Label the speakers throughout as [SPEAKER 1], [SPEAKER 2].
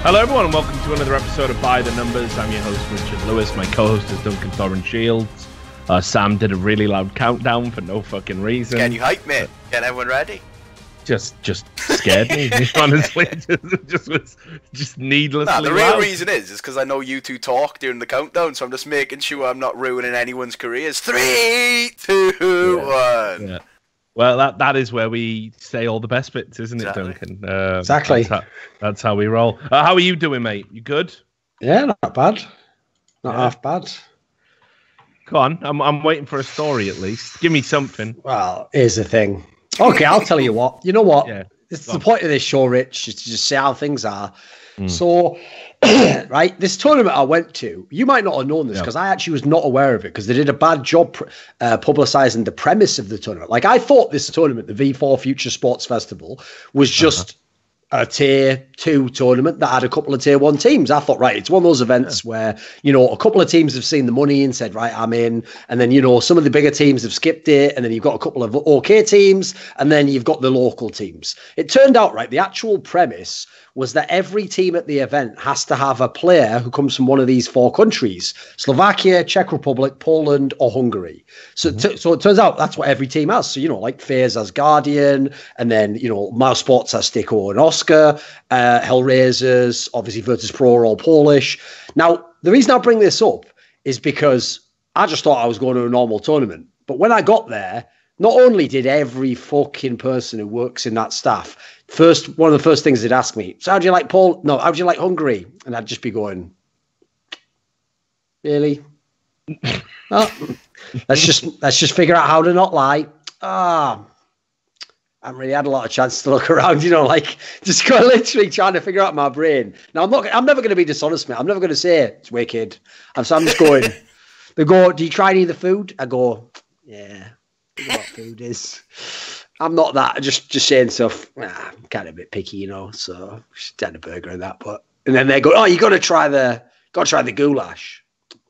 [SPEAKER 1] Hello everyone and welcome to another episode of By the Numbers. I'm your host Richard Lewis. My co-host is Duncan Thorin Shields. Sam did a really loud countdown for no fucking reason.
[SPEAKER 2] Getting you hyped, mate. Getting everyone ready.
[SPEAKER 1] Just scared me, honestly. just needlessly
[SPEAKER 2] The real
[SPEAKER 1] loud.
[SPEAKER 2] reason is because I know you two talk during the countdown, so I'm just making sure I'm not ruining anyone's careers. 3, 2, 1.
[SPEAKER 1] Yeah. Well, that is where we say all the best bits, isn't it,
[SPEAKER 2] Exactly.
[SPEAKER 1] Duncan?
[SPEAKER 3] Exactly.
[SPEAKER 1] That's how we roll. How are you doing, mate? You good?
[SPEAKER 3] Yeah, not bad. Not half bad.
[SPEAKER 1] Go on. I'm waiting for a story at least. Give me something.
[SPEAKER 3] Well, here's the thing. Okay, I'll tell you what. You know what?
[SPEAKER 1] Yeah.
[SPEAKER 3] This is the point of this show, Rich, is to just see how things are. So, right, this tournament I went to, you might not have known this because I actually was not aware of it because they did a bad job publicising the premise of the tournament. Like, I thought this tournament, the V4 Future Sports Festival, was just a tier 2 tournament that had a couple of tier 1 teams. I thought, right, it's one of those events where, you know, a couple of teams have seen the money and said, right, I'm in. And then, you know, some of the bigger teams have skipped it. And then you've got a couple of OK teams. And then you've got the local teams. It turned out, right, the actual premise was that every team at the event has to have a player who comes from one of these 4 countries: Slovakia, Czech Republic, Poland, or Hungary. So, so it turns out that's what every team has. So, you know, like FaZe has Guardian, and then, you know, Mouse Sports has Stico and Oscar, Hellraisers, obviously Virtus Pro are all Polish. Now, the reason I bring this up is because I just thought I was going to a normal tournament. But when I got there, not only did every fucking person who works in that staff, one of the first things they'd ask me, so how do you like Paul? No, how do you like Hungary? And I'd just be going, really? Let's just figure out how to not lie. I haven't really had a lot of chance to look around, you know, like just go literally trying to figure out my brain. Now I'm never going to be dishonest, mate. I'm never going to say it's wicked. I'm just going. They go, do you try any of the food? I go, yeah. I don't know what food is. I'm not that. Just saying stuff. I'm kind of a bit picky, you know. So just had a burger and that. And then they go, oh, you got to try the goulash.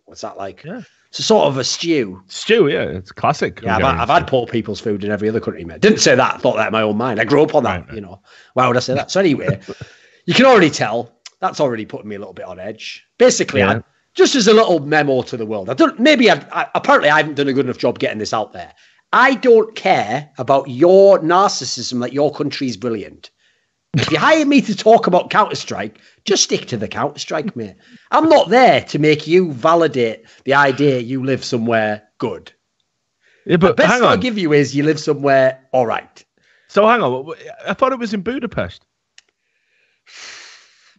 [SPEAKER 3] What's that like? Yeah. It's a sort of a stew.
[SPEAKER 1] Stew, yeah, it's classic.
[SPEAKER 3] Yeah, I've had poor people's food in every other country, mate. Didn't say that. I thought that in my own mind. I grew up on that, you know. Why would I say that? So anyway, you can already tell that's already putting me a little bit on edge. Basically, just as a little memo to the world. Apparently I haven't done a good enough job getting this out there. I don't care about your narcissism that your country's brilliant. If you hire me to talk about Counter-Strike, just stick to the Counter-Strike, mate. I'm not there to make you validate the idea you live somewhere good.
[SPEAKER 1] Yeah, but
[SPEAKER 3] the best I'll give you is you live somewhere all right.
[SPEAKER 1] So hang on. I thought it was in Budapest.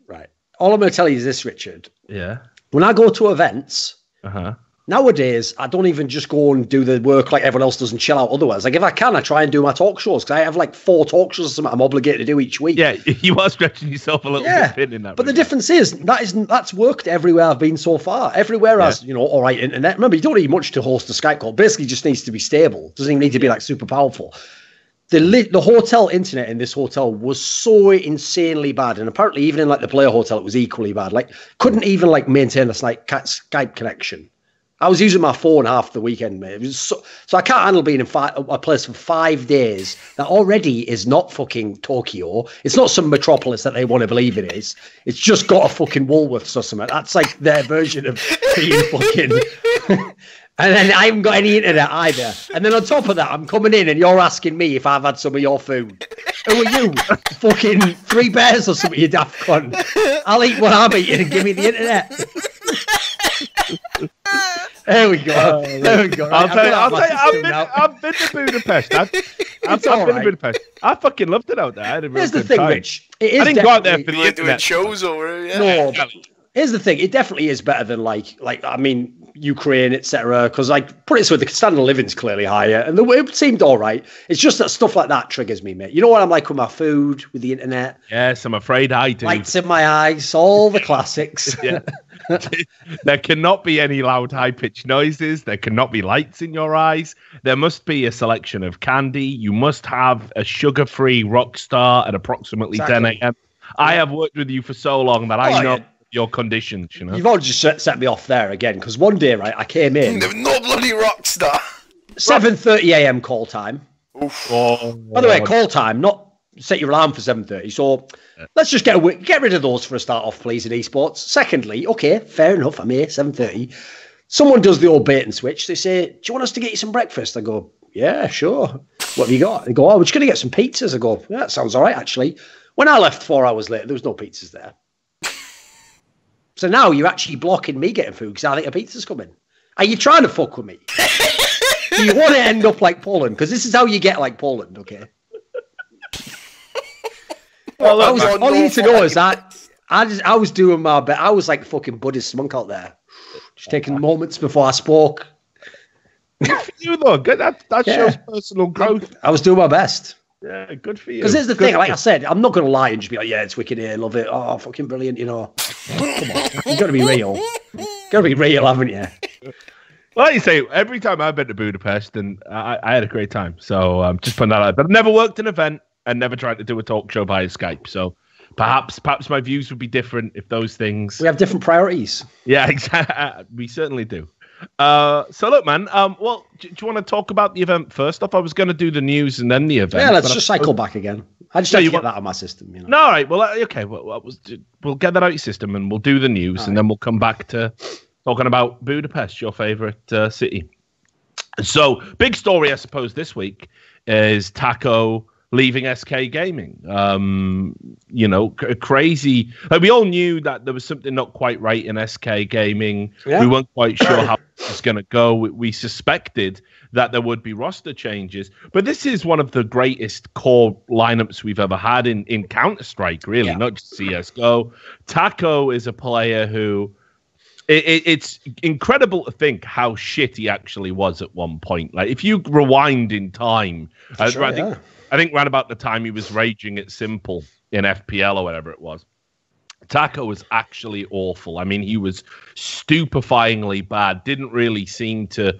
[SPEAKER 3] Right. All I'm going to tell you is this, Richard.
[SPEAKER 1] Yeah.
[SPEAKER 3] When I go to events, nowadays, I don't even just go and do the work like everyone else does and chill out otherwise. Like, if I can, I try and do my talk shows because I have like 4 talk shows or something I'm obligated to do each week.
[SPEAKER 1] Yeah, you are stretching yourself a little bit thin in that.
[SPEAKER 3] But the difference is, that's worked everywhere I've been so far. Everywhere has, you know, all right internet. Remember, you don't need much to host a Skype call. Basically, just needs to be stable. Doesn't even need to be like super powerful. The hotel internet in this hotel was so insanely bad. And apparently, even in like the Player Hotel, it was equally bad. Like, couldn't even like maintain a Skype connection. I was using my phone half the weekend, mate. It was so I can't handle being in a place for 5 days that already is not fucking Tokyo. It's not some metropolis that they want to believe it is. It's just got a fucking Woolworths or something. That's like their version of being fucking... And then I haven't got any internet either. And then on top of that, I'm coming in and you're asking me if I've had some of your food. Who are you? Fucking 3 Bears or something, you daft cunt. I'll eat what I'm eating and give me the internet. There we go. There we go.
[SPEAKER 1] I'll tell you, I've been to Budapest. I've been to Budapest. I fucking loved it out there. I had a real
[SPEAKER 3] Here's the
[SPEAKER 1] good
[SPEAKER 3] thing,
[SPEAKER 1] time.
[SPEAKER 3] Rich. It is
[SPEAKER 1] I didn't go out there for the
[SPEAKER 2] Doing
[SPEAKER 1] internet.
[SPEAKER 2] shows over it,
[SPEAKER 3] No, but here's the thing. It definitely is better than like I mean, Ukraine, etc. Because like, put it this way, the standard of living's clearly higher, and it seemed all right. It's just that stuff like that triggers me, mate. You know what I'm like with my food, with the internet.
[SPEAKER 1] Yes, I'm afraid I do.
[SPEAKER 3] Lights in my eyes, all the classics.
[SPEAKER 1] Yeah. There cannot be any loud, high-pitched noises. There cannot be lights in your eyes. There must be a selection of candy. You must have a sugar-free Rockstar at approximately 10 a.m. I have worked with you for so long that I know your conditions, you know.
[SPEAKER 3] You've already just set me off there again, because one day, right, I came in.
[SPEAKER 2] No bloody Rockstar.
[SPEAKER 3] 7:30 a.m. call time.
[SPEAKER 2] Oof.
[SPEAKER 1] Oh,
[SPEAKER 3] By the way, call time, not set your alarm for 7:30. So let's just get rid of those for a start off, please, in esports. Secondly, okay, fair enough. I'm here 7:30. Someone does the old bait and switch. They say, "Do you want us to get you some breakfast?" I go, "Yeah, sure. What have you got?" They go, "Oh, we're just going to get some pizzas." I go, "Yeah, that sounds all right, actually." When I left 4 hours later, there was no pizzas there. So now you're actually blocking me getting food because I think a pizza's coming. Are you trying to fuck with me? Do you want to end up like Poland? Because this is how you get like Poland, okay? Well, all you need to know is that I was doing my best. I was like fucking Buddhist monk out there. Just taking moments before I spoke.
[SPEAKER 1] Good for you, though. Good. That shows personal growth.
[SPEAKER 3] I was doing my best.
[SPEAKER 1] Yeah, good for you.
[SPEAKER 3] Because here's the thing, like I said, I'm not going to lie and just be like, yeah, it's wicked here, love it. Oh, fucking brilliant, you know. Come on, you've got to be real. Got to be real, haven't you?
[SPEAKER 1] Like you say, every time I've been to Budapest, and I had a great time. So just putting that out. But I've never worked an event and never tried to do a talk show via Skype. So perhaps my views would be different if those things...
[SPEAKER 3] We have different priorities.
[SPEAKER 1] Yeah, exactly. We certainly do. So look, man. Well, do you want to talk about the event first off? I was going to do the news and then the event.
[SPEAKER 3] Yeah, let's just cycle back again. I just have to get that out of my system. You know?
[SPEAKER 1] No, all right. Well, okay. We'll get that out of your system and we'll do the news and then we'll come back to talking about Budapest, your favourite city. So, big story, I suppose, this week is Taco leaving SK Gaming. Crazy. Like, we all knew that there was something not quite right in SK Gaming. Yeah. We weren't quite sure how it was going to go. We suspected that there would be roster changes. But this is one of the greatest core lineups we've ever had in Counter-Strike, really, not just CSGO. Taco is a player who... It's incredible to think how shit he actually was at one point. Like, if you rewind in time, I think around about the time he was raging at Simple in FPL or whatever it was, Taco was actually awful. I mean, he was stupefyingly bad, didn't really seem to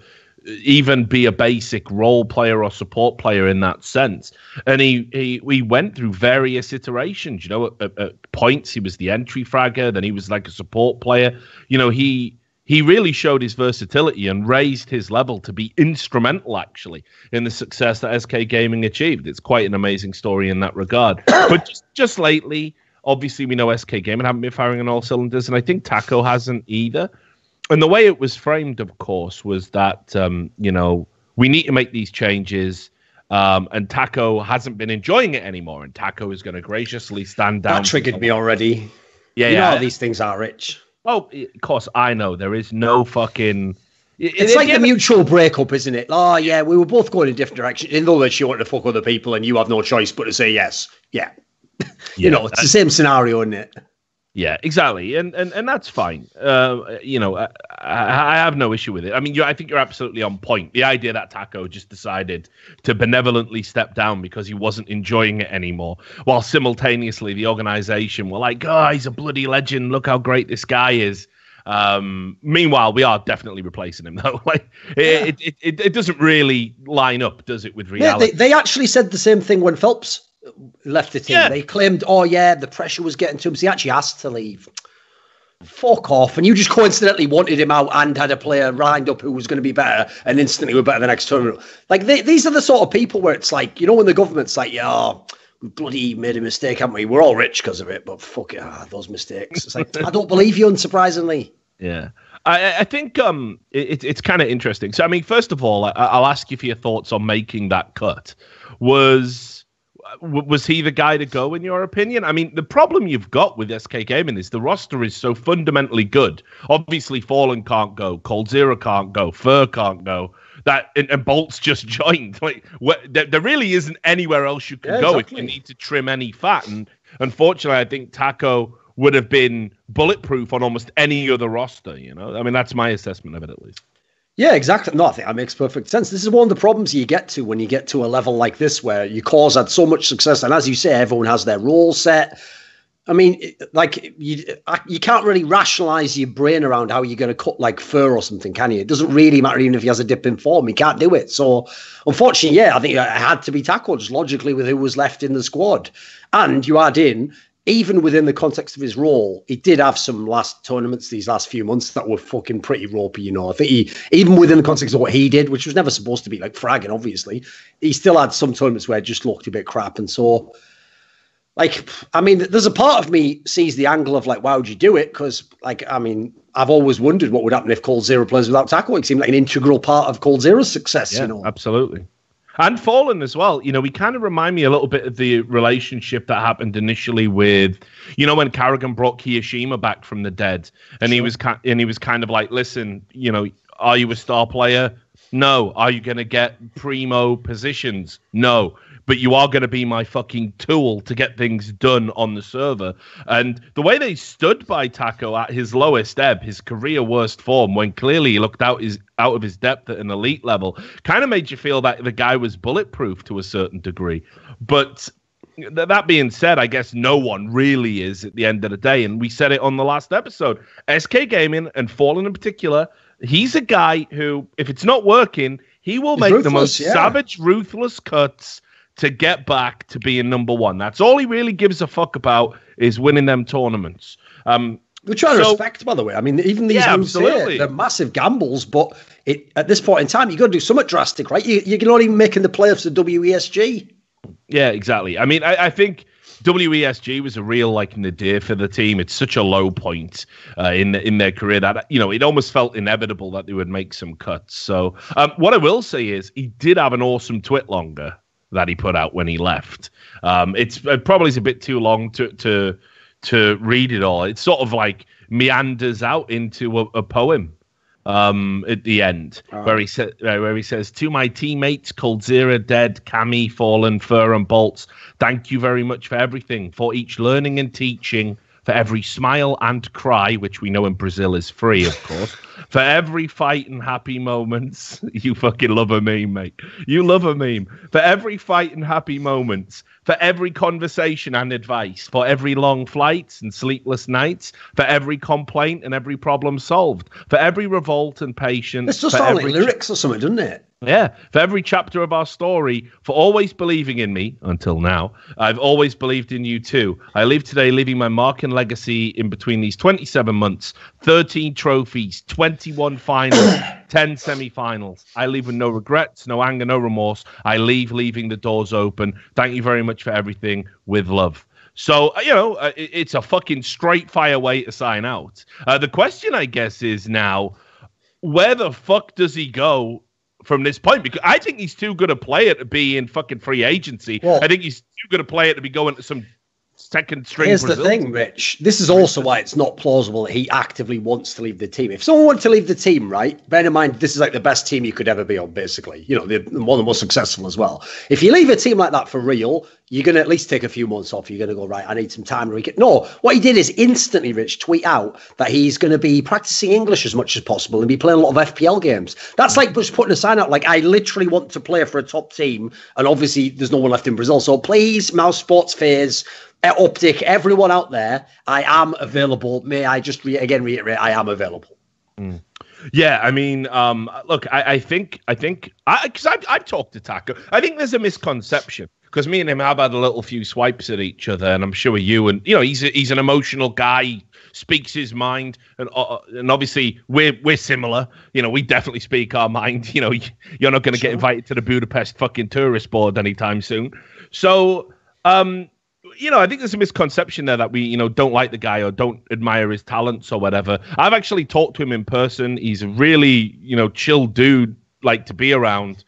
[SPEAKER 1] even be a basic role player or support player in that sense. And we went through various iterations, you know, at points he was the entry fragger, then he was like a support player. You know, he really showed his versatility and raised his level to be instrumental, actually, in the success that SK Gaming achieved. It's quite an amazing story in that regard. But just lately, obviously, we know SK Gaming haven't been firing on all cylinders, and I think Taco hasn't either. And the way it was framed, of course, was that, we need to make these changes, and Taco hasn't been enjoying it anymore, and Taco is going to graciously stand down.
[SPEAKER 3] That triggered me already. Yeah, you know how these things are, Rich.
[SPEAKER 1] Oh, of course, I know. There is no fucking...
[SPEAKER 3] It's like the mutual breakup, isn't it? Oh, yeah, we were both going in different directions. In other words, you want to fuck other people, and you have no choice but to say yes. Yeah. It's the same scenario, isn't it?
[SPEAKER 1] Yeah, exactly, and that's fine. I have no issue with it. I mean, I think you're absolutely on point. The idea that Taco just decided to benevolently step down because he wasn't enjoying it anymore, while simultaneously the organization were like, "Oh, he's a bloody legend. Look how great this guy is." Meanwhile, we are definitely replacing him, though. Like, it doesn't really line up, does it, with reality?
[SPEAKER 3] Yeah, they actually said the same thing when Phelps left the team. Yeah. They claimed, the pressure was getting to him, so he actually asked to leave. Fuck off. And you just coincidentally wanted him out and had a player lined up who was going to be better and instantly were better the next tournament. Like, these are the sort of people where it's like, when the government's like, we bloody made a mistake, haven't we? We're all rich because of it, but fuck it, those mistakes. It's like, I don't believe you, unsurprisingly.
[SPEAKER 1] Yeah. I think it's kind of interesting. So, I mean, first of all, I'll ask you for your thoughts on making that cut. Was he the guy to go, in your opinion? I mean, the problem you've got with SK Gaming is the roster is so fundamentally good. Obviously, Fallen can't go, coldzera can't go, Fur can't go. And Bolt's just joined. Like, there really isn't anywhere else you can go if you need to trim any fat. And unfortunately, I think Taco would have been bulletproof on almost any other roster. I mean, that's my assessment of it, at least.
[SPEAKER 3] Yeah, exactly. No, I think that makes perfect sense. This is one of the problems you get to when you get to a level like this, where your cause had so much success, and as you say, everyone has their role set. I mean, like, you can't really rationalize your brain around how you're going to cut like Fur or something, can you? It doesn't really matter even if he has a dip in form. He can't do it. So, unfortunately, I think it had to be tackled just logically with who was left in the squad. And you add in, even within the context of his role, he did have some last tournaments these last few months that were fucking pretty ropey, I think even within the context of what he did, which was never supposed to be like fragging, obviously, he still had some tournaments where it just looked a bit crap. And so like, I mean, there's a part of me sees the angle of like, why would you do it? Because, like, I mean, I've always wondered what would happen if Cold Zero plays without Taco. It seemed like an integral part of Cold Zero's success,
[SPEAKER 1] you know. Absolutely. And Fallen as well. You know, we kind of remind me a little bit of the relationship that happened initially with, you know, when Karrigan brought Kiyashima back from the dead, and he was kind of like, listen, you know, are you a star player? No. Are you going to get primo positions? No. But you are going to be my fucking tool to get things done on the server. And the way they stood by Taco at his lowest ebb, his career worst form, when clearly he looked out of his depth at an elite level, kind of made you feel that the guy was bulletproof to a certain degree. But that being said, I guess no one really is at the end of the day. And we said it on the last episode. SK Gaming, and Fallen in particular, he's a guy who, if it's not working, he will make the most savage, ruthless cuts to get back to being number one. That's all he really gives a fuck about, is winning them tournaments.
[SPEAKER 3] Which I respect, by the way. I mean, even these moves here, they're massive gambles, but at this point in time, you've got to do something drastic, right? You're not even making the playoffs of WESG.
[SPEAKER 1] Yeah, exactly. I mean, I think WESG was a real like nadir for the team. It's such a low point in their career that, you know, it almost felt inevitable that they would make some cuts. So what I will say is he did have an awesome twit longer that he put out when he left. It's probably a bit too long to read it all. It sort of like meanders out into a poem at the end, where he says, "To my teammates, Coldzera, Dead, Cammy, Fallen, Fur, and Bolts, thank you very much for everything, for each learning and teaching, for every smile and cry," which we know in Brazil is free, of course. For every fight and happy moments. You fucking love a meme, mate. You love a meme. For every fight and happy moments. For every conversation and advice. For every long flights and sleepless nights. For every complaint and every problem solved. For every revolt and patience.
[SPEAKER 3] This does sound like lyrics or something, doesn't it?
[SPEAKER 1] Yeah, for every chapter of our story, for always believing in me, until now. I've always believed in you too. I live today leaving my mark and legacy in between these 27 months, 13 trophies, 21 finals, 10 semi-finals. I leave with no regrets, no anger, no remorse. I leave leaving the doors open. Thank you very much for everything, with love. So, you know, it's a fucking straight fire way to sign out. The question, I guess, is now, where the fuck does he go from this point? Because I think he's too good a player to be in fucking free agency. Well, I think he's too good a player to be going to some second string.
[SPEAKER 3] Here's Brazil. The thing, Rich. This is also why it's not plausible that he actively wants to leave the team. If someone wanted to leave the team, right, bear in mind, this is like the best team you could ever be on, basically. You know, one of the most successful as well. If you leave a team like that for real, you're going to at least take a few months off. You're going to go, right, I need some time to No, what he did is instantly, Rich, tweet out that he's going to be practicing English as much as possible and be playing a lot of FPL games. That's like just putting a sign out, like, I literally want to play for a top team, and obviously there's no one left in Brazil. So please, Mouse Sports Phase, Optic, everyone out there, I am available. May I just reiterate, I am available.
[SPEAKER 1] Mm. Yeah, I mean, look, I think, because I've talked to Taco, I think there's a misconception. Because me and him have had a little few swipes at each other, and I'm sure you and, you know, he's an emotional guy, he speaks his mind, and obviously we're similar. You know, we definitely speak our mind. You know, you're not going to get invited to the Budapest fucking tourist board anytime soon. So, you know, I think there's a misconception there that we, you know, don't like the guy or don't admire his talents or whatever. I've actually talked to him in person. He's a really, you know, chill dude, like to be around.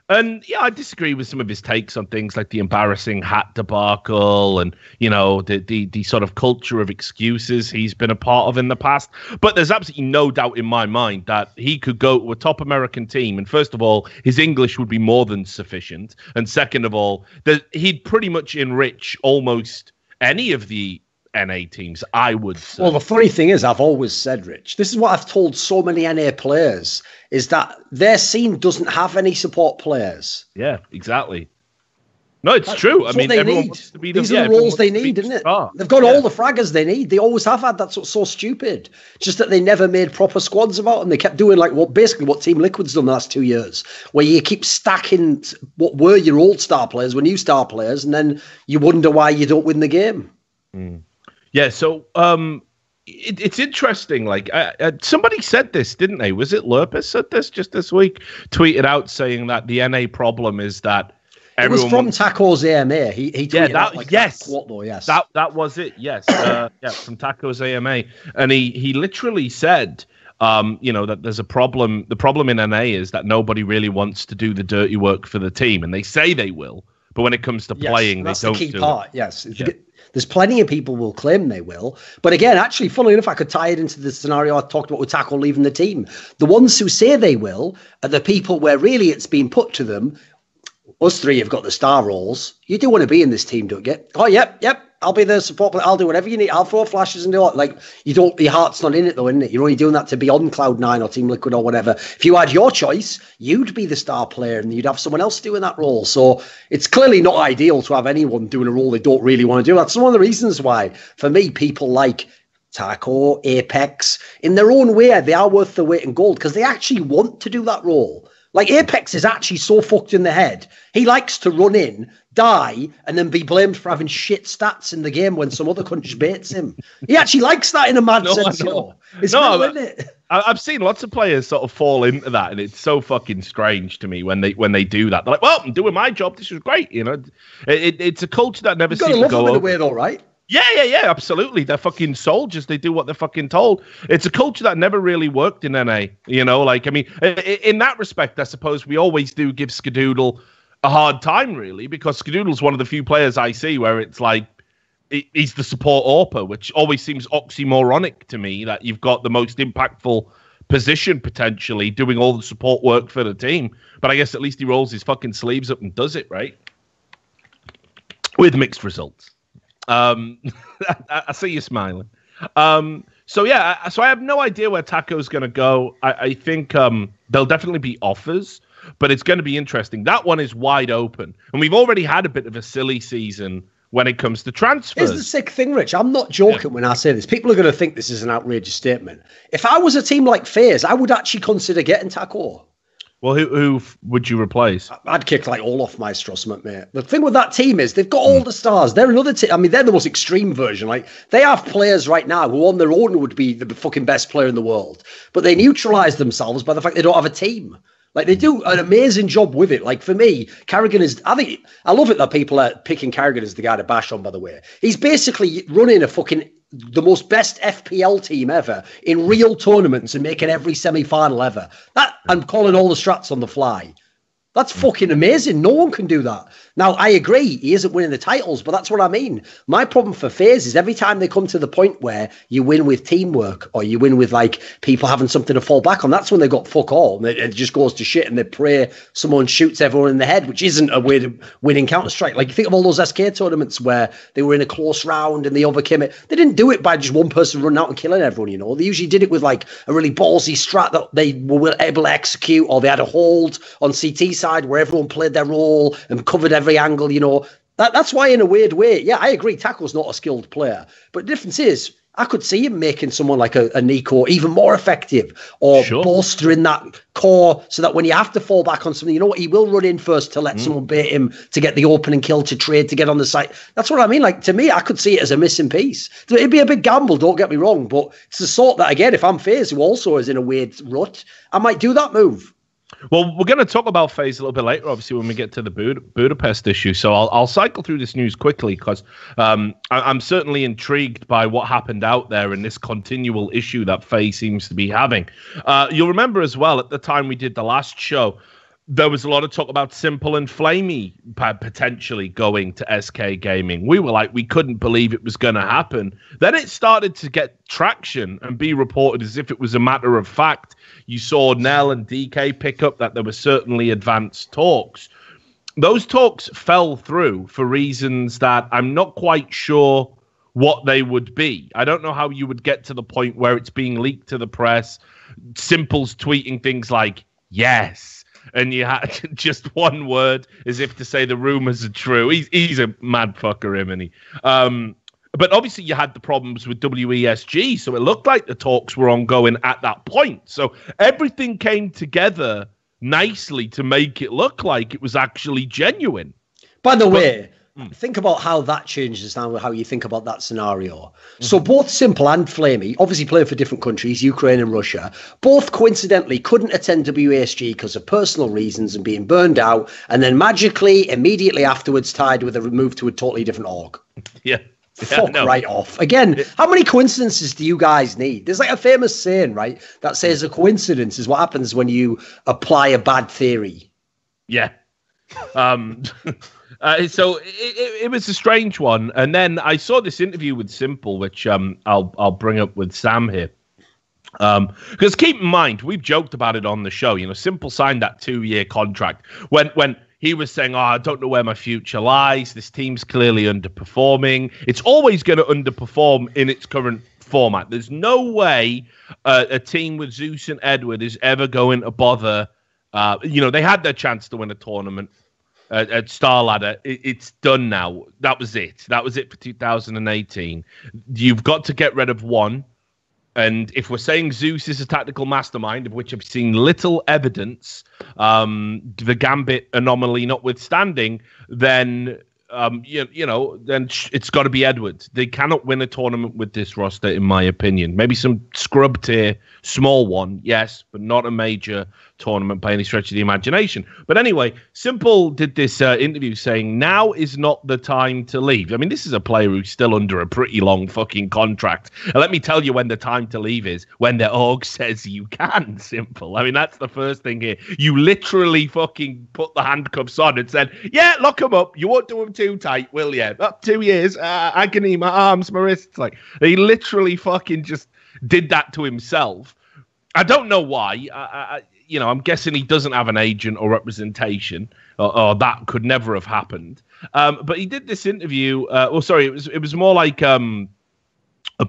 [SPEAKER 1] And yeah, I disagree with some of his takes on things like the embarrassing hat debacle and, you know, the sort of culture of excuses he's been a part of in the past. But there's absolutely no doubt in my mind that he could go to a top American team. And first of all, his English would be more than sufficient. And second of all, he'd pretty much enrich almost any of the NA teams, I would say.
[SPEAKER 3] Well, the funny thing is, I've always said, Rich, this is what I've told so many NA players, is that their scene doesn't have any support players.
[SPEAKER 1] Yeah, exactly. No, it's true. I mean, everyone wants to be
[SPEAKER 3] These are the roles they need, isn't it? They've got all the fraggers they need. They always have had. That's what's so stupid. Just that they never made proper squads about them. They kept doing like basically what Team Liquid's done the last 2 years, where you keep stacking what were your old star players with new star players, and then you wonder why you don't win the game.
[SPEAKER 1] Mm. Yeah, so it's interesting. Like somebody said this, didn't they? Was it Lurpus said this just this week? Tweeted out saying that the NA problem is that
[SPEAKER 3] It was from Taco's AMA. He tweeted out like
[SPEAKER 1] yes.
[SPEAKER 3] that quote though, yes.
[SPEAKER 1] That was it, yes. From Taco's AMA. And he literally said, that there's a problem. The problem in NA is that nobody really wants to do the dirty work for the team. And they say they will, but when it comes to playing,
[SPEAKER 3] that's
[SPEAKER 1] they don't
[SPEAKER 3] the key
[SPEAKER 1] do
[SPEAKER 3] part.
[SPEAKER 1] it.
[SPEAKER 3] Yes. Yeah. There's plenty of people will claim they will. But again, actually, funnily enough, I could tie it into the scenario I talked about with Taco leaving the team. The ones who say they will are the people where really it's been put to them. Us three have got the star roles. You do want to be in this team, don't you? Oh, yep. I'll be the support player. I'll do whatever you need. I'll throw flashes and do it. Like, your heart's not in it though, isn't it? You're only doing that to be on Cloud9 or Team Liquid or whatever. If you had your choice, you'd be the star player and you'd have someone else doing that role. So it's clearly not ideal to have anyone doing a role they don't really want to do. That's one of the reasons why, for me, people like Taco, Apex, in their own way, they are worth the weight in gold because they actually want to do that role. Like, Apex is actually so fucked in the head. He likes to run in, die, and then be blamed for having shit stats in the game when some other country baits him. He actually likes that in a mad sense, you know. It's real, isn't it?
[SPEAKER 1] I've seen lots of players sort of fall into that, and it's so fucking strange to me when they do that. They're like, well, I'm doing my job. This is great, you know. It's a culture that never seems to go over.
[SPEAKER 3] In a way, though, right?
[SPEAKER 1] Yeah, absolutely. They're fucking soldiers. They do what they're fucking told. It's a culture that never really worked in NA, you know? Like, I mean, in that respect, I suppose we always do give Skadoodle a hard time, really, because Skadoodle's one of the few players I see where it's like, he's the support AWPer, which always seems oxymoronic to me, that you've got the most impactful position, potentially, doing all the support work for the team. But I guess at least he rolls his fucking sleeves up and does it, right? With mixed results. I see you smiling. So I have no idea where Taco's going to go. I think there'll definitely be offers, but it's going to be interesting. That one is wide open, and we've already had a bit of a silly season when it comes to transfers.
[SPEAKER 3] Here's the sick thing, Rich. I'm not joking when I say this. People are going to think this is an outrageous statement. If I was a team like FaZe, I would actually consider getting Taco.
[SPEAKER 1] Well, who would you replace?
[SPEAKER 3] I'd kick like all off Maestro Smith, mate. The thing with that team is they've got all the stars. They're another team. I mean, they're the most extreme version. Like, they have players right now who on their own would be the fucking best player in the world, but they neutralize themselves by the fact they don't have a team. Like, they do an amazing job with it. Like, for me, Karrigan is... I love it that people are picking Karrigan as the guy to bash on, by the way. He's basically running the most best FPL team ever in real tournaments and making every semi-final ever. And calling all the strats on the fly. That's fucking amazing. No one can do that. Now, I agree, he isn't winning the titles, but that's what I mean. My problem for FaZe is every time they come to the point where you win with teamwork or you win with, like, people having something to fall back on, that's when they got fuck all. And it just goes to shit and they pray someone shoots everyone in the head, which isn't a way to win in Counter-Strike. Like, you think of all those SK tournaments where they were in a close round and they overcame it. They didn't do it by just one person running out and killing everyone, you know. They usually did it with, like, a really ballsy strat that they were able to execute, or they had a hold on CT side where everyone played their role and covered every angle, you know. That's why, in a weird way, yeah, I agree, Taco's not a skilled player. But the difference is, I could see him making someone like a Nico even more effective, or bolstering that core so that when you have to fall back on something, you know what, he will run in first to let someone bait him, to get the opening kill, to trade, to get on the site. That's what I mean. Like, to me, I could see it as a missing piece. It'd be a big gamble, don't get me wrong, but it's the sort that, again, if I'm FaZe, who also is in a weird rut, I might do that move.
[SPEAKER 1] Well, we're going to talk about FaZe a little bit later, obviously, when we get to the Budapest issue. So I'll cycle through this news quickly because I'm certainly intrigued by what happened out there in this continual issue that FaZe seems to be having. You'll remember as well, at the time we did the last show, there was a lot of talk about Simple and Flamey potentially going to SK Gaming. We were like, we couldn't believe it was going to happen. Then it started to get traction and be reported as if it was a matter of fact. You saw Nell and DK pick up that there were certainly advanced talks. Those talks fell through for reasons that I'm not quite sure what they would be. I don't know how you would get to the point where it's being leaked to the press. Simple's tweeting things like, yes. And you had just one word as if to say the rumors are true. He's a mad fucker, isn't he? But obviously you had the problems with WESG, so it looked like the talks were ongoing at that point. So everything came together nicely to make it look like it was actually genuine.
[SPEAKER 3] By the way, think about how that changes now, how you think about that scenario. So both Simple and Flamey obviously play for different countries, Ukraine and Russia. Both coincidentally couldn't attend WASG because of personal reasons and being burned out, and then magically, immediately afterwards, tied with a move to a totally different org.
[SPEAKER 1] Yeah.
[SPEAKER 3] Fuck right off. Again, how many coincidences do you guys need? There's like a famous saying, right, that says a coincidence is what happens when you apply a bad theory.
[SPEAKER 1] Yeah. So it was a strange one. And then I saw this interview with Simple, which I'll bring up with Sam here. Because keep in mind, we've joked about it on the show. You know, Simple signed that 2-year contract when he was saying, I don't know where my future lies. This team's clearly underperforming. It's always going to underperform in its current format. There's no way a team with Zeus and Edward is ever going to bother. They had their chance to win a tournament at Star Ladder. It's done now. That was it. That was it for 2018. You've got to get rid of one. And if we're saying Zeus is a tactical mastermind, of which I've seen little evidence, the Gambit anomaly notwithstanding, then then it's got to be Edwards. They cannot win a tournament with this roster, in my opinion. Maybe some scrub tier, small one, yes, but not a major tournament by any stretch of the imagination. But anyway, Simple did this interview saying now is not the time to leave. I mean, this is a player who's still under a pretty long fucking contract. And let me tell you when the time to leave is, when the org says you can, Simple. I mean, that's the first thing here. You literally fucking put the handcuffs on and said, yeah, lock him up. You won't do him too tight, will you? Up 2 years, agony, my arms, my wrists. Like, he literally fucking just did that to himself. I don't know why. I'm guessing he doesn't have an agent or representation, or that could never have happened. But he did this interview. It was more like a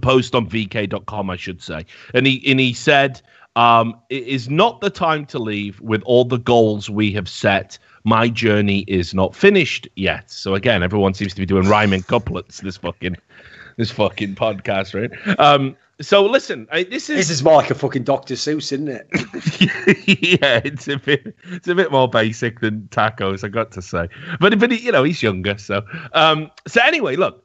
[SPEAKER 1] post on VK.com, I should say. And he said, it is not the time to leave with all the goals we have set. My journey is not finished yet. So again, everyone seems to be doing rhyming couplets this fucking podcast, right? So listen, this is more
[SPEAKER 3] like a fucking Dr. Seuss, isn't it?
[SPEAKER 1] Yeah, it's a bit more basic than tacos, I got to say. But he's younger, so anyway, look,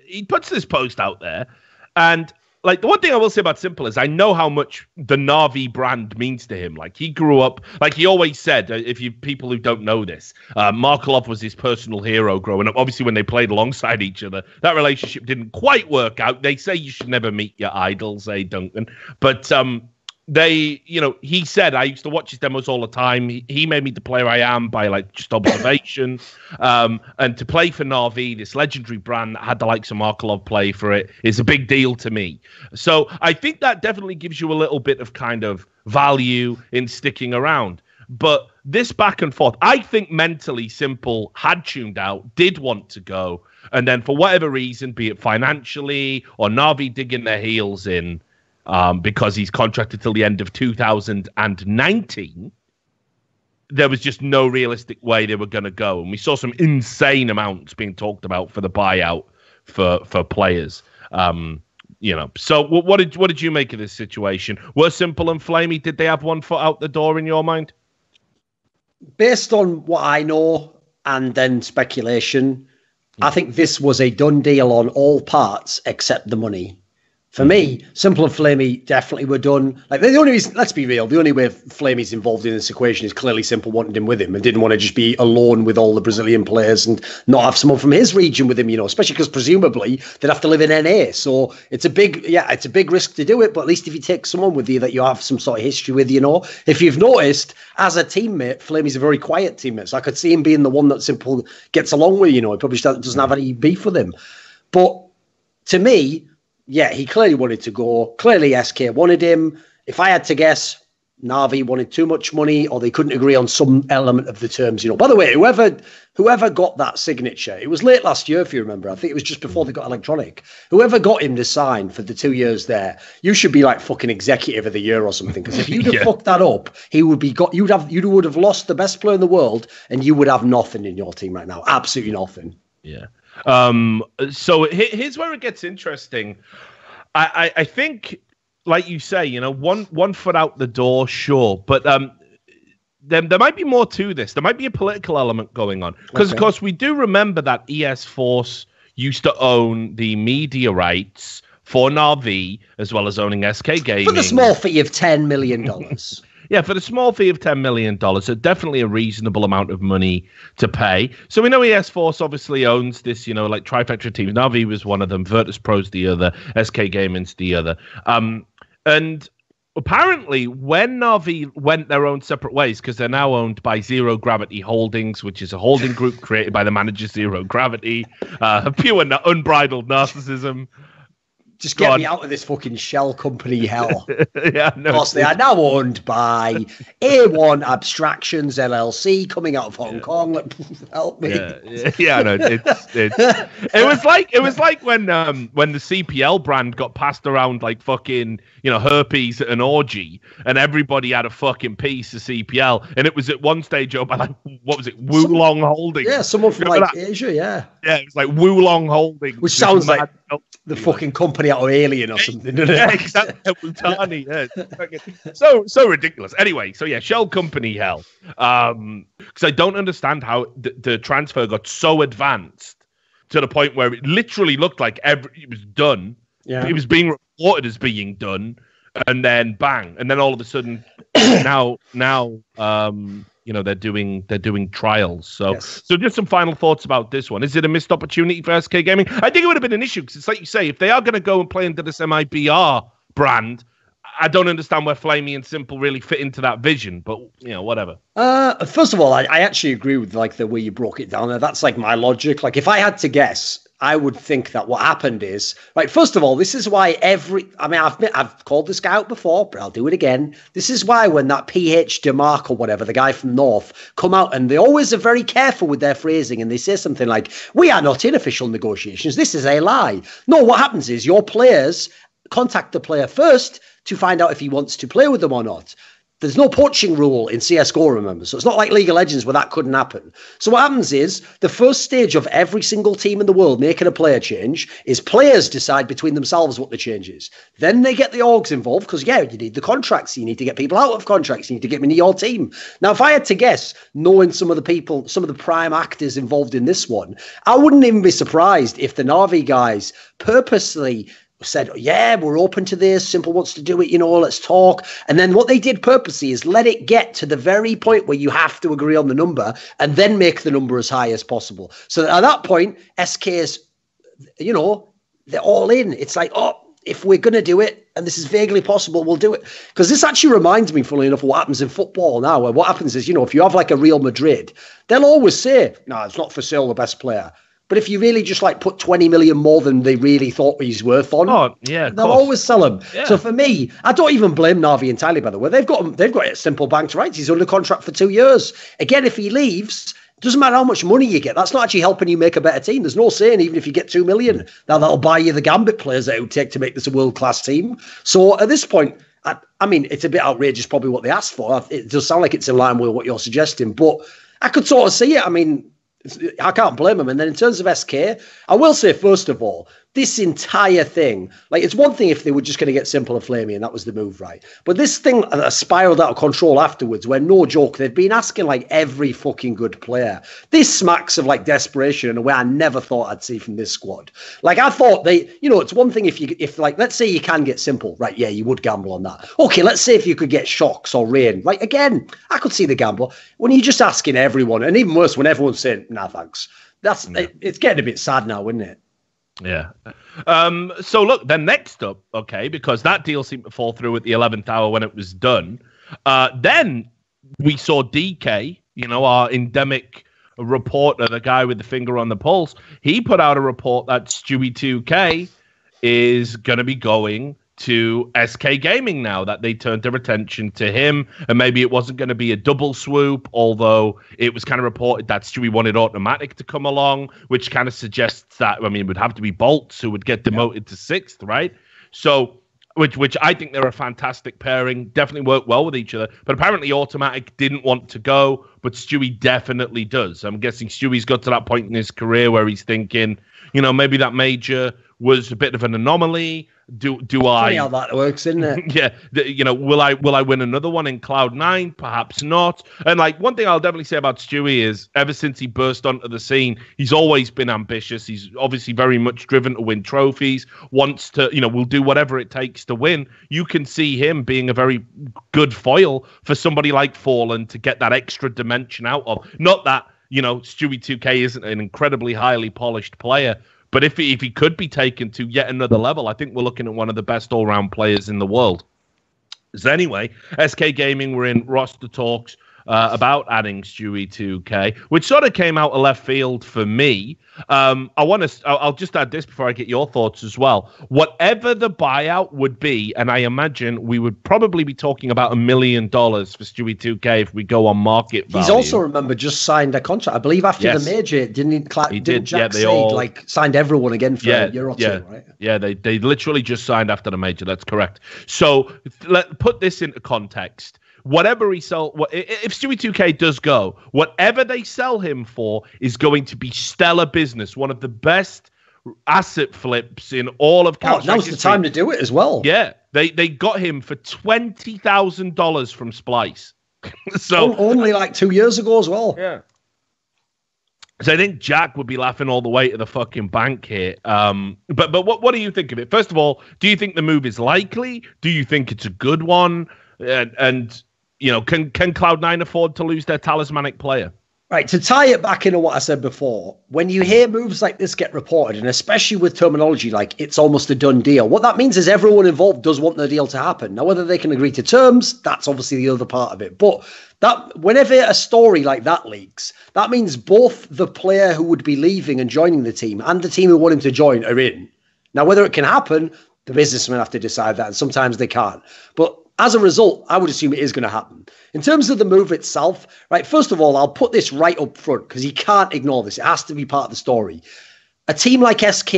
[SPEAKER 1] he puts this post out there, and like the one thing I will say about Simple is I know how much the Na'Vi brand means to him. Like he grew up, like he always said, people who don't know this, Markelov was his personal hero growing up. Obviously, when they played alongside each other, that relationship didn't quite work out. They say you should never meet your idols, Duncan. But he said, I used to watch his demos all the time. He made me the player I am by like just observation. And to play for Na'Vi, this legendary brand that had the likes of Markelov play for it, is a big deal to me. So I think that definitely gives you a little bit of kind of value in sticking around. But this back and forth, I think mentally Simple had tuned out, did want to go. And then for whatever reason, be it financially or Na'Vi digging their heels in, because he's contracted till the end of 2019, there was just no realistic way they were going to go. And we saw some insane amounts being talked about for the buyout for players. So what did you make of this situation? Were Simple and Flamey, did they have one foot out the door in your mind?
[SPEAKER 3] Based on what I know and then speculation, I think this was a done deal on all parts except the money. For me, Simple and Flamey definitely were done. Like the only reason, let's be real, the only way Flamey's involved in this equation is clearly Simple wanted him with him and didn't want to just be alone with all the Brazilian players and not have someone from his region with him, especially because presumably they'd have to live in NA. So it's a big risk to do it. But at least if you take someone with you that you have some sort of history with, if you've noticed, as a teammate, Flamey's a very quiet teammate. So I could see him being the one that Simple gets along with, he probably doesn't have any beef with him. But to me, yeah, he clearly wanted to go. Clearly, SK wanted him. If I had to guess, Na'Vi wanted too much money, or they couldn't agree on some element of the terms. By the way, whoever got that signature, it was late last year, if you remember. I think it was just before they got electronic. Whoever got him to sign for the 2 years there, you should be like fucking executive of the year or something. Because if you'd have fucked that up, you would have lost the best player in the world, and you would have nothing in your team right now. Absolutely nothing.
[SPEAKER 1] Yeah. So here's where it gets interesting. I think, like you say, one foot out the door, sure, but there might be more to this. There might be a political element going on. Because, of course, we do remember that ES Force used to own the media rights for Na'Vi, as well as owning SK Gaming.
[SPEAKER 3] For the small fee of $10 million.
[SPEAKER 1] Yeah, for the small fee of $10 million, so definitely a reasonable amount of money to pay. So we know ES Force obviously owns this, like trifecta teams. Na'Vi was one of them, Virtus Pro's the other, SK Gaming's the other. And apparently, when Na'Vi went their own separate ways, because they're now owned by Zero Gravity Holdings, which is a holding group created by the manager Zero Gravity, pure unbridled narcissism.
[SPEAKER 3] Just get me out of this fucking shell company hell.
[SPEAKER 1] Yeah, no.
[SPEAKER 3] Of course, they are now owned by A1 Abstractions LLC, coming out of Hong Kong. Like, help me.
[SPEAKER 1] Yeah. No, it was like when the CPL brand got passed around like fucking herpes at an orgy, and everybody had a fucking piece of CPL, and it was at one stage owned by what was it, Wulong Holdings?
[SPEAKER 3] Yeah, someone from Asia. Yeah,
[SPEAKER 1] it was like Wulong Holdings,
[SPEAKER 3] which sounds like the fucking company out of Alien or something, doesn't it?
[SPEAKER 1] Yeah, exactly. Butani, yeah. So ridiculous. Anyway, so yeah, shell company hell. Because I don't understand how the transfer got so advanced to the point where it literally looked like it was done. Yeah. It was being reported as being done, and then bang, and then all of a sudden, now, they're doing trials. So just some final thoughts about this one. Is it a missed opportunity for SK Gaming? I think it would have been an issue because it's like you say, if they are going to go and play under this MIBR brand, I don't understand where Flamey and Simple really fit into that vision. But whatever.
[SPEAKER 3] First of all, I actually agree with the way you broke it down there. That's like my logic. Like if I had to guess, I would think that what happened is, first of all, this is why I've called this guy out before, but I'll do it again. This is why when that PH DeMarc or whatever, the guy from North, come out and they always are very careful with their phrasing and they say something like, we are not in official negotiations. This is a lie. No, what happens is your players contact the player first to find out if he wants to play with them or not. There's no poaching rule in CSGO, remember? So it's not like League of Legends where that couldn't happen. So what happens is the first stage of every single team in the world making a player change is players decide between themselves what the change is. Then they get the orgs involved because, you need the contracts. You need to get people out of contracts. You need to get them into your team. Now, if I had to guess, knowing some of the prime actors involved in this one, I wouldn't even be surprised if the Na'Vi guys purposely said, yeah, we're open to this. Simple wants to do it, let's talk. And then what they did purposely is let it get to the very point where you have to agree on the number and then make the number as high as possible. So at that point, SK's, they're all in. It's like, if we're going to do it, and this is vaguely possible, we'll do it. Because this actually reminds me, funnily enough, of what happens in football now, where what happens is, if you have like a Real Madrid, they'll always say, no, it's not for sale, the best player. But if you really just put 20 million more than they really thought he's worth on, they'll always sell him. Yeah. So for me, I don't even blame Na'Vi entirely, by the way. They've got simple banked rights. He's under contract for 2 years. Again, if he leaves, it doesn't matter how much money you get. That's not actually helping you make a better team. There's no saying, even if you get 2 million, now that'll buy you the Gambit players that it would take to make this a world-class team. So at this point, I mean, it's a bit outrageous probably what they asked for. It does sound like it's in line with what you're suggesting, but I could sort of see it. I mean, I can't blame them. And then in terms of SK, I will say, first of all, this entire thing, it's one thing if they were just going to get Simple and Flamey and that was the move, right? But this thing spiraled out of control afterwards where, no joke, they've been asking every fucking good player. This smacks of desperation in a way I never thought I'd see from this squad. I thought it's one thing if let's say you can get Simple, right? Yeah, you would gamble on that. Okay, let's say if you could get Shocks or Rain, again, I could see the gamble. When you're just asking everyone, and even worse, when everyone's saying, nah, thanks. It's getting a bit sad now, isn't it?
[SPEAKER 1] Yeah. So look, then next up, because that deal seemed to fall through at the 11th hour when it was done. Then we saw DK, our endemic reporter, the guy with the finger on the pulse. He put out a report that Stewie 2K is going to be going to SK Gaming now, that they turned their attention to him, and maybe it wasn't going to be a double swoop, although it was kind of reported that Stewie wanted Automatic to come along, which kind of suggests that, it would have to be Bolts who would get demoted to 6th, right? So, which I think they're a fantastic pairing, definitely work well with each other, but apparently Automatic didn't want to go, but Stewie definitely does. I'm guessing Stewie's got to that point in his career where he's thinking, maybe that major was a bit of an anomaly? Do
[SPEAKER 3] Funny
[SPEAKER 1] I?
[SPEAKER 3] how that works, isn't it?
[SPEAKER 1] Yeah, will I win another one in Cloud9? Perhaps not. And like one thing I'll definitely say about Stewie is ever since he burst onto the scene, he's always been ambitious. He's obviously very much driven to win trophies. Wants to, will do whatever it takes to win. You can see him being a very good foil for somebody like Fallen to get that extra dimension out of. Not that Stewie 2K isn't an incredibly highly polished player. But if he could be taken to yet another level, I think we're looking at one of the best all-round players in the world. So anyway, SK Gaming were in roster talks about adding Stewie 2K, which sort of came out of left field for me. I'll just add this before I get your thoughts as well. Whatever the buyout would be, and I imagine we would probably be talking about $1 million for Stewie 2K if we go on market value.
[SPEAKER 3] He's also, remember, just signed a contract. I believe after the major, didn't Jack say, signed everyone again for a year or two, right?
[SPEAKER 1] Yeah, they literally just signed after the major. That's correct. So let's put this into context. Whatever he sell, if Stewie 2K does go, whatever they sell him for is going to be stellar business. One of the best asset flips in all of Counter-Strike.
[SPEAKER 3] Now's the time to do it as well.
[SPEAKER 1] Yeah, they got him for $20,000 from Splice. So
[SPEAKER 3] only like 2 years ago as well.
[SPEAKER 1] Yeah. So I think Jack would be laughing all the way to the fucking bank here. But what do you think of it? First of all, do you think the move is likely? Do you think it's a good one? And can Cloud9 afford to lose their talismanic player?
[SPEAKER 3] Right, to tie it back into what I said before, when you hear moves like this get reported, and especially with terminology like it's almost a done deal, what that means is everyone involved does want the deal to happen. Now, whether they can agree to terms, that's obviously the other part of it. But that whenever a story like that leaks, that means both the player who would be leaving and joining the team and the team who want him to join are in. Now, whether it can happen, the businessmen have to decide that, and sometimes they can't. But as a result, I would assume it is going to happen. In terms of the move itself, right, first of all, I'll put this right up front because you can't ignore this. It has to be part of the story. A team like SK,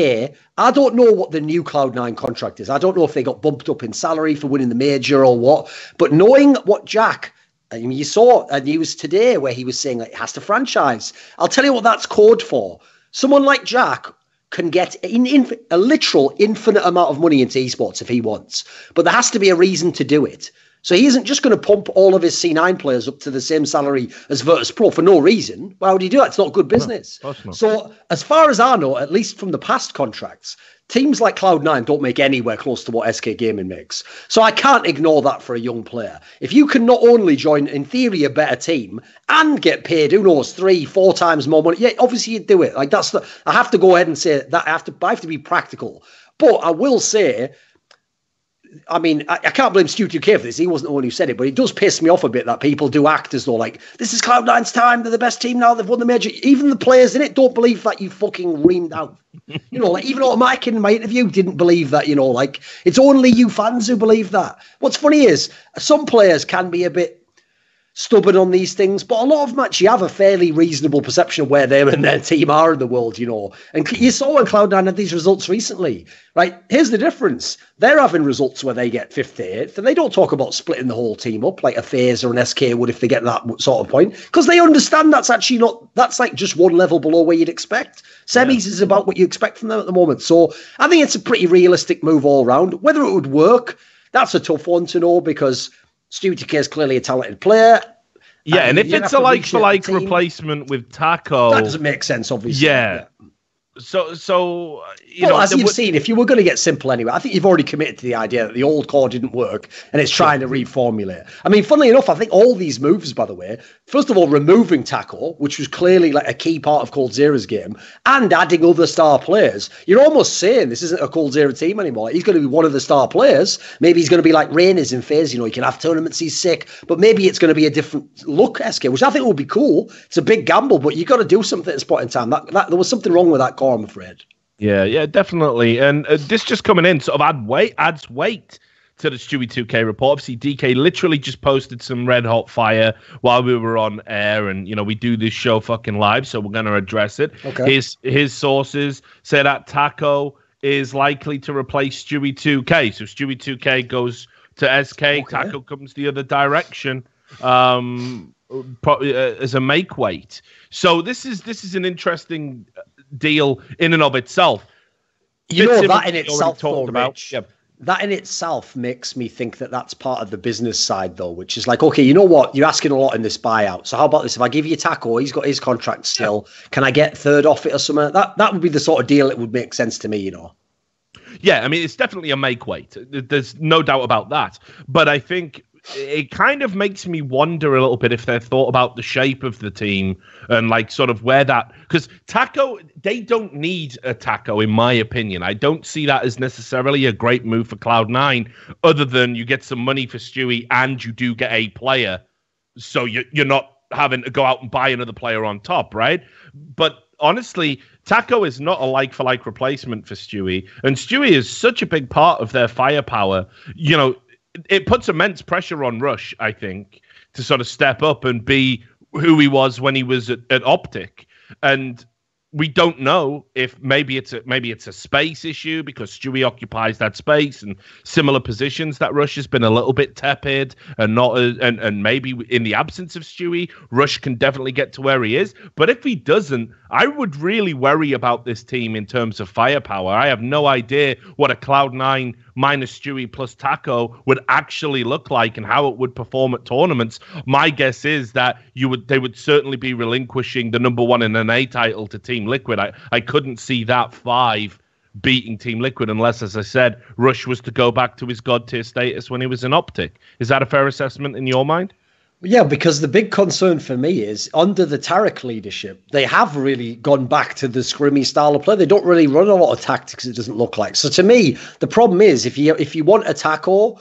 [SPEAKER 3] I don't know what the new Cloud9 contract is. I don't know if they got bumped up in salary for winning the major or what. But knowing what Jack, I mean, you saw a news today where he was saying like, it has to franchise. I'll tell you what that's code for. Someone like Jack can get a literal infinite amount of money into esports if he wants. But there has to be a reason to do it. So he isn't just going to pump all of his C9 players up to the same salary as Virtus Pro for no reason. Why would he do that? It's not good business. No, so as far as I know, at least from the past contracts, teams like Cloud9 don't make anywhere close to what SK Gaming makes. So I can't ignore that for a young player. If you can not only join, in theory, a better team and get paid, who knows, 3-4 times more money, yeah, obviously you'd do it. Like I have to go ahead and say that I have to be practical. But I will say, I mean, I can't blame Stu 2K for this. He wasn't the one who said it, but it does piss me off a bit that people do act as though, like, this is Cloud9's time. They're the best team now. They've won the major. Even the players in it don't believe that you fucking reamed out. Like, even Mike in my interview didn't believe that, like, it's only you fans who believe that. What's funny is some players can be a bit stubborn on these things, but a lot of them actually have a fairly reasonable perception of where them and their team are in the world, And you saw when Cloud9 had these results recently, right? Here's the difference. They're having results where they get 5th, 8th, and they don't talk about splitting the whole team up like a FaZe or an SK would if they get that sort of point, because they understand that's like just one level below where you'd expect. Semis is about what you expect from them at the moment. So I think it's a pretty realistic move all around. Whether it would work, that's a tough one to know because Stu 2K is clearly a talented player.
[SPEAKER 1] Yeah, and if it's a like-for-like replacement with Taco...
[SPEAKER 3] That doesn't make sense, obviously.
[SPEAKER 1] Yeah. So
[SPEAKER 3] as you've seen, if you were going to get simple anyway, I think you've already committed to the idea that the old core didn't work and it's trying to reformulate. I mean, funnily enough, I think all these moves, by the way, first of all, removing Taco, which was clearly like a key part of coldzera's game, and adding other star players, you're almost saying this isn't a coldzera team anymore. He's going to be one of the star players. Maybe he's going to be like Rain is in FaZe, he can have tournaments, he's sick, but maybe it's going to be a different look, SK, which I think would be cool. It's a big gamble, but you got to do something at this point in time. There was something wrong with that core, I'm afraid.
[SPEAKER 1] Yeah, definitely. And this just coming in sort of adds weight to the Stewie 2K report. Obviously, DK literally just posted some red hot fire while we were on air, and we do this show fucking live, so we're going to address it.
[SPEAKER 3] Okay.
[SPEAKER 1] His sources say that Taco is likely to replace Stewie 2K. So Stewie 2K goes to SK, okay. Taco comes the other direction. As a make weight. So this is an interesting deal in and of itself.
[SPEAKER 3] You know, that in itself, though,
[SPEAKER 1] about.
[SPEAKER 3] Rich, that in itself makes me think that that's part of the business side, though, which is like, okay, you know what? You're asking a lot in this buyout. So how about this? If I give you Taco, he's got his contract still. Can I get third off it or something? That would be the sort of deal that would make sense to me, you know?
[SPEAKER 1] Yeah, I mean, it's definitely a make weight. There's no doubt about that. But I think it kind of makes me wonder a little bit if they've thought about the shape of the team and like sort of where that, because Taco, they don't need a Taco, in my opinion. I don't see that as necessarily a great move for Cloud9, other than you get some money for Stewie and you do get a player. So you're not having to go out and buy another player on top, right? But honestly, Taco is not a like-for-like replacement for Stewie. And Stewie is such a big part of their firepower. You know, it puts immense pressure on Rush, I think, to sort of step up and be who he was when he was at Optic. And we don't know if maybe it's a space issue because Stewie occupies that space and similar positions that Rush has been a little bit tepid and not and maybe in the absence of Stewie, Rush can definitely get to where he is. But if he doesn't, I would really worry about this team in terms of firepower. I have no idea what a Cloud9 minus Stewie plus Taco would actually look like and how it would perform at tournaments. My guess is that they would certainly be relinquishing the number 1 in an A title to Team Liquid. I couldn't see that 5 beating Team Liquid unless, as I said, Rush was to go back to his god tier status when he was in Optic. Is that a fair assessment in your mind?
[SPEAKER 3] Yeah, because the big concern for me is under the Tarek leadership, they have really gone back to the scrimmy style of play. They don't really run a lot of tactics, it doesn't look like. So to me, the problem is if you want a Taco,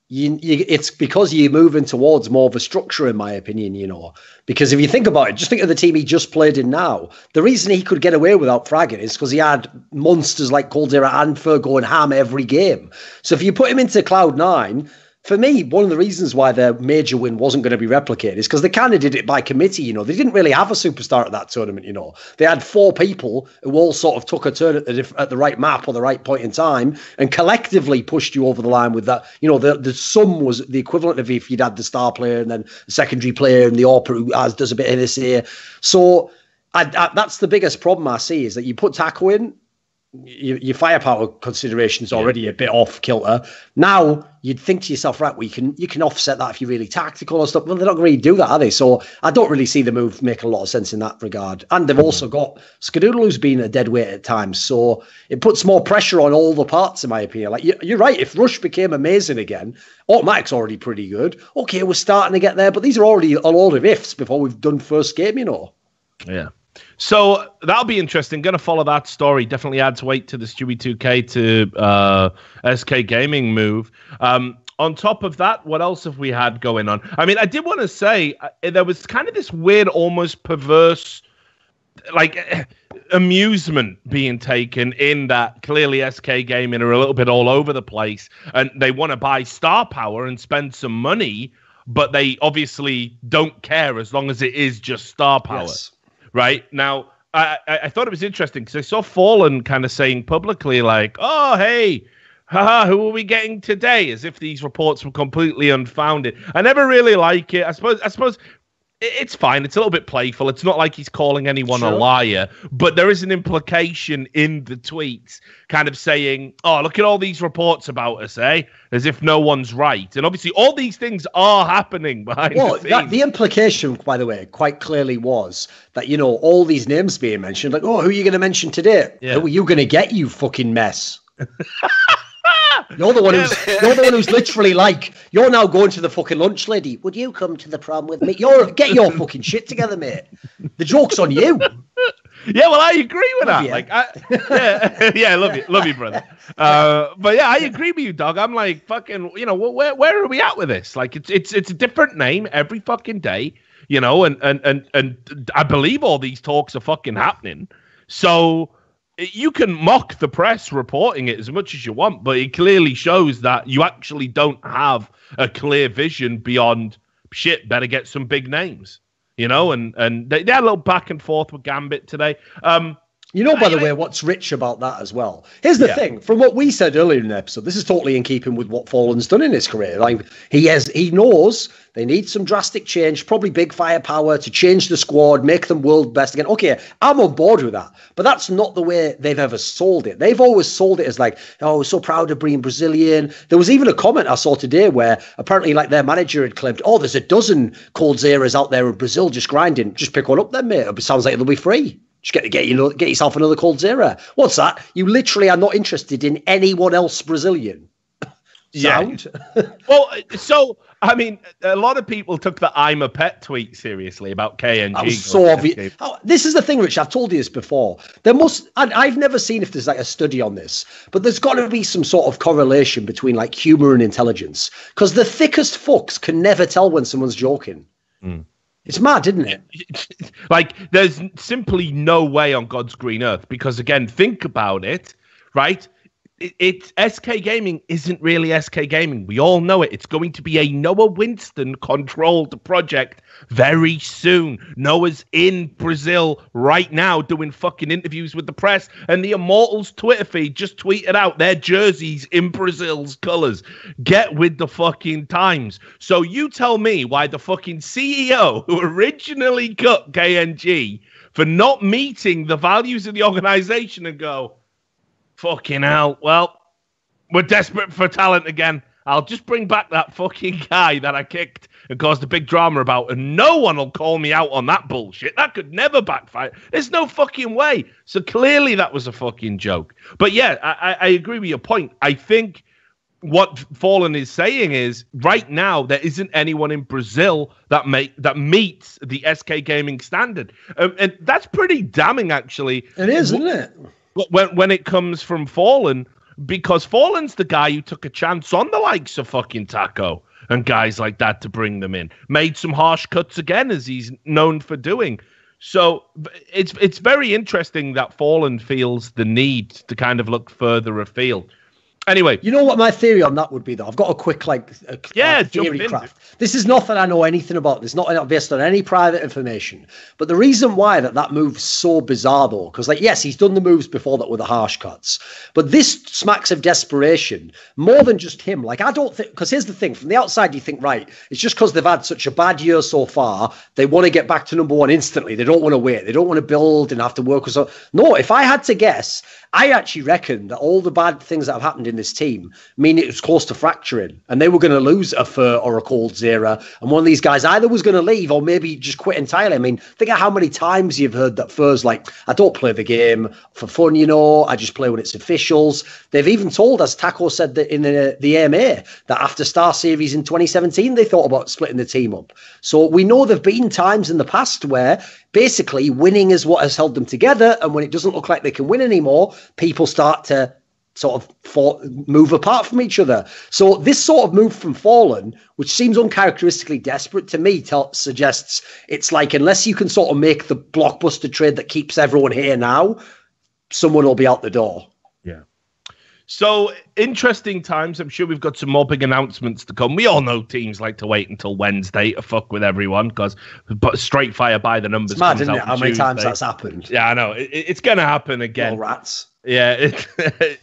[SPEAKER 3] it's because you're moving towards more of a structure, in my opinion, you know. Because if you think about it, just think of the team he just played in now. The reason he could get away without fragging is because he had monsters like Caldera and Fer going ham every game. So if you put him into Cloud9, for me, one of the reasons why their major win wasn't going to be replicated is because they kind of did it by committee, you know. They didn't really have a superstar at that tournament, you know. They had 4 people who all sort of took a turn at the right map or the right point in time and collectively pushed you over the line with that. You know, the sum was the equivalent of if you'd had the star player and then the secondary player and the AWPer who does a bit of this here. So that's the biggest problem I see is that you put Taco in, your firepower consideration is already a bit off kilter. Now you'd think to yourself, right, you can offset that if you're really tactical and stuff. Well, they're not going to really do that, are they? So I don't really see the move making a lot of sense in that regard. And they've also got Skadoodle, who's been a dead weight at times. So it puts more pressure on all the parts, in my opinion. Like you're right. If Rush became amazing again, Automatic's already pretty good. Okay, we're starting to get there, but these are already a lot of ifs before we've done first game, you know.
[SPEAKER 1] Yeah. So that'll be interesting. Going to follow that story. Definitely adds weight to the Stewie 2K to SK Gaming move. On top of that, what else have we had going on? I mean, I did want to say there was kind of this weird, almost perverse, like amusement being taken in that clearly SK Gaming are a little bit all over the place and they want to buy star power and spend some money, but they obviously don't care as long as it is just star power. Yes. Right now, I thought it was interesting because I saw Fallen kind of saying publicly, like, "Oh, hey, haha, who are we getting today?" As if these reports were completely unfounded. I never really like it. I suppose it's fine. It's a little bit playful. It's not like he's calling anyone a liar, but there is an implication in the tweets, kind of saying, "Oh, look at all these reports about us, eh?" As if no one's right. And obviously, all these things are happening behind the scenes.
[SPEAKER 3] The implication, by the way, quite clearly was that, you know, all these names being mentioned, like, "Oh, who are you going to mention today? Yeah. Who are you going to get, you fucking mess?" You're the one who's literally like, "You're now going to the fucking lunch lady. Would you come to the prom with me?" Get your fucking shit together, mate. The joke's on you.
[SPEAKER 1] Yeah, well, I agree with that. Like, I love you, brother. But yeah, I agree with you, dog. I'm like, fucking, you know, where are we at with this? Like, it's a different name every fucking day, you know, and I believe all these talks are fucking happening. So you can mock the press reporting it as much as you want, but it clearly shows that you actually don't have a clear vision beyond shit. Better get some big names, you know. And they had a little back and forth with Gambit today.
[SPEAKER 3] You know, by the way, what's rich about that as well? Here's the thing. From what we said earlier in the episode, this is totally in keeping with what Fallen's done in his career. Like he knows they need some drastic change, probably big firepower to change the squad, make them world best again. Okay, I'm on board with that. But that's not the way they've ever sold it. They've always sold it as like, oh, we're so proud of bringing Brazilian. There was even a comment I saw today where apparently like their manager had claimed, oh, there's a dozen Coldzeiras out there in Brazil just grinding. Just pick one up then, mate. It sounds like they'll be free. Just get yourself another Coldzera. What's that? You literally are not interested in anyone else Brazilian. Sound?
[SPEAKER 1] Yeah. Well, so I mean, a lot of people took the "I'm a pet" tweet seriously about KNG.
[SPEAKER 3] That was so obvious. This is the thing, Rich. I've told you this before. I've never seen if there's like a study on this, but there's got to be some sort of correlation between like humor and intelligence, because the thickest fucks can never tell when someone's joking. Mm. It's mad, isn't it?
[SPEAKER 1] Like, there's simply no way on God's green earth, because, again, think about it, right? It's SK Gaming isn't really SK Gaming. We all know it. It's going to be a Noah Winston-controlled project very soon. Noah's in Brazil right now doing fucking interviews with the press, and the Immortals Twitter feed just tweeted out their jerseys in Brazil's colours. Get with the fucking times. So you tell me why the fucking CEO who originally cut KNG for not meeting the values of the organisation and go, fucking hell, well, we're desperate for talent again. I'll just bring back that fucking guy that I kicked and caused a big drama about, and no one will call me out on that bullshit. That could never backfire. There's no fucking way. So clearly that was a fucking joke. But yeah, I agree with your point. I think what Fallen is saying is, right now, there isn't anyone in Brazil that meets the SK Gaming standard. And that's pretty damning, actually.
[SPEAKER 3] It is, isn't it?
[SPEAKER 1] When it comes from Fallen, because Fallen's the guy who took a chance on the likes of fucking Taco and guys like that to bring them in. Made some harsh cuts again, as he's known for doing. So it's very interesting that Fallen feels the need to kind of look further afield. Anyway,
[SPEAKER 3] you know what my theory on that would be, though? I've got a quick theory craft. This is nothing I know anything about. It's not based on any private information. But the reason why that move's so bizarre, though, because yes, he's done the moves before that with the harsh cuts, but this smacks of desperation more than just him. Like, I don't think, because here's the thing: from the outside, you think, right, it's just because they've had such a bad year so far, they want to get back to number one instantly. They don't want to wait. They don't want to build and have to work with. No, if I had to guess, I actually reckon that all the bad things that have happened in this team mean it was close to fracturing, and they were going to lose a Fur or a Coldzera, and one of these guys either was going to leave or maybe just quit entirely. I mean, think of how many times you've heard that Fur's like, I don't play the game for fun, I just play when it's officials. They've even told, as Taco said that in the AMA, that after Star Series in 2017, they thought about splitting the team up. So we know there've been times in the past where basically winning is what has held them together, and when it doesn't look like they can win anymore, people start to sort of move apart from each other. So this sort of move from Fallen, which seems uncharacteristically desperate to me, suggests it's like, unless you can sort of make the blockbuster trade that keeps everyone here now, someone will be out the door.
[SPEAKER 1] Yeah. So interesting times. I'm sure we've got some more big announcements to come. We all know teams like to wait until Wednesday to fuck with everyone, because straight fire by the numbers.
[SPEAKER 3] It's mad, isn't it? How many times that's happened?
[SPEAKER 1] Yeah, I know. It's going to happen again.
[SPEAKER 3] Little rats.
[SPEAKER 1] Yeah,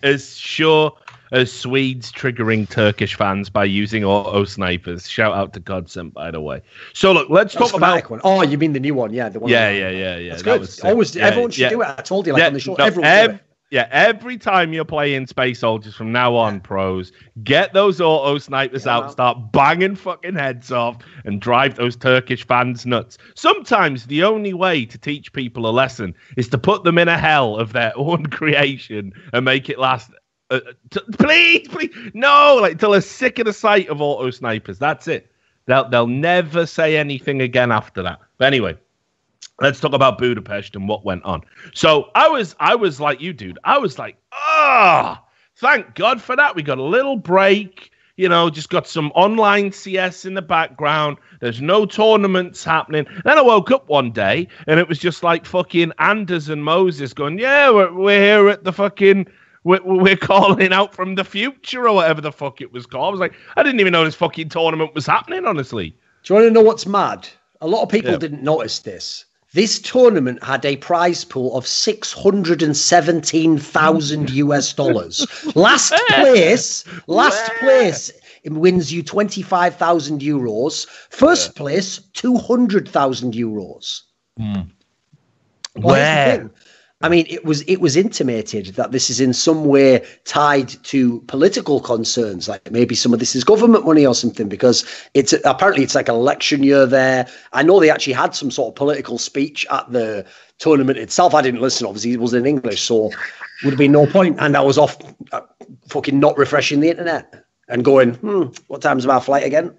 [SPEAKER 1] as sure as Swedes triggering Turkish fans by using auto snipers. Shout out to Godsent, by the way. So look, let's talk about
[SPEAKER 3] one. Oh, you mean the new one? Yeah, the one.
[SPEAKER 1] Yeah.
[SPEAKER 3] That's good. Everyone should do it. I told you, on the show, everyone do it.
[SPEAKER 1] Yeah, every time you're playing Space Soldiers from now on, pros, get those auto snipers out, start banging fucking heads off, and drive those Turkish fans nuts. Sometimes the only way to teach people a lesson is to put them in a hell of their own creation and make it last. Please, no, till they're sick of the sight of auto snipers. That's it. They'll never say anything again after that. But anyway. Let's talk about Budapest and what went on. So I was like you, dude. I was like, thank God for that. We got a little break, just got some online CS in the background. There's no tournaments happening. Then I woke up one day and it was just like fucking Anders and Moses going, yeah, we're here at the fucking, we're calling out from the future or whatever the fuck it was called. I was like, I didn't even know this fucking tournament was happening, honestly.
[SPEAKER 3] Do you want to know what's mad? A lot of people didn't notice this. This tournament had a prize pool of $617,000. Last place wins you 25,000 euros. First place, 200,000 euros.
[SPEAKER 1] Where?
[SPEAKER 3] I mean, it was intimated that this is in some way tied to political concerns, like maybe some of this is government money or something, because it's apparently like an election year there. I know they actually had some sort of political speech at the tournament itself. I didn't listen, obviously it was in English, so would have been no point. And I was off fucking not refreshing the internet and going, what time's my flight again?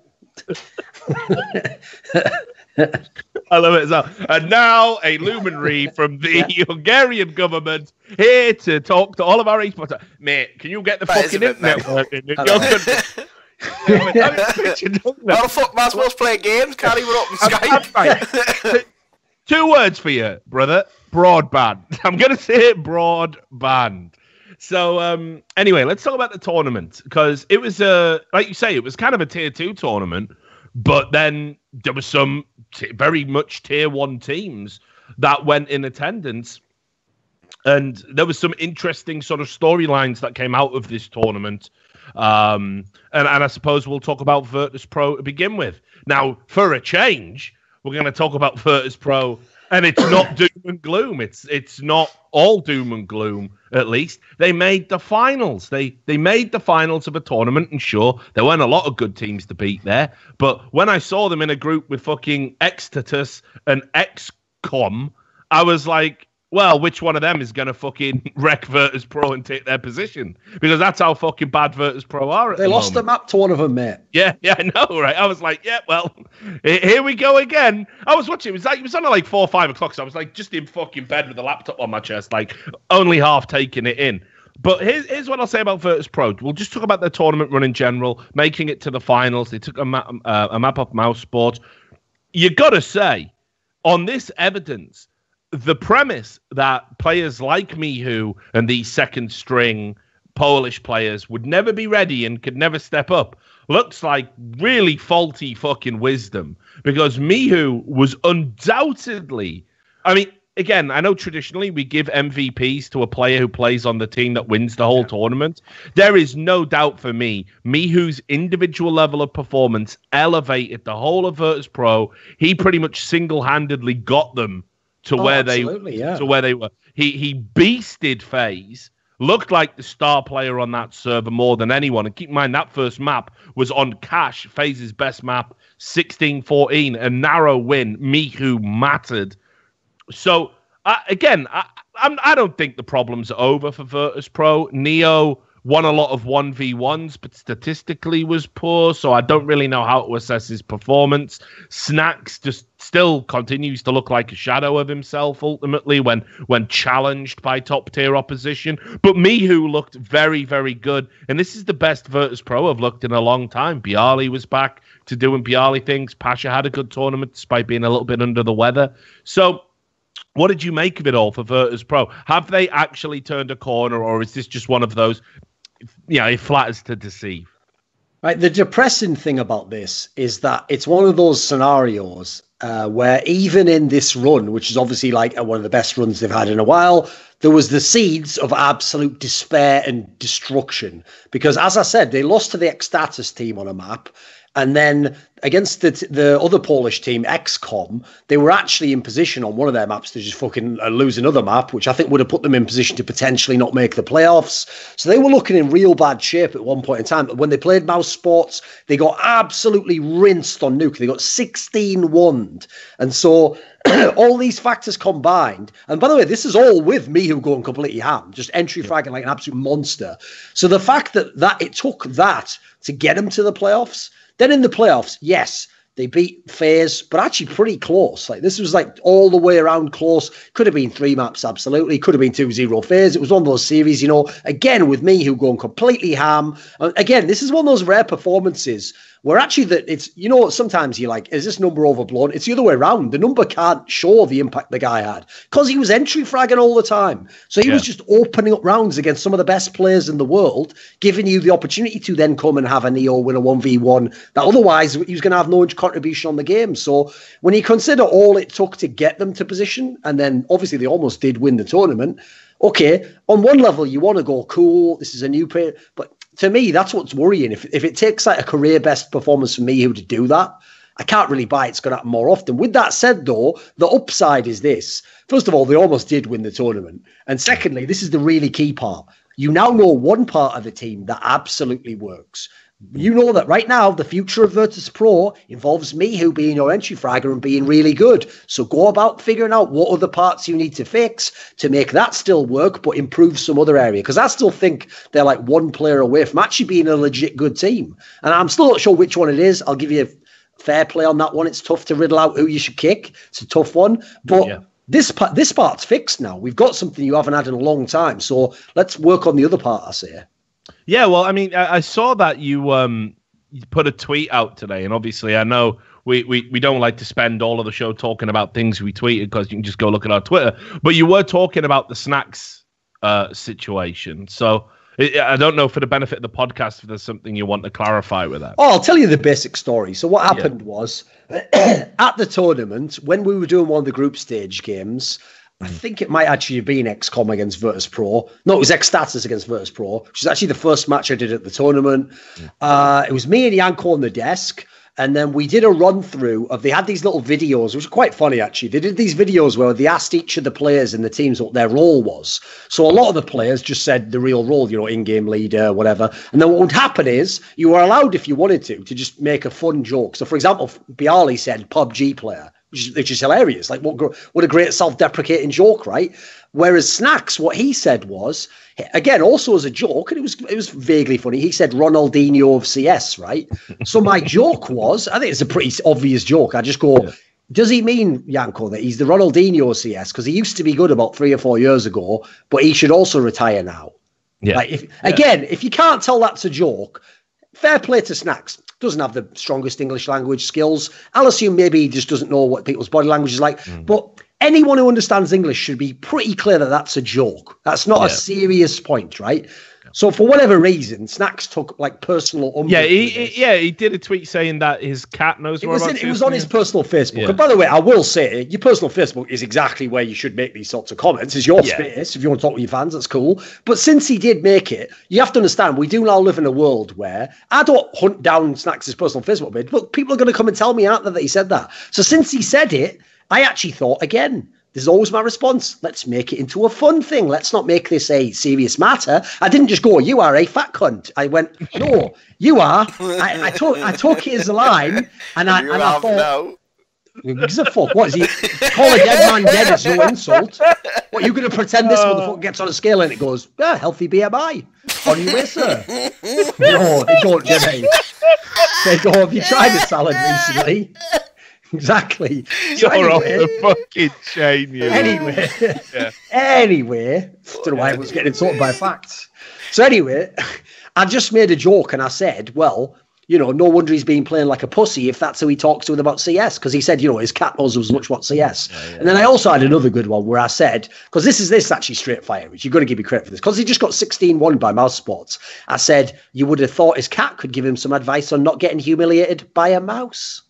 [SPEAKER 1] I love it as well. And now a luminary from the Hungarian government here to talk to all of our esports. Mate, can you get the fucking internet working?
[SPEAKER 2] How the fuck am I supposed to play games? Can't even open Skype.
[SPEAKER 1] Right. 2 words for you, brother. Broadband. I'm going to say broadband. So anyway, let's talk about the tournament, because it was like you say, it was kind of a tier 2 tournament, but then there was some very much tier 1 teams that went in attendance, and there was some interesting sort of storylines that came out of this tournament. And I suppose we'll talk about Virtus Pro to begin with. Now, for a change, we're going to talk about Virtus Pro, and it's not doom and gloom. It's not all doom and gloom, at least. They made the finals. They made the finals of a tournament, and sure, there weren't a lot of good teams to beat there. But when I saw them in a group with fucking Extatus and XCOM, I was like, well, which one of them is going to fucking wreck Virtus Pro and take their position? Because that's how fucking bad Virtus Pro are at the moment.
[SPEAKER 3] They lost the map to one of them, mate.
[SPEAKER 1] Yeah, I know, right? I was like, yeah, well, here we go again. I was watching, it was on at like 4 or 5 o'clock, so I was like just in fucking bed with the laptop on my chest, like only half taking it in. But here's what I'll say about Virtus Pro. We'll just talk about their tournament run in general, making it to the finals. They took a map off Mouse Sport. You got to say, on this evidence, the premise that players like Mihu and these second string Polish players would never be ready and could never step up looks like really faulty fucking wisdom, because Mihu was undoubtedly, I mean, again, I know traditionally we give MVPs to a player who plays on the team that wins the whole tournament. There is no doubt for me, Mihu's individual level of performance elevated the whole of Virtus Pro. He pretty much single-handedly got them to where they were. He beasted FaZe, looked like the star player on that server more than anyone. And keep in mind, that first map was on Cash, FaZe's best map, 16-14, a narrow win. Mihu mattered. So, I don't think the problems are over for Virtus Pro. Neo won a lot of 1v1s, but statistically was poor, so I don't really know how to assess his performance. Snax just still continues to look like a shadow of himself, ultimately, when challenged by top-tier opposition. But Mihu looked very, very good, and this is the best Virtus Pro I've looked in a long time. Bialy was back to doing Bialy things. Pasha had a good tournament, despite being a little bit under the weather. So, what did you make of it all for Virtus Pro? Have they actually turned a corner, or is this just one of those, it flatters to deceive?
[SPEAKER 3] Right. The depressing thing about this is that it's one of those scenarios where even in this run, which is obviously like one of the best runs they've had in a while, there was the seeds of absolute despair and destruction. Because, as I said, they lost to the Extatus team on a map. And then against the other Polish team, XCOM, they were actually in position on one of their maps to just fucking lose another map, which I think would have put them in position to potentially not make the playoffs. So they were looking in real bad shape at one point in time. But when they played Mouse Sports, they got absolutely rinsed on Nuke. They got 16-1'd. And so all these factors combined, and by the way, this is all with Mihu going completely ham, just entry fragging like an absolute monster. So the fact that it took that to get them to the playoffs. Then in the playoffs, yes, they beat FaZe, but actually pretty close. Like, this was like all the way around close. Could have been 3 maps, absolutely. Could have been 2-0 FaZe. It was one of those series, again, with Mihu going completely ham. Again, this is one of those rare performances where actually sometimes you're like, is this number overblown? It's the other way around. The number can't show the impact the guy had because he was entry fragging all the time. So he was just opening up rounds against some of the best players in the world, giving you the opportunity to then come and have a Neo win a 1v1 that otherwise he was going to have no contribution on the game. So when you consider all it took to get them to position, and then obviously they almost did win the tournament. Okay, on one level, you want to go, cool, this is a new player. But to me, that's what's worrying. If it takes like a career best performance from Miho to do that, I can't really buy it's going to happen more often. With that said, though, the upside is this. First of all, they almost did win the tournament. And secondly, this is the really key part. You now know one part of the team that absolutely works. You know that right now, the future of Virtus Pro involves Miho being your entry fragger and being really good. So go about figuring out what other parts you need to fix to make that still work, but improve some other area. Because I still think they're like one player away from actually being a legit good team. And I'm still not sure which one it is. I'll give you a fair play on that one. It's tough to riddle out who you should kick. It's a tough one. But this part's fixed now. We've got something you haven't had in a long time. So let's work on the other part, I say.
[SPEAKER 1] Yeah, well, I mean, I saw that you put a tweet out today, and obviously I know we don't like to spend all of the show talking about things we tweeted because you can just go look at our Twitter, but you were talking about the Snacks situation. So I don't know, for the benefit of the podcast, if there's something you want to clarify with that.
[SPEAKER 3] Oh, I'll tell you the basic story. So what happened was, at the tournament, when we were doing one of the group stage games, I think it might actually have been XCOM against Virtus Pro. No, it was X-Status against Virtus Pro, which is actually the first match I did at the tournament. It was me and Yanko on the desk, and then we did a run-through of, they had these little videos, which were quite funny, actually. They did these videos where they asked each of the players in the teams what their role was. So a lot of the players just said the real role, in-game leader, whatever. And then what would happen is, you were allowed, if you wanted to just make a fun joke. So, for example, Bialy said PUBG player, which is hilarious. Like, what a great self-deprecating joke, right? Whereas Snacks, what he said was, again, also as a joke, and it was vaguely funny, he said Ronaldinho of CS, right? So my joke was, I think it's a pretty obvious joke. I just go, does he mean, Yanko, that he's the Ronaldinho of CS? Because he used to be good about 3 or 4 years ago, but he should also retire now. Yeah. Like, if you can't tell that's a joke, fair play to Snacks. Doesn't have the strongest English language skills. I'll assume maybe he just doesn't know what people's body language is like. But anyone who understands English should be pretty clear that that's a joke. That's not a serious point, right? So for whatever reason, Snacks took like personal umbrage.
[SPEAKER 1] He did a tweet saying that his cat knows more about it.
[SPEAKER 3] It was on his personal Facebook. Yeah. And by the way, I will say, your personal Facebook is exactly where you should make these sorts of comments. It's your space. If you want to talk with your fans, that's cool. But since he did make it, you have to understand, we do now live in a world where I don't hunt down Snacks' personal Facebook page, but people are going to come and tell me out there that he said that. So since he said it, I actually thought, again, this is always my response. Let's make it into a fun thing. Let's not make this a serious matter. I didn't just go, you are a fat cunt. I went, no, you are. I took it as a line, and I thought, gives a fuck. What is he? Call a dead man dead is no insult. What, you going to pretend this motherfucker gets on a scale and it goes, healthy BMI. On your way, sir. No, they don't, Jimmy. They don't. Have you tried a salad recently? Exactly.
[SPEAKER 1] So you're off the fucking chain, you.
[SPEAKER 3] Anyway, don't know why I was getting insulted by facts. So anyway, I just made a joke and I said, well, no wonder he's been playing like a pussy if that's who he talks to about CS, because he said, his cat knows as much about CS. And then I also had another good one where I said, because this is actually straight fire, which you've got to give me credit for this, because he just got 16-1 by mouse spots. I said, you would have thought his cat could give him some advice on not getting humiliated by a mouse.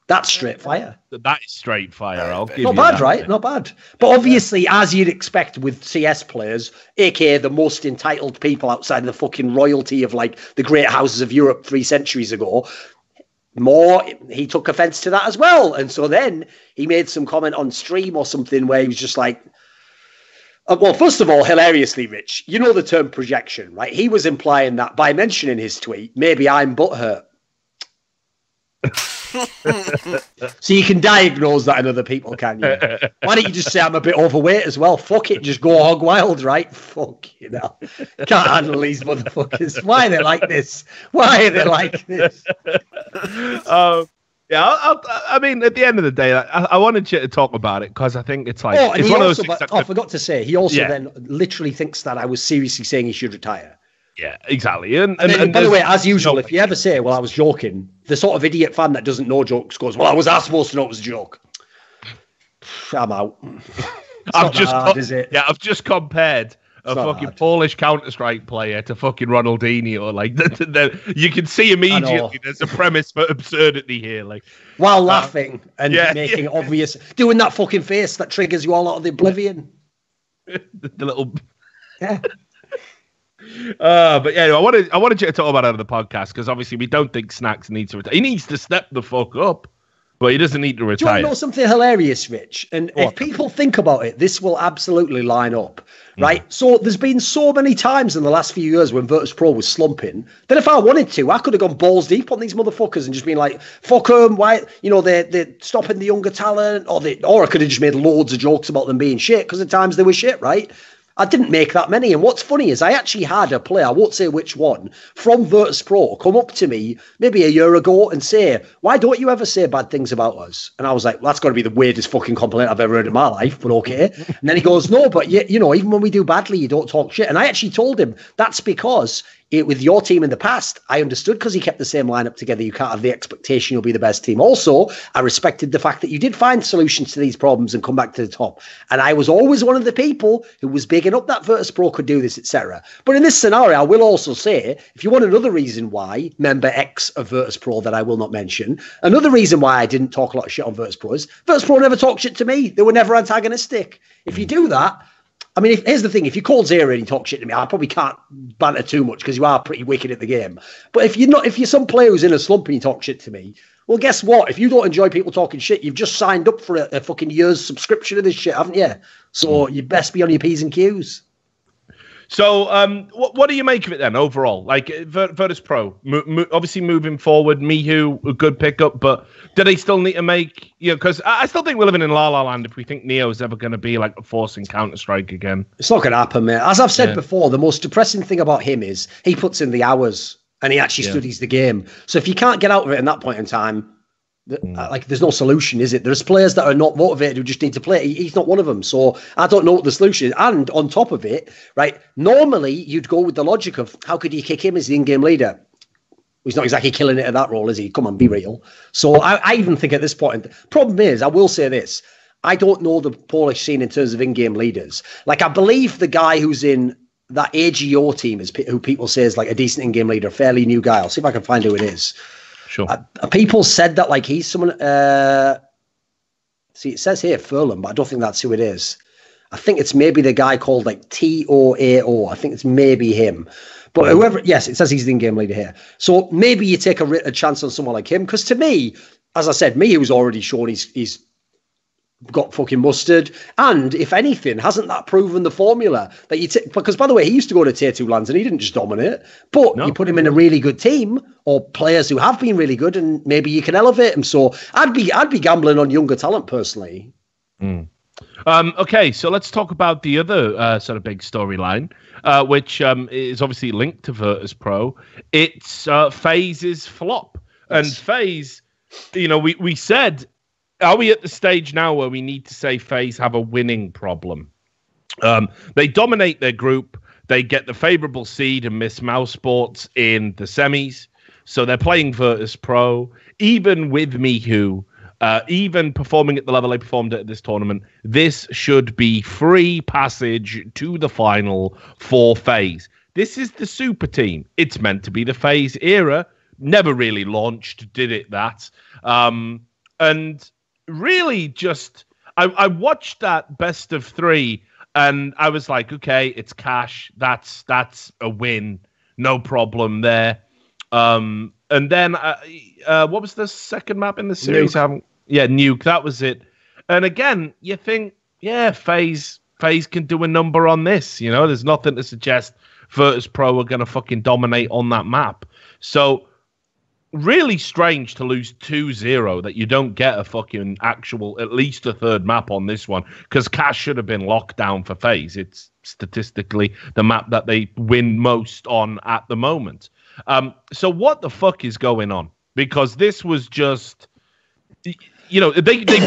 [SPEAKER 3] That's straight fire.
[SPEAKER 1] That is straight fire. I'll give
[SPEAKER 3] Not
[SPEAKER 1] you
[SPEAKER 3] bad,
[SPEAKER 1] that,
[SPEAKER 3] right? Not bad. But obviously, as you'd expect with CS players, aka the most entitled people outside of the fucking royalty of like the great houses of Europe 3 centuries ago, he took offense to that as well. And so then he made some comment on stream or something where he was just like, well, first of all, hilariously, Rich, you know the term projection, right? He was implying that by mentioning his tweet, maybe I'm butthurt. So you can diagnose that in other people, can you? Why don't you just say I'm a bit overweight as well? Fuck it, just go hog wild, right? Fuck can't handle these motherfuckers. Why are they like this?
[SPEAKER 1] I mean, at the end of the day, I wanted you to talk about it because I think it's like it's one of those things.
[SPEAKER 3] I forgot to say, he also then literally thinks that I was seriously saying he should retire.
[SPEAKER 1] Yeah, exactly. And
[SPEAKER 3] by the way, as usual, if you ever say, well, I was joking, the sort of idiot fan that doesn't know jokes goes, well, I was supposed to know it was a joke. I'm out.
[SPEAKER 1] I've just compared a fucking Polish Counter-Strike player to fucking Ronaldinho. Like, you can see immediately there's a premise for absurdity here. Like,
[SPEAKER 3] while laughing and making it obvious, doing that fucking face that triggers you all out of the oblivion.
[SPEAKER 1] the little... Yeah. But yeah, I wanted you to talk about it on the podcast because obviously we don't think Snacks needs to retire. He needs to step the fuck up, but he doesn't need to retire.
[SPEAKER 3] Do you want to know something hilarious, Rich? And if people think about it, this will absolutely line up, right? So there's been so many times in the last few years when Virtus Pro was slumping that if I wanted to, I could have gone balls deep on these motherfuckers and just been like, fuck them, why, they're stopping the younger talent, or I could have just made loads of jokes about them being shit because at times they were shit, right? I didn't make that many. And what's funny is I actually had a player, I won't say which one, from Virtus Pro come up to me maybe a year ago and say, why don't you ever say bad things about us? And I was like, well, that's got to be the weirdest fucking complaint I've ever heard in my life, but okay. And then he goes, no, but even when we do badly, you don't talk shit. And I actually told him that's because with your team in the past, I understood because he kept the same lineup together. You can't have the expectation you'll be the best team. Also, I respected the fact that you did find solutions to these problems and come back to the top. And I was always one of the people who was bigging up that Virtus Pro could do this, etc. But in this scenario, I will also say, if you want another reason why, member X of Virtus Pro that I will not mention, another reason why I didn't talk a lot of shit on Virtus Pro is Virtus Pro never talked shit to me. They were never antagonistic. If you do that, I mean, here's the thing. If you call Zero and you talk shit to me, I probably can't banter too much because you are pretty wicked at the game. But if you're some player who's in a slump and you talk shit to me, well, guess what? If you don't enjoy people talking shit, you've just signed up for a fucking year's subscription to this shit, haven't you? So you best be on your P's and Q's.
[SPEAKER 1] So, what do you make of it then overall? Like Virtus Pro, obviously moving forward, Mihu, a good pickup, but do they still need to make? Because I still think we're living in La La Land if we think Neo's ever going to be like a force in Counter-Strike again.
[SPEAKER 3] It's not going to happen, mate. As I've said before, the most depressing thing about him is he puts in the hours and he actually studies the game. So if you can't get out of it in that point in time, there's no solution, is it? There's players that are not motivated who just need to play. He's not one of them. So I don't know what the solution is. And on top of it, right, normally you'd go with the logic of how could you kick him as the in-game leader? He's not exactly killing it at that role, is he? Come on, be real. So I even think at this point, problem is, I will say this, I don't know the Polish scene in terms of in-game leaders. Like, I believe the guy who's in that AGO team is who people say is like a decent in-game leader, fairly new guy. I'll see if I can find who it is.
[SPEAKER 1] Sure.
[SPEAKER 3] People said that like he's someone. See, it says here Furlan, but I don't think that's who it is. I think it's maybe the guy called like TOAO. I think it's maybe him. But whoever, yes, it says he's the in-game leader here. So maybe you take a chance on someone like him, because to me, as I said, who's already shown he's got fucking mustard, and if anything, hasn't that proven the formula that you take? Because by the way, he used to go to tier 2 lands and he didn't just dominate, but you put him in a really good team or players who have been really good, and maybe you can elevate him. So I'd be gambling on younger talent personally.
[SPEAKER 1] Okay, so let's talk about the other sort of big storyline, which is obviously linked to Virtus Pro. It's FaZe's flop, and FaZe, we said. Are we at the stage now where we need to say FaZe have a winning problem? They dominate their group. They get the favorable seed and miss Mousesports in the semis. So they're playing Virtus Pro. Even with Mihu, even performing at the level they performed at this tournament, this should be free passage to the final for FaZe. This is the super team. It's meant to be the FaZe era. Never really launched, did it that? And really just, I watched that best of 3 and I was like, okay, it's cash. That's a win. No problem there. And then what was the second map in the series?
[SPEAKER 3] Nuke.
[SPEAKER 1] Nuke. That was it. And again, you think, FaZe can do a number on this. There's nothing to suggest Virtus Pro are going to fucking dominate on that map. So really strange to lose 2-0, that you don't get a fucking actual, at least a third map on this one, because cash should have been locked down for FaZe. It's statistically the map that they win most on at the moment. So what the fuck is going on? Because this was just, they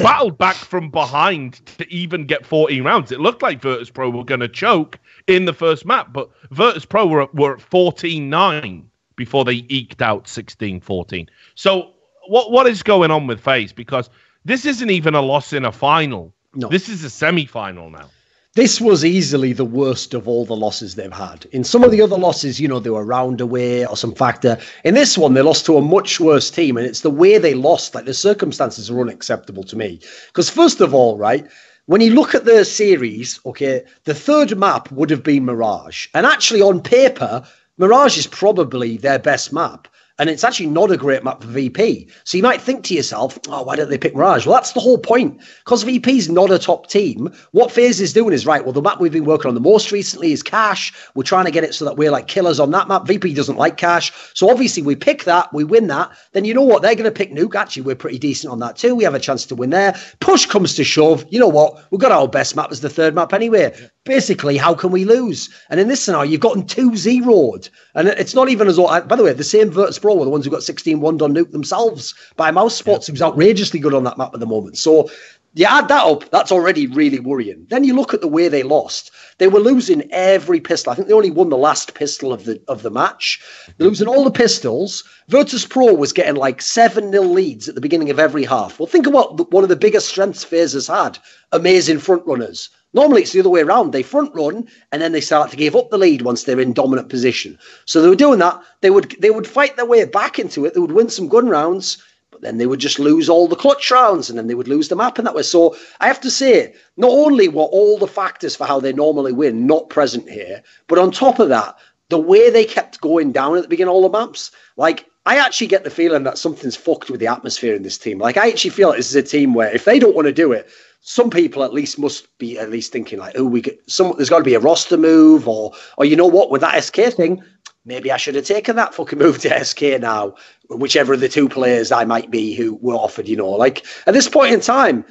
[SPEAKER 1] battled back from behind to even get 14 rounds. It looked like Virtus Pro were going to choke in the first map, but Virtus Pro were at 14-9. Before they eked out 16-14. So what is going on with FaZe? Because this isn't even a loss in a final. No. This is a semi-final now.
[SPEAKER 3] This was easily the worst of all the losses they've had. In some of the other losses, they were round away or some factor. In this one, they lost to a much worse team, and it's the way they lost. Like, the circumstances are unacceptable to me. Because first of all, right, when you look at the series, okay, the third map would have been Mirage. And actually, on paper, Mirage is probably their best map. And it's actually not a great map for VP. So you might think to yourself, oh, why don't they pick Mirage? Well, that's the whole point. Because VP's not a top team, what FaZe is doing is, right, well, the map we've been working on the most recently is Cache. We're trying to get it so that we're like killers on that map. VP doesn't like Cache. So obviously we pick that, we win that. Then you know what? They're going to pick Nuke. Actually, we're pretty decent on that too. We have a chance to win there. Push comes to shove. You know what? We've got our best map as the third map anyway. Basically, how can we lose? And in this scenario, you've gotten 2-0'd. And it's not even as though, by the way, the same Virtus Pro were the ones who got 16-1 on Nuke themselves by Mousesports, who's outrageously good on that map at the moment. So you add that up, that's already really worrying. Then you look at the way they lost. They were losing every pistol. I think they only won the last pistol of the match. They're losing all the pistols. Virtus Pro was getting like 7-0 leads at the beginning of every half. Well, think about one of the biggest strengths FaZe has had. Amazing front runners. Normally, it's the other way around. They front run, and then they start to give up the lead once they're in dominant position. So they were doing that. They would fight their way back into it. They would win some gun rounds, but then they would just lose all the clutch rounds, and then they would lose the map in that way. So I have to say, not only were all the factors for how they normally win not present here, but on top of that, the way they kept going down at the beginning of all the maps, like, I actually get the feeling that something's fucked with the atmosphere in this team. Like, I actually feel like this is a team where if they don't want to do it, some people at least must be at least thinking like, oh, there's got to be a roster move, or you know what, with that SK thing, maybe I should have taken that fucking move to SK now, whichever of the two players I might be who were offered, like at this point in time,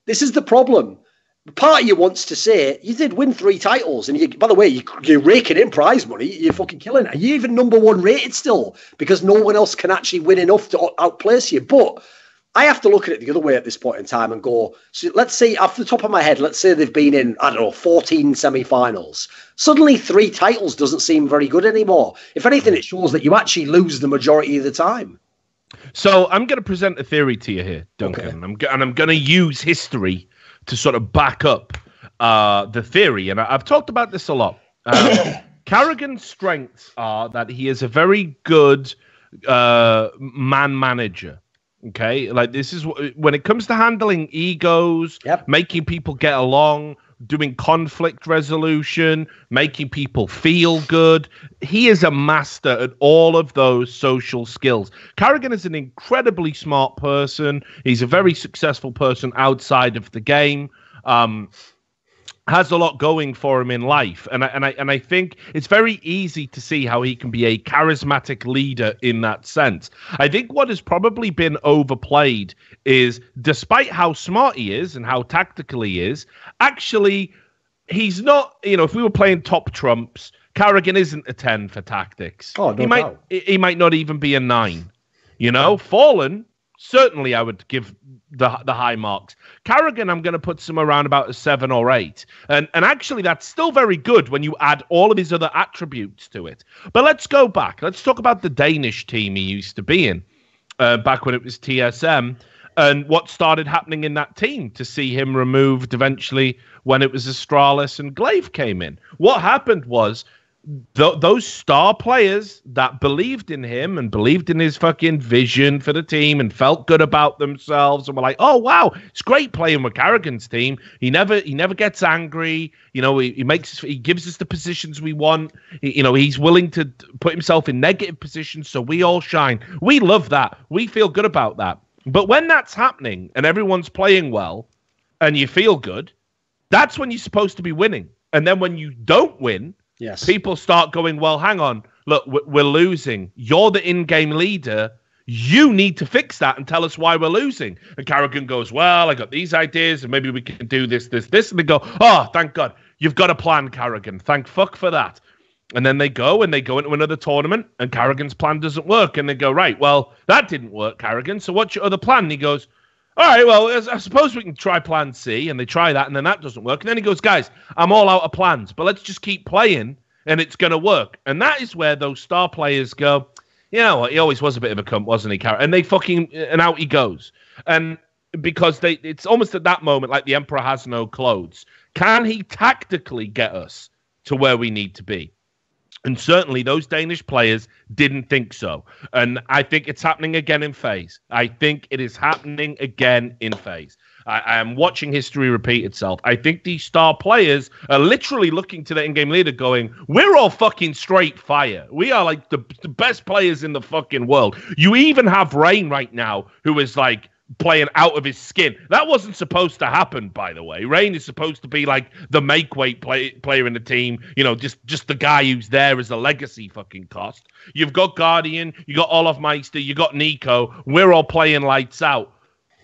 [SPEAKER 3] this is the problem. Part of you wants to say, you did win 3 titles, and by the way, you're raking in prize money, you're fucking killing it. Are you even number 1 rated still? Because no one else can actually win enough to outplace you. But I have to look at it the other way at this point in time and go, so let's say, off the top of my head, let's say they've been in, 14 semi-finals. Suddenly 3 titles doesn't seem very good anymore. If anything, it shows that you actually lose the majority of the time.
[SPEAKER 1] So I'm going to present a theory to you here, Duncan. Okay. I'm going to use history to sort of back up the theory. And I've talked about this a lot. Karrigan's strengths are that he is a very good man manager. Okay, like this is when it comes to handling egos, making people get along, doing conflict resolution, making people feel good. He is a master at all of those social skills. Karrigan is an incredibly smart person. He's a very successful person outside of the game. Has a lot going for him in life, and I think it's very easy to see how he can be a charismatic leader in that sense. I think what has probably been overplayed is, despite how smart he is and how tactical he is, actually he's not. If we were playing top trumps, Karrigan isn't a 10 for tactics.
[SPEAKER 3] Oh, no,
[SPEAKER 1] he might not even be a 9. Fallen. Certainly, I would give the high marks. Karrigan, I'm going to put somewhere around about a 7 or 8. And actually, that's still very good when you add all of his other attributes to it. But let's go back. Let's talk about the Danish team he used to be in back when it was TSM, and what started happening in that team to see him removed eventually when it was Astralis and Glaive came in. What happened was, those star players that believed in him and believed in his fucking vision for the team and felt good about themselves and were like, oh wow, it's great playing with Karrigan's team. He never gets angry. He gives us the positions we want. He's willing to put himself in negative positions so we all shine. We love that. We feel good about that. But when that's happening and everyone's playing well and you feel good, that's when you're supposed to be winning. And then when you don't win,
[SPEAKER 3] yes,
[SPEAKER 1] people start going, well, hang on, look, we're losing. You're the in-game leader. You need to fix that and tell us why we're losing. And Karrigan goes, well, I got these ideas, and maybe we can do this. And they go, oh, thank God. You've got a plan, Karrigan. Thank fuck for that. And then they go into another tournament, and Karrigan's plan doesn't work. And they go, right, well, that didn't work, Karrigan. So what's your other plan? And he goes, all right, well, I suppose we can try plan C, and they try that, and then that doesn't work. And then he goes, guys, I'm all out of plans, but let's just keep playing, and it's going to work. And that is where those star players go, you know what, he always was a bit of a cunt, wasn't he, Karrigan? And they and out he goes. And because it's almost at that moment like the emperor has no clothes. Can he tactically get us to where we need to be? And certainly those Danish players didn't think so. And I think it's happening again in phase. I think it is happening again in phase. I am watching history repeat itself. I think these star players are literally looking to the in-game leader going, we're all fucking straight fire. We are like the best players in the fucking world. You even have Rain right now, who is like playing out of his skin. That wasn't supposed to happen, by the way. Rain is supposed to be like the make-weight player in the team, you know, just the guy who's there as a legacy fucking cost. You've got Guardian, you got Olaf Meister, you got Nico. We're all playing lights out,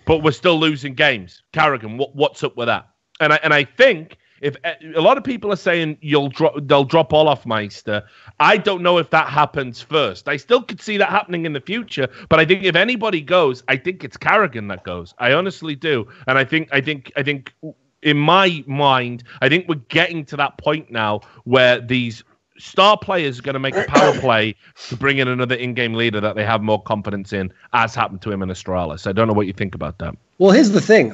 [SPEAKER 1] but we're still losing games. Karrigan, what's up with that? And I think if a lot of people are saying they'll drop Olaf Meister, I don't know if that happens first. I still could see that happening in the future, but I think if anybody goes, I think it's Karrigan that goes. I honestly do, and I think in my mind, I think we're getting to that point now where these star players are going to make a power play to bring in another in-game leader that they have more confidence in, as happened to him in Astralis. I don't know what you think about that.
[SPEAKER 3] Well, here's the thing.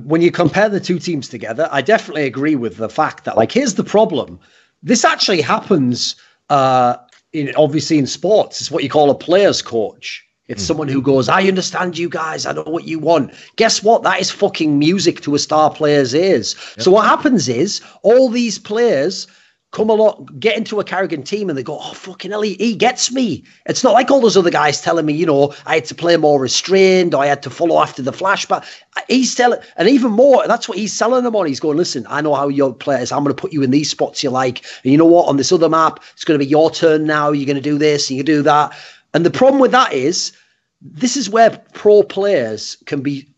[SPEAKER 3] When you compare the two teams together, I definitely agree with the fact that, like, here's the problem. This actually happens, obviously in sports. It's what you call a player's coach. It's someone who goes, I understand you guys. I know what you want. Guess what? That is fucking music to a star player's ears. Yep. So what happens is all these players come along, get into a Karrigan team, and they go, oh, fucking hell, he gets me. It's not like all those other guys telling me, you know, I had to play more restrained, or I had to follow after the flashback. He's telling, and even more, that's what he's selling them on. He's going, listen, I know how your players, I'm going to put you in these spots you like. And you know what? On this other map, it's going to be your turn now. You're going to do this, and you do that. And the problem with that is, this is where pro players can be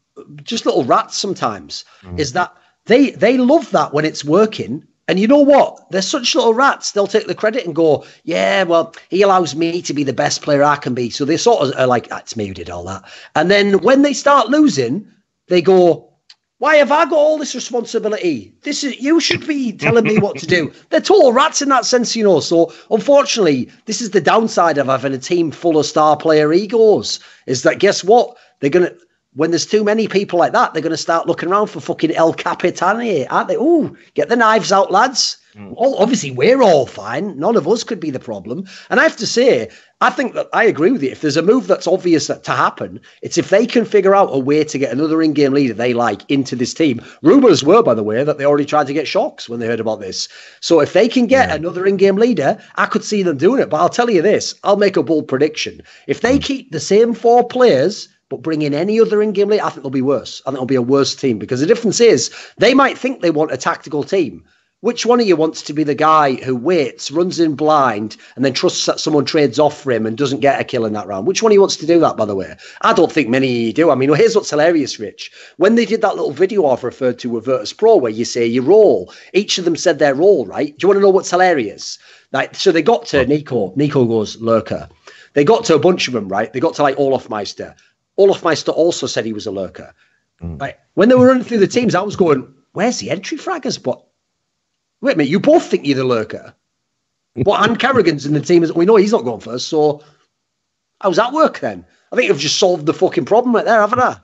[SPEAKER 3] just little rats sometimes, is that they love that when it's working. And you know what? They're such little rats. They'll take the credit and go, yeah, well, he allows me to be the best player I can be. So they sort of are like, that's me who did all that. And then when they start losing, they go, why have I got all this responsibility? You should be telling me what to do. They're total rats in that sense, you know. So unfortunately, this is the downside of having a team full of star player egos, is that guess what? They're going to, when there's too many people like that, they're going to start looking around for fucking El Capitane, aren't they? Ooh, get the knives out, lads. Obviously, we're all fine. None of us could be the problem. And I have to say, I think that I agree with you. If there's a move that's obvious to happen, it's if they can figure out a way to get another in-game leader they like into this team. Rumours were, by the way, that they already tried to get Shocks when they heard about this. So if they can get another in-game leader, I could see them doing it. But I'll tell you this, I'll make a bold prediction. If they keep the same 4 players, but bring in any other in-game leader, I think they'll be worse. I think it'll be a worse team, because the difference is they might think they want a tactical team. Which one of you wants to be the guy who waits, runs in blind, and then trusts that someone trades off for him and doesn't get a kill in that round? Which one of you wants to do that, by the way? I don't think many do. I mean, well, here's what's hilarious, Rich. When they did that little video I've referred to with Virtus Pro, where you say your role, each of them said their role, right? Do you want to know what's hilarious? Like, so they got to Nico. Nico goes, Lurker. They got to a bunch of them, right? They got to, like, Olaf Meister. Olaf Meister also said he was a Lurker. Like, when they were running through the teams, I was going, where's the entry fraggers? But wait a minute, you both think you're the Lurker. But and Karrigan's in the team. We know he's not going first, so how's that work then? I think you've just solved the fucking problem right there, haven't I?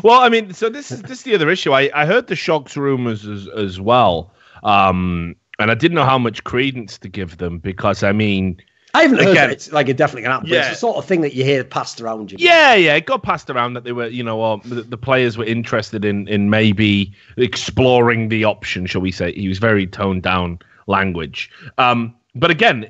[SPEAKER 1] Well, I mean, so this is the other issue. I heard the Shocks rumors as well, and I didn't know how much credence to give them, because, I mean,
[SPEAKER 3] I haven't heard that it's like it definitely can happen. Yeah. It's the sort of thing that you hear passed around you.
[SPEAKER 1] Yeah, it got passed around that they were, you know, or the players were interested in maybe exploring the option, shall we say. He was very toned down language. But again,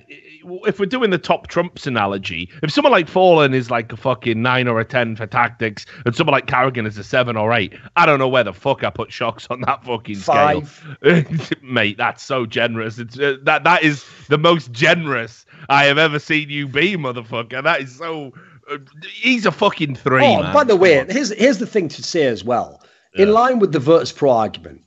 [SPEAKER 1] if we're doing the top trumps analogy, if someone like Fallen is like a fucking 9 or a 10 for tactics, and someone like Karrigan is a 7 or 8, I don't know where the fuck I put Shocks on that fucking
[SPEAKER 3] 5.
[SPEAKER 1] Scale. Mate, that's so generous. It's that is the most generous I have ever seen you be, motherfucker. That is so. He's a fucking 3.
[SPEAKER 3] Oh,
[SPEAKER 1] man.
[SPEAKER 3] By the way, here's the thing to say as well. Yeah. In line with the Virtus Pro argument,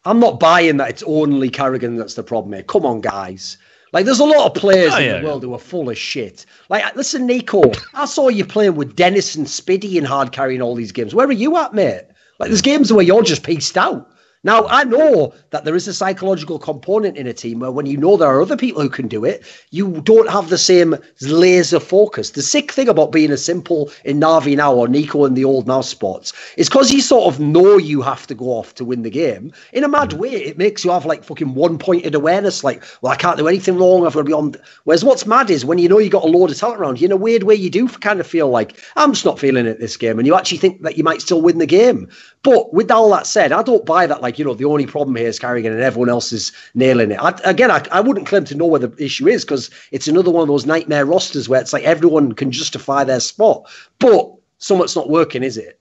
[SPEAKER 3] I'm not buying that it's only Karrigan that's the problem here. Come on, guys. Like, there's a lot of players in the world who are full of shit. Like, listen, Nico, I saw you playing with Dennis and Spiddy in hard carrying all these games. Where are you at, mate? Like, there's games where you're just pieced out. Now, I know that there is a psychological component in a team where when you know there are other people who can do it, you don't have the same laser focus. The sick thing about being a simple in Navi now or Nico in the old mouse spots is because you sort of know you have to go off to win the game. In a mad way, it makes you have like fucking one-pointed awareness, like, well, I can't do anything wrong, I've got to be on. Whereas what's mad is when you know you got a load of talent around you, in a weird way, you do kind of feel like, I'm just not feeling it this game. And you actually think that you might still win the game. But with all that said, I don't buy that, like, you know, the only problem here is Carrigan and everyone else is nailing it. I wouldn't claim to know where the issue is because it's another one of those nightmare rosters where it's like everyone can justify their spot. But something's not working, is it?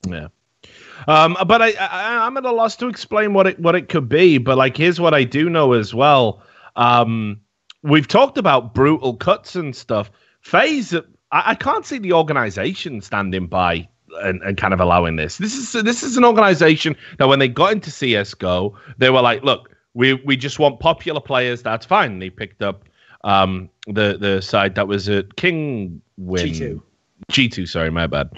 [SPEAKER 1] Yeah. But I'm at a loss to explain what it could be. But like, here's what I do know as well. We've talked about brutal cuts and stuff. FaZe, I can't see the organization standing by and kind of allowing this. This is an organization that when they got into CSGO, they were like, look, we just want popular players. That's fine. They picked up the side that was at King Win. G2, sorry, my bad.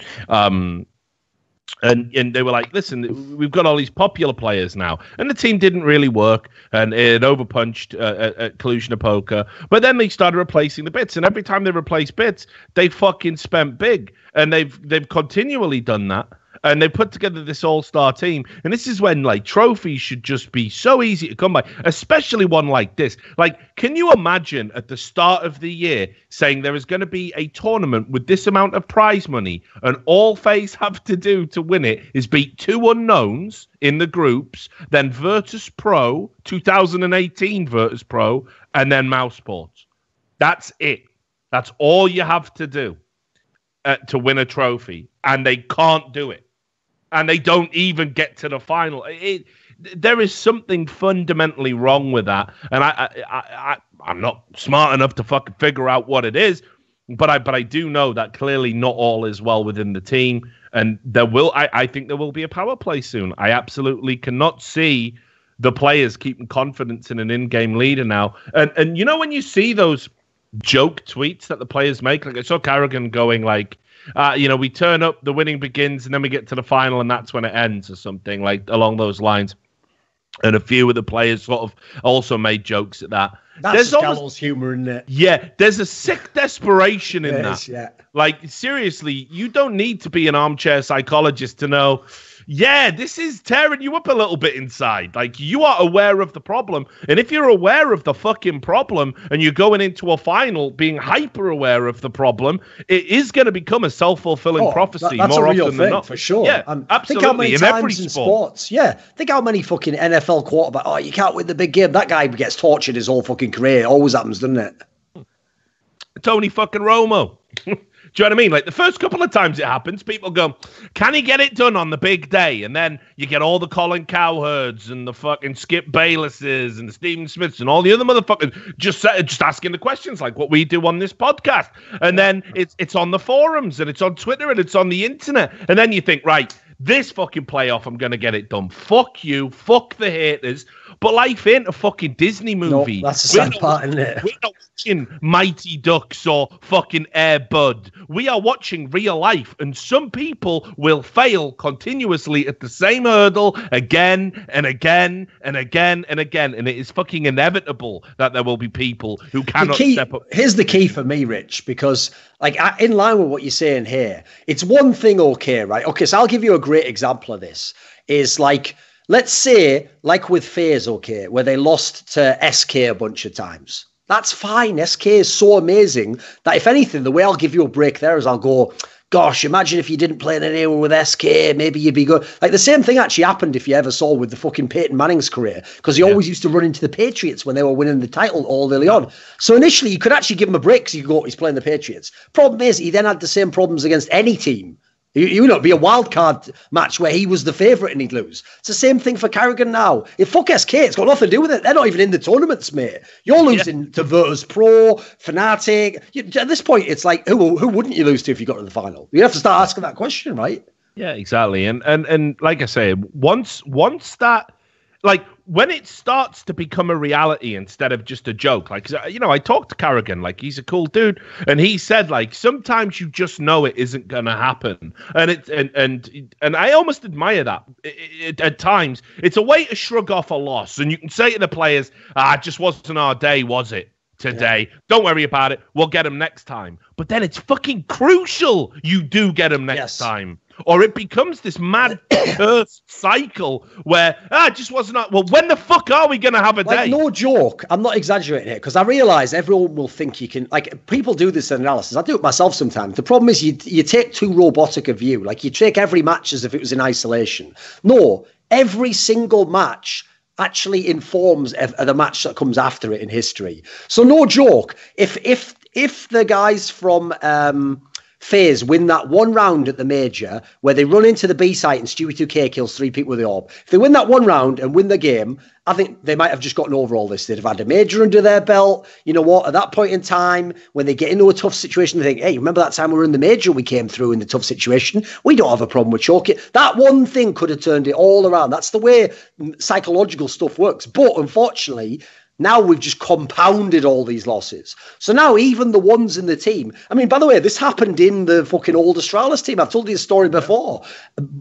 [SPEAKER 1] And they were like, listen, we've got all these popular players now. And the team didn't really work. And it overpunched at Cluj-Napoca. But then they started replacing the bits. And every time they replaced bits, they fucking spent big. And they've continually done that. And they put together this all-star team. And this is when, like, trophies should just be so easy to come by, especially one like this. Like, can you imagine at the start of the year saying there is going to be a tournament with this amount of prize money and all FaZe have to do to win it is beat two unknowns in the groups, then Virtus Pro, 2018 Virtus Pro, and then Mousesports. That's it. That's all you have to do to win a trophy. And they can't do it. And they don't even get to the final. There is something fundamentally wrong with that, and I'm not smart enough to fucking figure out what it is. But I do know that clearly not all is well within the team, and I think there will be a power play soon. I absolutely cannot see the players keeping confidence in an in-game leader now. And you know when you see those joke tweets that the players make, like I saw Carrigan going like, we turn up, the winning begins, and then we get to the final, and that's when it ends, or something like along those lines. And a few of the players sort of also made jokes at that.
[SPEAKER 3] That's gallows humor, isn't it?
[SPEAKER 1] Yeah, there's a sick desperation in that.
[SPEAKER 3] Yeah.
[SPEAKER 1] Like, seriously, you don't need to be an armchair psychologist to know, yeah, this is tearing you up a little bit inside. Like, you are aware of the problem. And if you're aware of the fucking problem and you're going into a final being hyper aware of the problem, it is going to become a self-fulfilling prophecy
[SPEAKER 3] that's
[SPEAKER 1] more
[SPEAKER 3] a real
[SPEAKER 1] often
[SPEAKER 3] thing,
[SPEAKER 1] than not.
[SPEAKER 3] For sure.
[SPEAKER 1] Yeah, absolutely.
[SPEAKER 3] Think how many times in sports. Yeah, think how many fucking NFL quarterbacks, you can't win the big game. That guy gets tortured his whole fucking career. It always happens, doesn't it?
[SPEAKER 1] Tony fucking Romo. Do you know what I mean? Like, the first couple of times it happens, people go, can he get it done on the big day? And then you get all the Colin Cowherds and the fucking Skip Baylesses and the Stephen Smiths and all the other motherfuckers just asking the questions like what we do on this podcast. And then it's on the forums and it's on Twitter and it's on the internet. And then you think, right, this fucking playoff, I'm going to get it done. Fuck you. Fuck the haters. But life ain't a fucking Disney movie.
[SPEAKER 3] No, that's a sad part, isn't it?
[SPEAKER 1] We're not watching Mighty Ducks or fucking Air Bud. We are watching real life. And some people will fail continuously at the same hurdle again and again and again and again. And it is fucking inevitable that there will be people who cannot step up.
[SPEAKER 3] Here's the key for me, Rich, because like in line with what you're saying here, it's one thing, okay, right? Okay, so I'll give you a great example of this. Is like, let's say, like with FaZe, okay, where they lost to SK a bunch of times. That's fine. SK is so amazing that if anything, the way I'll give you a break there is I'll go, gosh, imagine if you didn't play in anyone with SK, maybe you'd be good. Like the same thing actually happened if you ever saw with the fucking Peyton Manning's career, because he always used to run into the Patriots when they were winning the title all early on. So initially you could actually give him a break because you go, he's playing the Patriots. Problem is, he then had the same problems against any team. You know, it'd be a wild card match where he was the favourite and he'd lose. It's the same thing for Carrigan now. If fuck SK, it's got nothing to do with it. They're not even in the tournaments, mate. You're losing to Virtus Pro, Fnatic. At this point, it's like, who wouldn't you lose to if you got to the final? You have to start asking that question, right?
[SPEAKER 1] Yeah, exactly. And like I say, once that, like, when it starts to become a reality instead of just a joke, like, you know, I talked to Carrigan, like, he's a cool dude, and he said, like, sometimes you just know it isn't gonna happen, and I almost admire that. At times, it's a way to shrug off a loss, and you can say to the players, it just wasn't our day, was it? Today, don't worry about it. We'll get them next time. But then it's fucking crucial you do get them next time, or it becomes this mad cursed cycle where it just wasn't. Well, when the fuck are we gonna have a day?
[SPEAKER 3] No joke. I'm not exaggerating here because I realize everyone will think you can. Like, people do this analysis. I do it myself sometimes. The problem is you take too robotic a view. Like, you take every match as if it was in isolation. No, every single match actually informs the match that comes after it in history. So no joke. If the guys from FaZe win that one round at the major where they run into the B site and Stewie 2K kills 3 people with the orb, if they win that one round and win the game, I think they might have just gotten over all this. They'd have had a major under their belt. You know what? At that point in time, when they get into a tough situation, they think, hey, remember that time we were in the major, we came through in the tough situation? We don't have a problem with choking. That one thing could have turned it all around. That's the way psychological stuff works. But unfortunately, now we've just compounded all these losses. So now even the ones in the team, I mean, by the way, this happened in the fucking old Astralis team. I've told you the story before.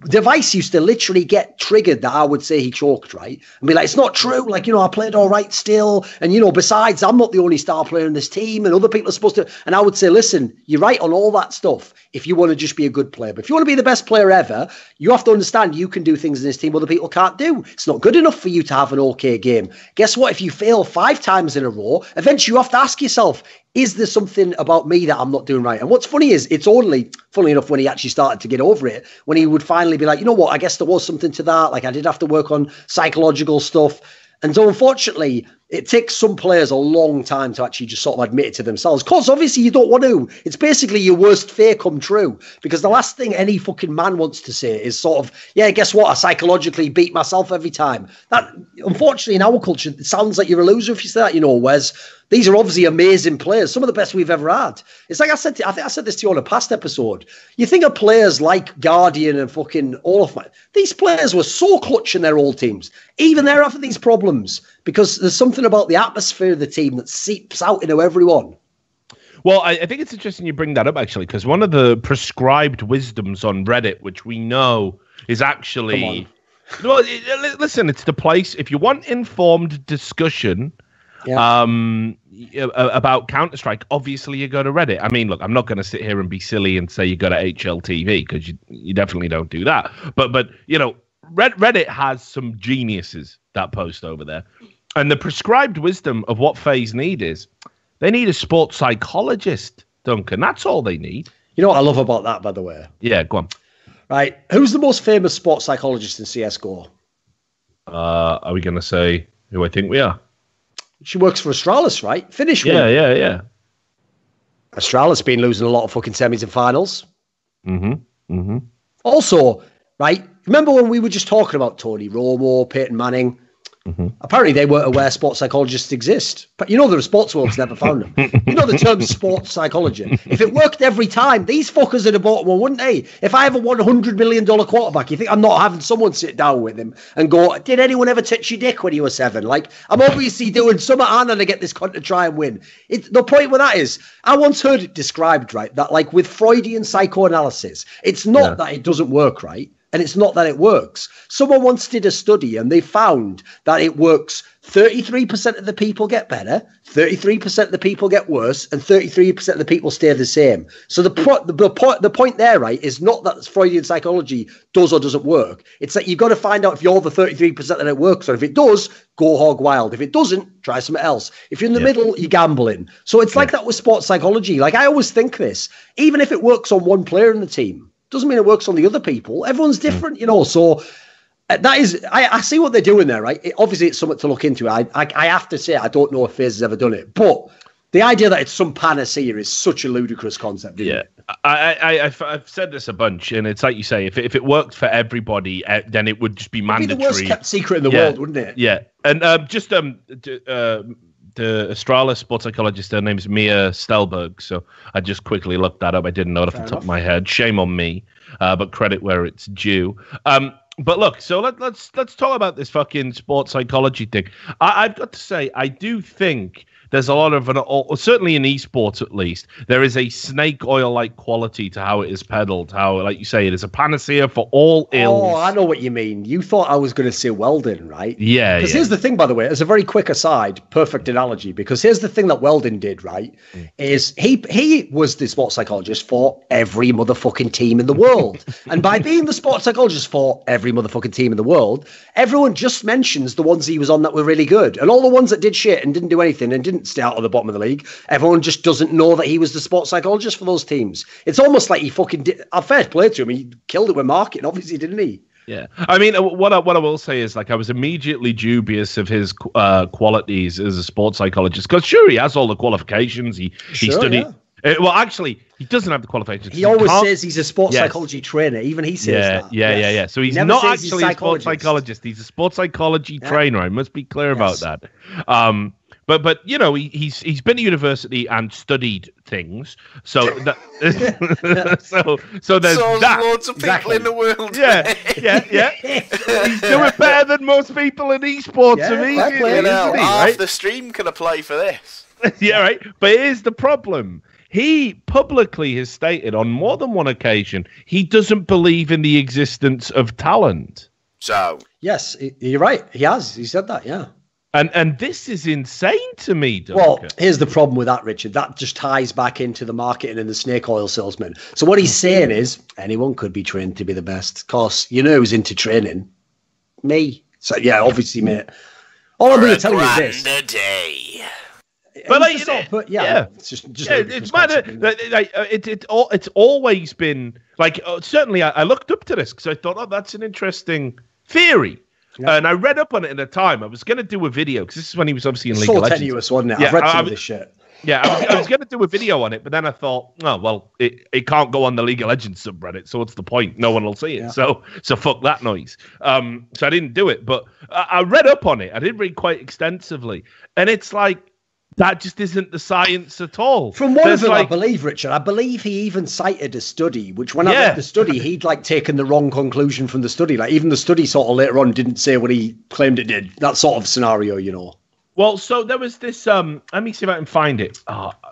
[SPEAKER 3] Device used to literally get triggered that I would say he choked, right? I mean, like, it's not true. Like, you know, I played all right still. And, you know, besides, I'm not the only star player in this team and other people are supposed to. And I would say, listen, you're right on all that stuff if you want to just be a good player. But if you want to be the best player ever, you have to understand you can do things in this team other people can't do. It's not good enough for you to have an okay game. Guess what? If you fail 5 times in a row, eventually you have to ask yourself, is there something about me that I'm not doing right? And what's funny is it's only, funnily enough, when he actually started to get over it, when he would finally be like, you know what, I guess there was something to that. Like, I did have to work on psychological stuff. And so unfortunately, it takes some players a long time to actually just sort of admit it to themselves. Because obviously you don't want to. It's basically your worst fear come true. Because the last thing any fucking man wants to say is sort of, yeah, guess what? I psychologically beat myself every time. That, unfortunately, in our culture, it sounds like you're a loser if you say that, you know, Wes. These are obviously amazing players, some of the best we've ever had. It's like I said, I think I said this to you on a past episode. You think of players like Guardian and fucking all of my, these players were so clutch in their old teams, even there after these problems, because there's something about the atmosphere of the team that seeps out into everyone.
[SPEAKER 1] Well, I think it's interesting you bring that up, actually, because one of the prescribed wisdoms on Reddit, which we know is actually... Well, listen, it's the place. If you want informed discussion... Yeah. About Counter-Strike, obviously you go to Reddit. I mean, look, I'm not going to sit here and be silly and say you go to HLTV because you definitely don't do that. But you know, Reddit has some geniuses that post over there, and the prescribed wisdom of what FaZe need is they need a sports psychologist, Duncan. That's all they need.
[SPEAKER 3] You know what I love about that, by the way?
[SPEAKER 1] Yeah, go on.
[SPEAKER 3] Right, who's the most famous sports psychologist in CS:GO?
[SPEAKER 1] Are we going to say who I think we are?
[SPEAKER 3] She works for Astralis, right? Finnish one.
[SPEAKER 1] Yeah.
[SPEAKER 3] Astralis been losing a lot of fucking semis and finals.
[SPEAKER 1] Mm-hmm.
[SPEAKER 3] Also, right, remember when we were just talking about Tony Romo, Peyton Manning? Mm-hmm. Apparently they weren't aware sports psychologists exist. But you know the sports world's never found them. You know the term sports psychology. If it worked every time, these fuckers would have bought one, wouldn't they? If I have a $100 million quarterback, you think I'm not having someone sit down with him and go, did anyone ever touch your dick when you were 7? Like, I'm obviously doing something harder to get this cunt to try and win. The point with that is, I once heard it described, right, that like with Freudian psychoanalysis, it's not that it doesn't work, right? And it's not that it works. Someone once did a study and they found that it works. 33% of the people get better, 33% of the people get worse, and 33% of the people stay the same. So the point there, right, is not that Freudian psychology does or doesn't work. It's that you've got to find out if you're the 33% that it works, or if it does, go hog wild. If it doesn't, try something else. If you're in the middle, you're gambling. So it's like that with sports psychology. Like, I always think this, even if it works on one player in the team, doesn't mean it works on the other people. Everyone's different, you know. So that is, I see what they're doing there, right? Obviously, it's something to look into. I have to say, I don't know if FaZe has ever done it, but the idea that it's some panacea is such a ludicrous concept.
[SPEAKER 1] Yeah, I've said this a bunch, and it's like you say, if it worked for everybody, then it would just be mandatory.
[SPEAKER 3] It'd be the worst kept secret in the world, wouldn't it?
[SPEAKER 1] Yeah, and the Astralis sports psychologist, her name's Mia Stelberg. So I just quickly looked that up. I didn't know it off the top of my head. Shame on me, but credit where it's due. But look, so let's talk about this fucking sports psychology thing. I've got to say, I do think there's a lot of certainly in esports at least, there is a snake oil-like quality to how it is peddled. How, like you say, it is a panacea for all ills.
[SPEAKER 3] Oh, I know what you mean. You thought I was going to say Weldon, right?
[SPEAKER 1] Yeah.
[SPEAKER 3] Because here's the thing, by the way, as a very quick aside, perfect analogy. Because here's the thing that Weldon did, right? Is he was the sports psychologist for every motherfucking team in the world, and by being the sports psychologist for every motherfucking team in the world, everyone just mentions the ones he was on that were really good, and all the ones that did shit and didn't do anything and didn't stay out of the bottom of the league, everyone just doesn't know that he was the sports psychologist for those teams. It's almost like he fucking did a fair play to him. He killed it with marketing, obviously, didn't he?
[SPEAKER 1] Yeah, I mean, what I will say is, like, I was immediately dubious of his qualities as a sports psychologist, because sure, he has all the qualifications. He studied. Yeah. Well, actually, he doesn't have the qualifications.
[SPEAKER 3] He always says he's a sports psychology trainer. Even he says that.
[SPEAKER 1] Yeah. So he's not actually a sports psychologist. He's a sports psychology trainer. I must be clear about that. But you know, he's been to university and studied things. So that, so there's that.
[SPEAKER 2] Loads of people in the world.
[SPEAKER 1] Yeah. He's doing better than most people in esports.
[SPEAKER 2] Half the stream can apply for this.
[SPEAKER 1] Yeah, right. But here's the problem. He publicly has stated on more than one occasion he doesn't believe in the existence of talent.
[SPEAKER 2] So
[SPEAKER 3] yes, you're right. He has. He said that. Yeah.
[SPEAKER 1] And this is insane to me, Duncan.
[SPEAKER 3] Well, here's the problem with that, Richard. That just ties back into the marketing and the snake oil salesman. So what he's saying is anyone could be trained to be the best. Of course, you know who's into training? Me. So, yeah, obviously, mate. All I'm going to tell you is this.
[SPEAKER 2] Day.
[SPEAKER 1] But it's always been like, certainly I looked up to this because I thought, oh, that's an interesting theory. Yeah. And I read up on it at the time. I was going to do a video because this is when he was obviously in League of Legends.
[SPEAKER 3] So tenuous, wasn't it? Yeah, I've read some of this shit.
[SPEAKER 1] Yeah, I was going to do a video on it, but then I thought, oh, well, it can't go on the League of Legends subreddit, so what's the point? No one will see it. Yeah. So fuck that noise. So I didn't do it, but I read up on it. I did read quite extensively. And it's like, that just isn't the science at all.
[SPEAKER 3] From one of them, I believe, Richard, I believe he even cited a study, which when I read the study, he'd like taken the wrong conclusion from the study. Like even the study sort of later on didn't say what he claimed it did. That sort of scenario, you know.
[SPEAKER 1] Well, so there was this, let me see if I can find it.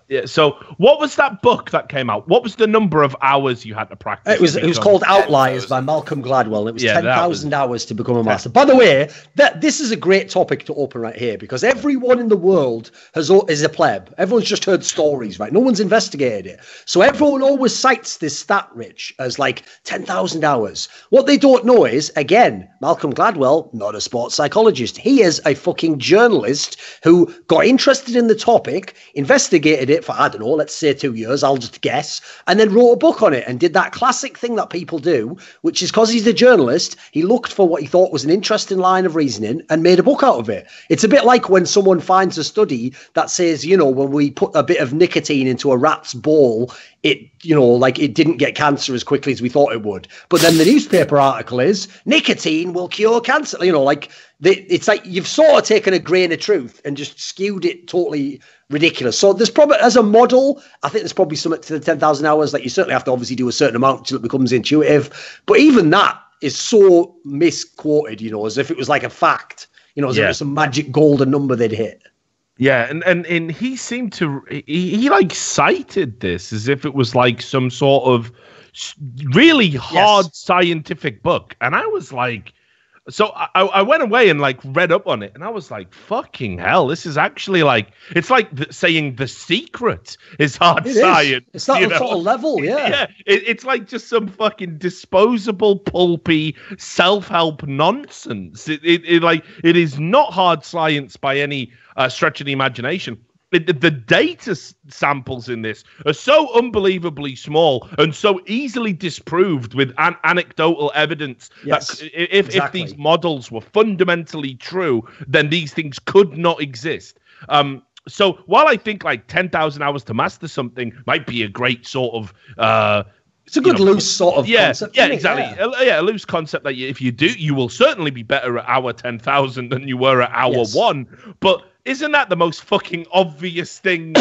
[SPEAKER 1] Yeah. So what was that book that came out? What was the number of hours you had to practice?
[SPEAKER 3] It was called Outliers by Malcolm Gladwell. It was 10,000 hours to become a master. By the way, this is a great topic to open right here because everyone in the world is a pleb. Everyone's just heard stories, right? No one's investigated it. So everyone always cites this stat, Rich, as like 10,000 hours. What they don't know is, again, Malcolm Gladwell, not a sports psychologist. He is a fucking journalist who got interested in the topic, investigated it for, I don't know, let's say 2 years, I'll just guess, and then wrote a book on it and did that classic thing that people do, which is because he's a journalist, he looked for what he thought was an interesting line of reasoning and made a book out of it. It's a bit like when someone finds a study that says, you know, when we put a bit of nicotine into a rat's ball, it, you know, like it didn't get cancer as quickly as we thought it would. But then the newspaper article is nicotine will cure cancer. You know, like it's like you've sort of taken a grain of truth and just skewed it totally ridiculous. So there's probably, as a model, I think there's probably something to the 10,000 hours. Like you certainly have to obviously do a certain amount until it becomes intuitive. But even that is so misquoted, you know, as if it was like a fact, you know, as if it was some magic golden number they'd hit.
[SPEAKER 1] Yeah, and he seemed to he like cited this as if it was like some sort of really hard scientific book, and I was like, so I went away and like read up on it, and I was like, fucking hell, this is actually like, it's like saying The Secret is hard science.
[SPEAKER 3] It's that sort of level,
[SPEAKER 1] yeah. It's like just some fucking disposable, pulpy, self-help nonsense. It is not hard science by any stretch of the imagination. The data samples in this are so unbelievably small and so easily disproved with anecdotal evidence that if these models were fundamentally true, then these things could not exist. So while I think like 10,000 hours to master something might be a great sort of
[SPEAKER 3] it's a good loose sort of concept.
[SPEAKER 1] Yeah, exactly. A loose concept that if you do, you will certainly be better at hour 10,000 than you were at hour 1. But isn't that the most fucking obvious thing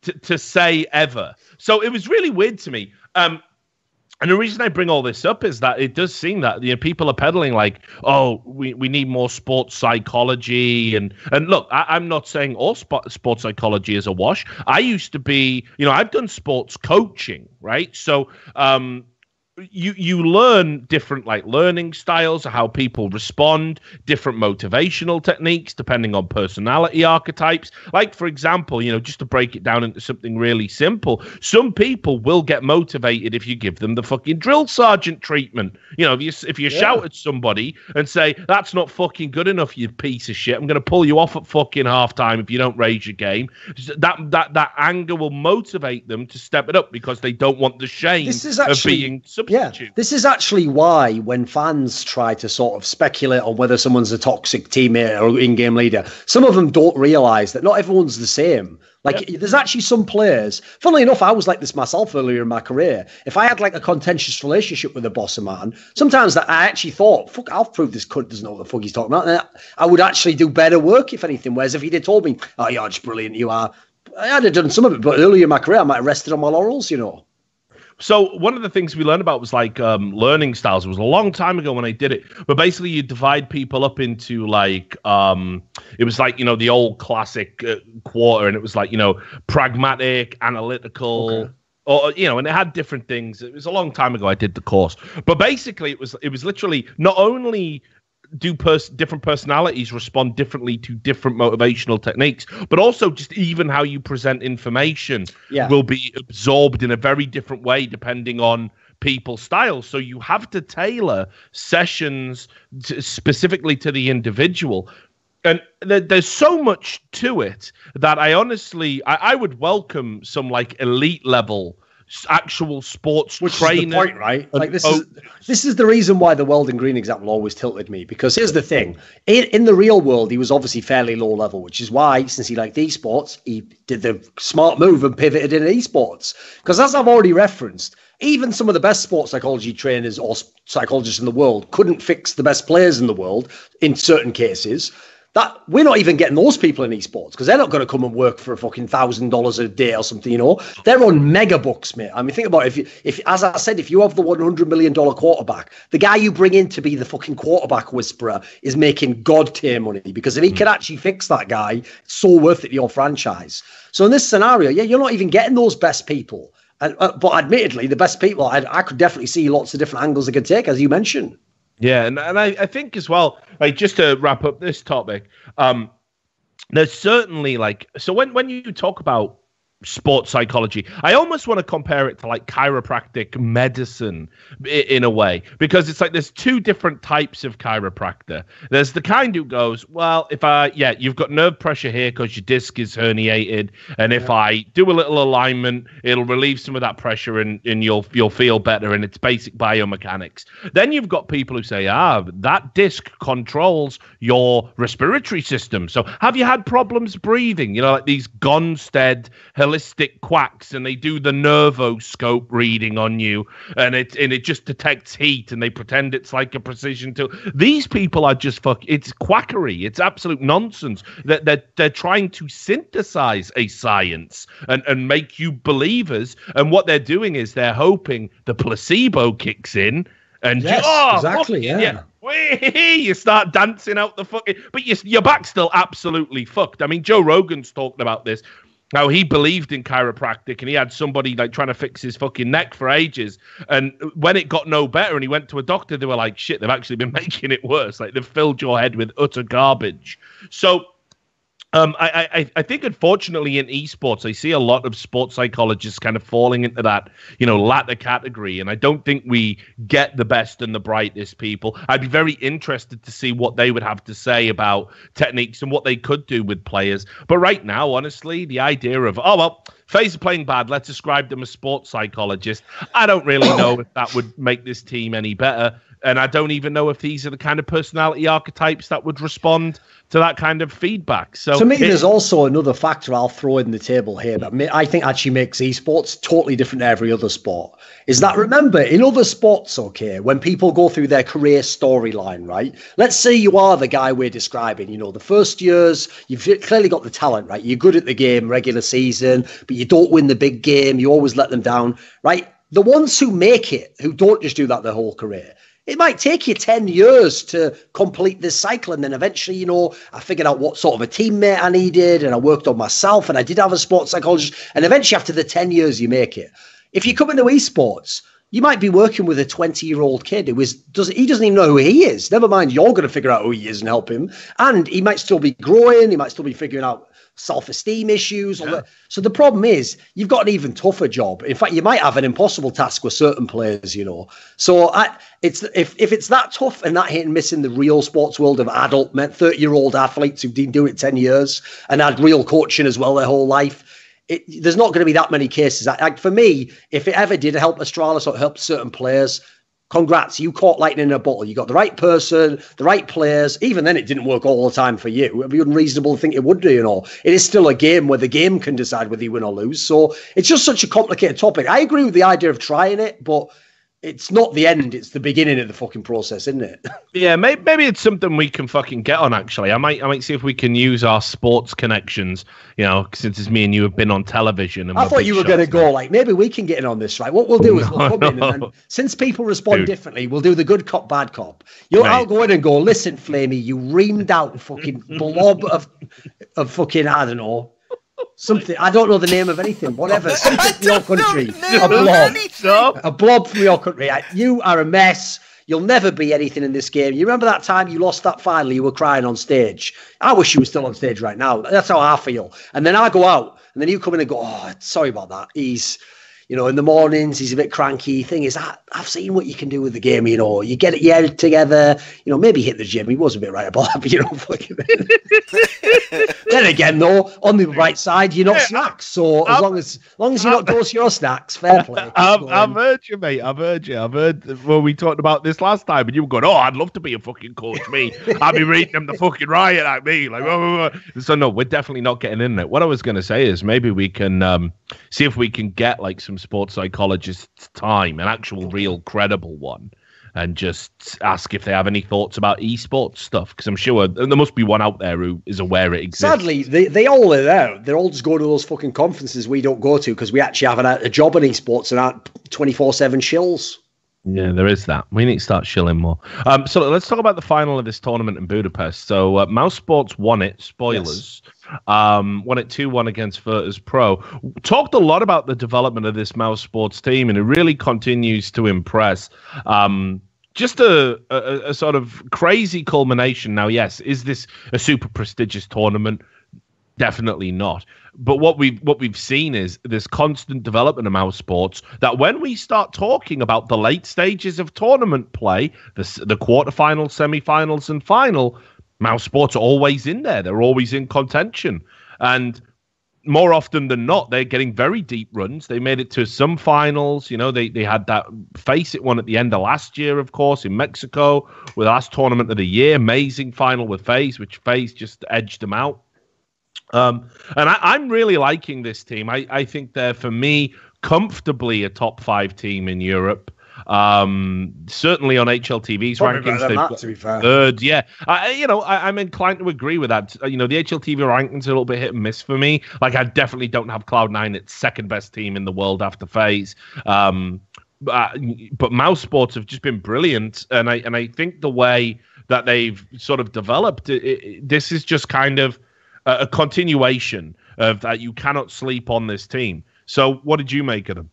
[SPEAKER 1] to say ever? So it was really weird to me. And the reason I bring all this up is that it does seem that people are peddling like, oh, we need more sports psychology. And look, I'm not saying all sports psychology is a wash. I used to be, I've done sports coaching, right? So you learn different learning styles, how people respond, different motivational techniques depending on personality archetypes. Like, for example, just to break it down into something really simple, some people will get motivated if you give them the fucking drill sergeant treatment. If you shout at somebody and say, that's not fucking good enough, you piece of shit, I'm going to pull you off at fucking halftime if you don't raise your game. That anger will motivate them to step it up because they don't want the shame of being substitute.
[SPEAKER 3] Yeah, this is actually why when fans try to sort of speculate on whether someone's a toxic teammate or in-game leader, some of them don't realise that not everyone's the same. There's actually some players. Funnily enough, I was like this myself earlier in my career. If I had a contentious relationship with a boss of mine, sometimes that I actually thought, fuck, I'll prove this cunt doesn't know what the fuck he's talking about. And I would actually do better work, if anything. Whereas if he'd have told me, oh, you're just brilliant, you are. I'd have done some of it, but earlier in my career, I might have rested on my laurels,
[SPEAKER 1] So one of the things we learned about was learning styles. It was a long time ago when I did it, but basically you divide people up into it was the old classic quarter, and it was pragmatic, analytical, or and it had different things. It was a long time ago I did the course, but basically it was literally not only do different personalities respond differently to different motivational techniques, but also just even how you present information will be absorbed in a very different way depending on people's styles. So you have to tailor sessions specifically to the individual. And there's so much to it that I honestly, I would welcome some elite level actual sports trainer.
[SPEAKER 3] Is the point, right? This is the reason why the Weldon Green example always tilted me, because here's the thing. In the real world, he was obviously fairly low level, which is why, since he liked esports, he did the smart move and pivoted into esports. Because as I've already referenced, even some of the best sports psychology trainers or psychologists in the world couldn't fix the best players in the world in certain cases. That we're not even getting those people in esports because they're not going to come and work for a fucking $1,000 a day or something, They're on mega bucks, mate. I mean, think about it. If as I said, if you have the $100 million quarterback, the guy you bring in to be the fucking quarterback whisperer is making god tier money, because if he can actually fix that guy, it's so worth it to your franchise. So in this scenario, you're not even getting those best people. But admittedly, the best people, I could definitely see lots of different angles they could take, as you mentioned.
[SPEAKER 1] Yeah, and I think as well, just to wrap up this topic, there's certainly so when you talk about sports psychology, I almost want to compare it to chiropractic medicine in a way, because it's there's two different types of chiropractor. There's the kind who goes, well, you've got nerve pressure here because your disc is herniated, and if I do a little alignment, it'll relieve some of that pressure and you'll feel better, and it's basic biomechanics. Then you've got people who say, that disc controls your respiratory system. So have you had problems breathing? These Gonstead holistic quacks, and they do the nervoscope reading on you, and it just detects heat, and they pretend it's like a precision tool. These people are just it's quackery. It's absolute nonsense. They're trying to synthesize a science and make you believers, and what they're doing is they're hoping the placebo kicks in, and
[SPEAKER 3] exactly,
[SPEAKER 1] you start dancing out the fucking, but your back's still absolutely fucked. I mean, Joe Rogan's talking about this. How he believed in chiropractic, and he had somebody trying to fix his fucking neck for ages. And when it got no better and he went to a doctor, they were like, shit, they've actually been making it worse. They've filled your head with utter garbage. So I think, unfortunately, in esports, I see a lot of sports psychologists kind of falling into that, latter category. And I don't think we get the best and the brightest people. I'd be very interested to see what they would have to say about techniques and what they could do with players. But right now, honestly, the idea of, FaZe are playing bad, let's ascribe them as sports psychologists, I don't really know if that would make this team any better. And I don't even know if these are the kind of personality archetypes that would respond to that kind of feedback. So
[SPEAKER 3] to me, there's also another factor I'll throw in the table here that I think actually makes esports totally different to every other sport. Is that, remember, in other sports, when people go through their career storyline, right? Let's say you are the guy we're describing, the first years, you've clearly got the talent, right? You're good at the game, regular season, but you don't win the big game. You always let them down, right? the ones who make it, who don't just do that their whole career, it might take you 10 years to complete this cycle. And then eventually, you know, I figured out what sort of a teammate I needed, and I worked on myself, and I did have a sports psychologist. And eventually, after the 10 years, you make it. If you come into esports, you might be working with a 20-year-old kid he doesn't even know who he is. Never mind, you're going to figure out who he is and help him. And he might still be growing. He might still be figuring out self-esteem issues. Yeah. So the problem is you've got an even tougher job. In fact, you might have an impossible task with certain players, you know. So if it's that tough and that hit and miss in the real sports world of adult 30-year-old athletes who've been doing it 10 years and had real coaching as well their whole life, there's not going to be that many cases. For me, if it ever did help Astralis or help certain players, congrats, you caught lightning in a bottle. You got the right person, the right players. Even then, it didn't work all the time for you. It would be unreasonable to think it would do, you know. It is still a game where the game can decide whether you win or lose. So it's just such a complicated topic. I agree with the idea of trying it, but it's not the end. It's the beginning of the fucking process, isn't it?
[SPEAKER 1] Yeah, maybe it's something we can fucking get on, actually. I might see if we can use our sports connections, you know, since it's me and you have been on television. And
[SPEAKER 3] I thought you were going to go, like, maybe we can get in on this, right? What we'll do is we'll come in, and then, since people respond differently, we'll do the good cop, bad cop. I'll go in and go, listen, Flamey, you reamed out fucking blob of fucking, I don't know, something. I don't know the name of anything. Whatever. Something from your country. A blob. A blob from your country. You are a mess. You'll never be anything in this game. You remember that time you lost that final? You were crying on stage. I wish you were still on stage right now. That's how I feel. And then I go out, and then you come in and go, oh, sorry about that. He's, you know, in the mornings, he's a bit cranky. Thing is, I've seen what you can do with the game, you know. You get your head together, you know, maybe hit the gym. He was a bit right about that, but you know, fucking. Then again, though, on the right side, you're not snacks. So as long as you're not close to your snacks, fair play.
[SPEAKER 1] I've heard you, mate. I've heard when we talked about this last time, and you were going, oh, I'd love to be a fucking coach, me. I'd be reading them the fucking riot at me. Like, So no, we're definitely not getting in it. What I was going to say is maybe we can see if we can get like some sports psychologist's time, an actual real credible one, and just ask if they have any thoughts about esports stuff, because I'm sure there must be one out there who is aware it exists.
[SPEAKER 3] Sadly, they all are there. They're all just going to those fucking conferences we don't go to because we actually have a job in esports and aren't 24/7 shills.
[SPEAKER 1] Yeah, there is that. We need to start shilling more. So let's talk about the final of this tournament in Budapest. So Mouse Sports won it. Spoilers. Yes. Won it 2-1 against Virtus Pro. Talked a lot about the development of this Mouse Sports team, and it really continues to impress. Just a sort of crazy culmination. Now, yes, is this a super prestigious tournament? Definitely not. But what we've seen is this constant development of Mouse Sports, that when we start talking about the late stages of tournament play, the quarterfinals, semifinals, and final, Mouse Sports are always in there. They're always in contention. And more often than not, they're getting very deep runs. They made it to some finals. You know, they had that Face It one at the end of last year, of course, in Mexico, with the last tournament of the year. Amazing final with FaZe, which FaZe just edged them out. And I'm really liking this team. I think they're, for me, comfortably a top 5 team in Europe. Certainly on HLTV's rankings, they've got third. Yeah, I'm inclined to agree with that. You know, the HLTV rankings are a little bit hit and miss for me. Like, I definitely don't have Cloud9 its second best team in the world after FaZe. But Mouse Sports have just been brilliant, and I think the way that they've sort of developed, this is just kind of a continuation of that. You cannot sleep on this team. So what did you make of them?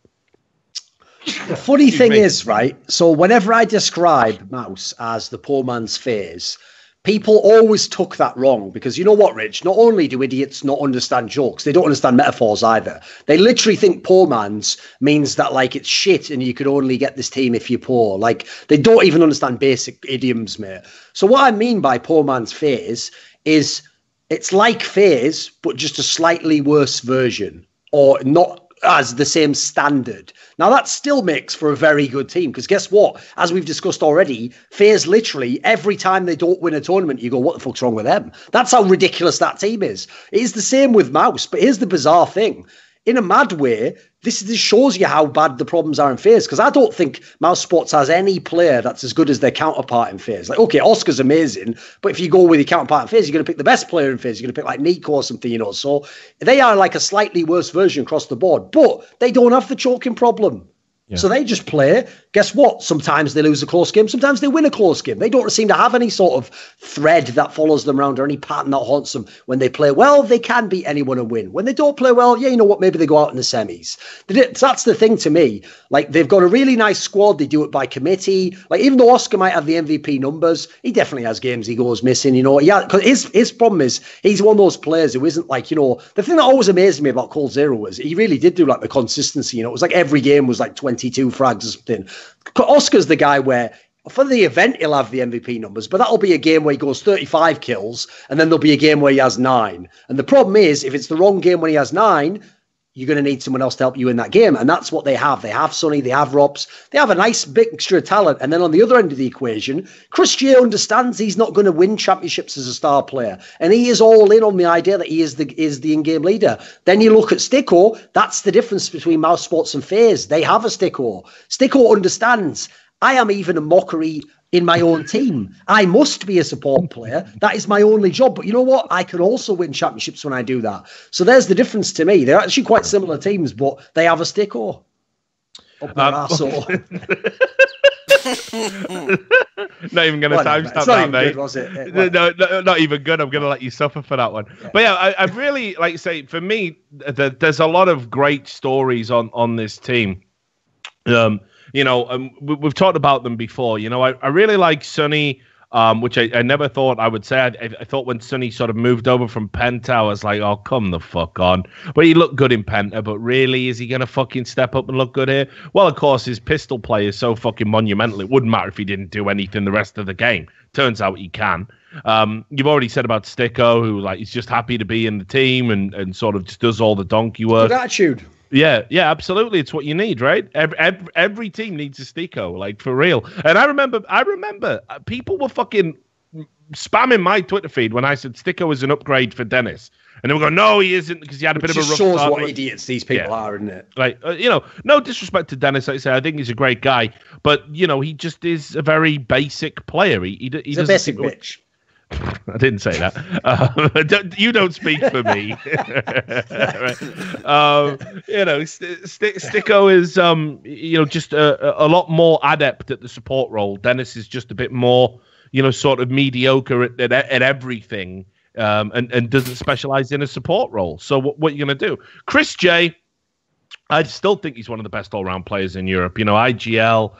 [SPEAKER 3] The funny thing is, right, so whenever I describe Mouse as the poor man's FaZe, people always took that wrong, because you know what, Rich? Not only do idiots not understand jokes, they don't understand metaphors either. They literally think poor man's means that, like, it's shit and you could only get this team if you're poor. Like, they don't even understand basic idioms, mate. So what I mean by poor man's FaZe is it's like FaZe, but just a slightly worse version, or not as the same standard. Now, that still makes for a very good team, because guess what? As we've discussed already, FaZe literally, every time they don't win a tournament, you go, what the fuck's wrong with them? That's how ridiculous that team is. It is the same with Mouse, but here's the bizarre thing. In a mad way, this shows you how bad the problems are in FaZe, because I don't think Mouse Sports has any player that's as good as their counterpart in FaZe. Like, okay, Oscar's amazing, but if you go with your counterpart in FaZe, you're going to pick the best player in FaZe. You're going to pick like Nico or something, you know. So they are like a slightly worse version across the board, but they don't have the choking problem. Yeah. So they just play. Guess what? Sometimes they lose a close game. Sometimes they win a close game. They don't seem to have any sort of thread that follows them around or any pattern that haunts them. When they play well, they can beat anyone and win. When they don't play well, yeah, you know what? Maybe they go out in the semis. That's the thing to me. Like, they've got a really nice squad. They do it by committee. Like, even though Oscar might have the MVP numbers, he definitely has games he goes missing, you know. Yeah, because his problem is he's one of those players who isn't like, you know, the thing that always amazed me about Cold Zero was he really did do like the consistency, you know. It was like every game was like 22 frags or something. Oscar's the guy where for the event he'll have the MVP numbers, but that'll be a game where he goes 35 kills and then there'll be a game where he has 9. And the problem is if it's the wrong game when he has 9, you're going to need someone else to help you in that game. And that's what they have. They have Sonny, they have Robs, they have a nice mixture of talent. And then on the other end of the equation, Chris J understands he's not going to win championships as a star player. And he is all in on the idea that he is the in-game leader. Then you look at Sticko, that's the difference between Mouse Sports and FaZe. They have a Sticko. Sticko understands, I am even a mockery in my own team. I must be a support player. That is my only job. But you know what? I can also win championships when I do that. So there's the difference to me. They're actually quite similar teams, but they have a Sticko up their arsehole.
[SPEAKER 1] Not even going to timestamp that, mate. Good, was it? No, not even good. I'm going to let you suffer for that one. Yeah. But yeah, I really, like you say, for me, there's a lot of great stories on this team. You know, we've talked about them before. You know, I really like Sonny, which I never thought I would say. I thought when Sonny sort of moved over from Penta, I was like, oh, come the fuck on. But he looked good in Penta, but really, is he going to fucking step up and look good here? Well, of course, his pistol play is so fucking monumental. It wouldn't matter if he didn't do anything the rest of the game. Turns out he can. You've already said about Sticko, who like he's just happy to be in the team and sort of just does all the donkey work.
[SPEAKER 3] Good attitude.
[SPEAKER 1] Yeah, absolutely. It's what you need, right? Every team needs a Sticko, like for real. And I remember people were fucking spamming my Twitter feed when I said Sticko is an upgrade for Dennis. And they were going, no, he isn't, because he had a bit of a rough
[SPEAKER 3] shows
[SPEAKER 1] start.
[SPEAKER 3] What idiots these people are, isn't it?
[SPEAKER 1] Like, you know, no disrespect to Dennis. Like I say, I think he's a great guy, but you know, he just is a very basic player. He's
[SPEAKER 3] a basic bitch.
[SPEAKER 1] I didn't say that. You don't speak for me. You know, Sticko is, you know, just a lot more adept at the support role. Dennis is just a bit more, you know, sort of mediocre at everything, and doesn't specialize in a support role. So what are you going to do? Chris J, I still think he's one of the best all-round players in Europe. You know, IGL,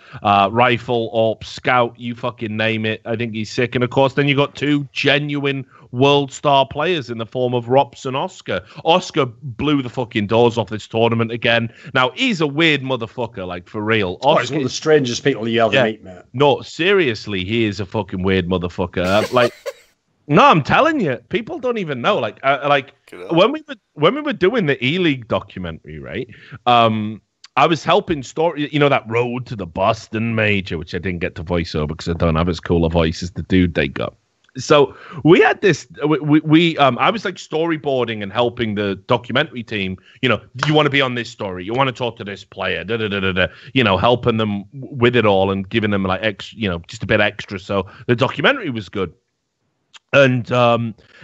[SPEAKER 1] Rifle, AWP, Scout, you fucking name it. I think he's sick. And, of course, then you got 2 genuine world star players in the form of Rops and Oscar. Oscar blew the fucking doors off this tournament again. Now, he's a weird motherfucker, like, for real.
[SPEAKER 3] Oscar, he's one of the strangest people you ever meet, man.
[SPEAKER 1] No, seriously, he is a fucking weird motherfucker. Like... No, I'm telling you, people don't even know. Like when we were doing the E-League documentary, right? I was helping story. You know that Road to the Boston Major, which I didn't get to voice over because I don't have as cool a voice as the dude they got. So we had this. I was like storyboarding and helping the documentary team. You know, do you want to be on this story? You want to talk to this player? You know, helping them with it all and giving them like just a bit extra. So the documentary was good. And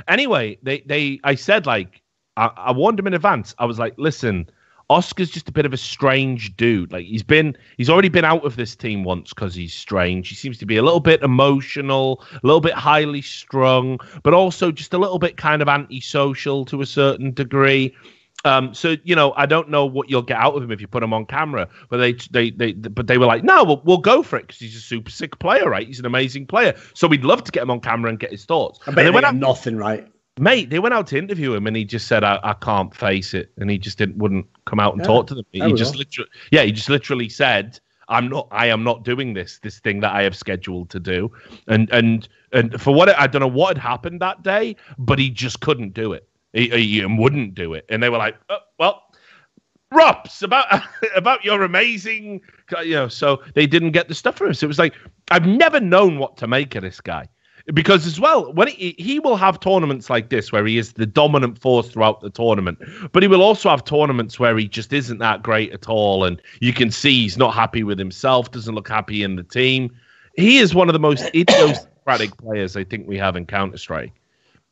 [SPEAKER 1] anyway, I said, like, I warned him in advance. I was like, listen, Oscar's just a bit of a strange dude. Like, he's already been out of this team once because he's strange. He seems to be a little bit emotional, a little bit highly strung, but also just a little bit kind of antisocial to a certain degree. So, you know, I don't know what you'll get out of him if you put him on camera, but they were like, no, we'll go for it because he's a super sick player, right? He's an amazing player. So we'd love to get him on camera and get his thoughts.
[SPEAKER 3] I bet they went out nothing, right?
[SPEAKER 1] Mate, they went out to interview him and he just said, I can't face it. And he just wouldn't come out and talk to them. He just literally said, I am not doing this thing that I have scheduled to do. And for what, I don't know what had happened that day, but he just couldn't do it. He wouldn't do it. And they were like, oh, well, Rops, about your amazing, you know, so they didn't get the stuff for him. So it was like, I've never known what to make of this guy. Because as well, when he will have tournaments like this where he is the dominant force throughout the tournament, but he will also have tournaments where he just isn't that great at all. And you can see he's not happy with himself, doesn't look happy in the team. He is one of the most idiosyncratic players I think we have in Counter-Strike.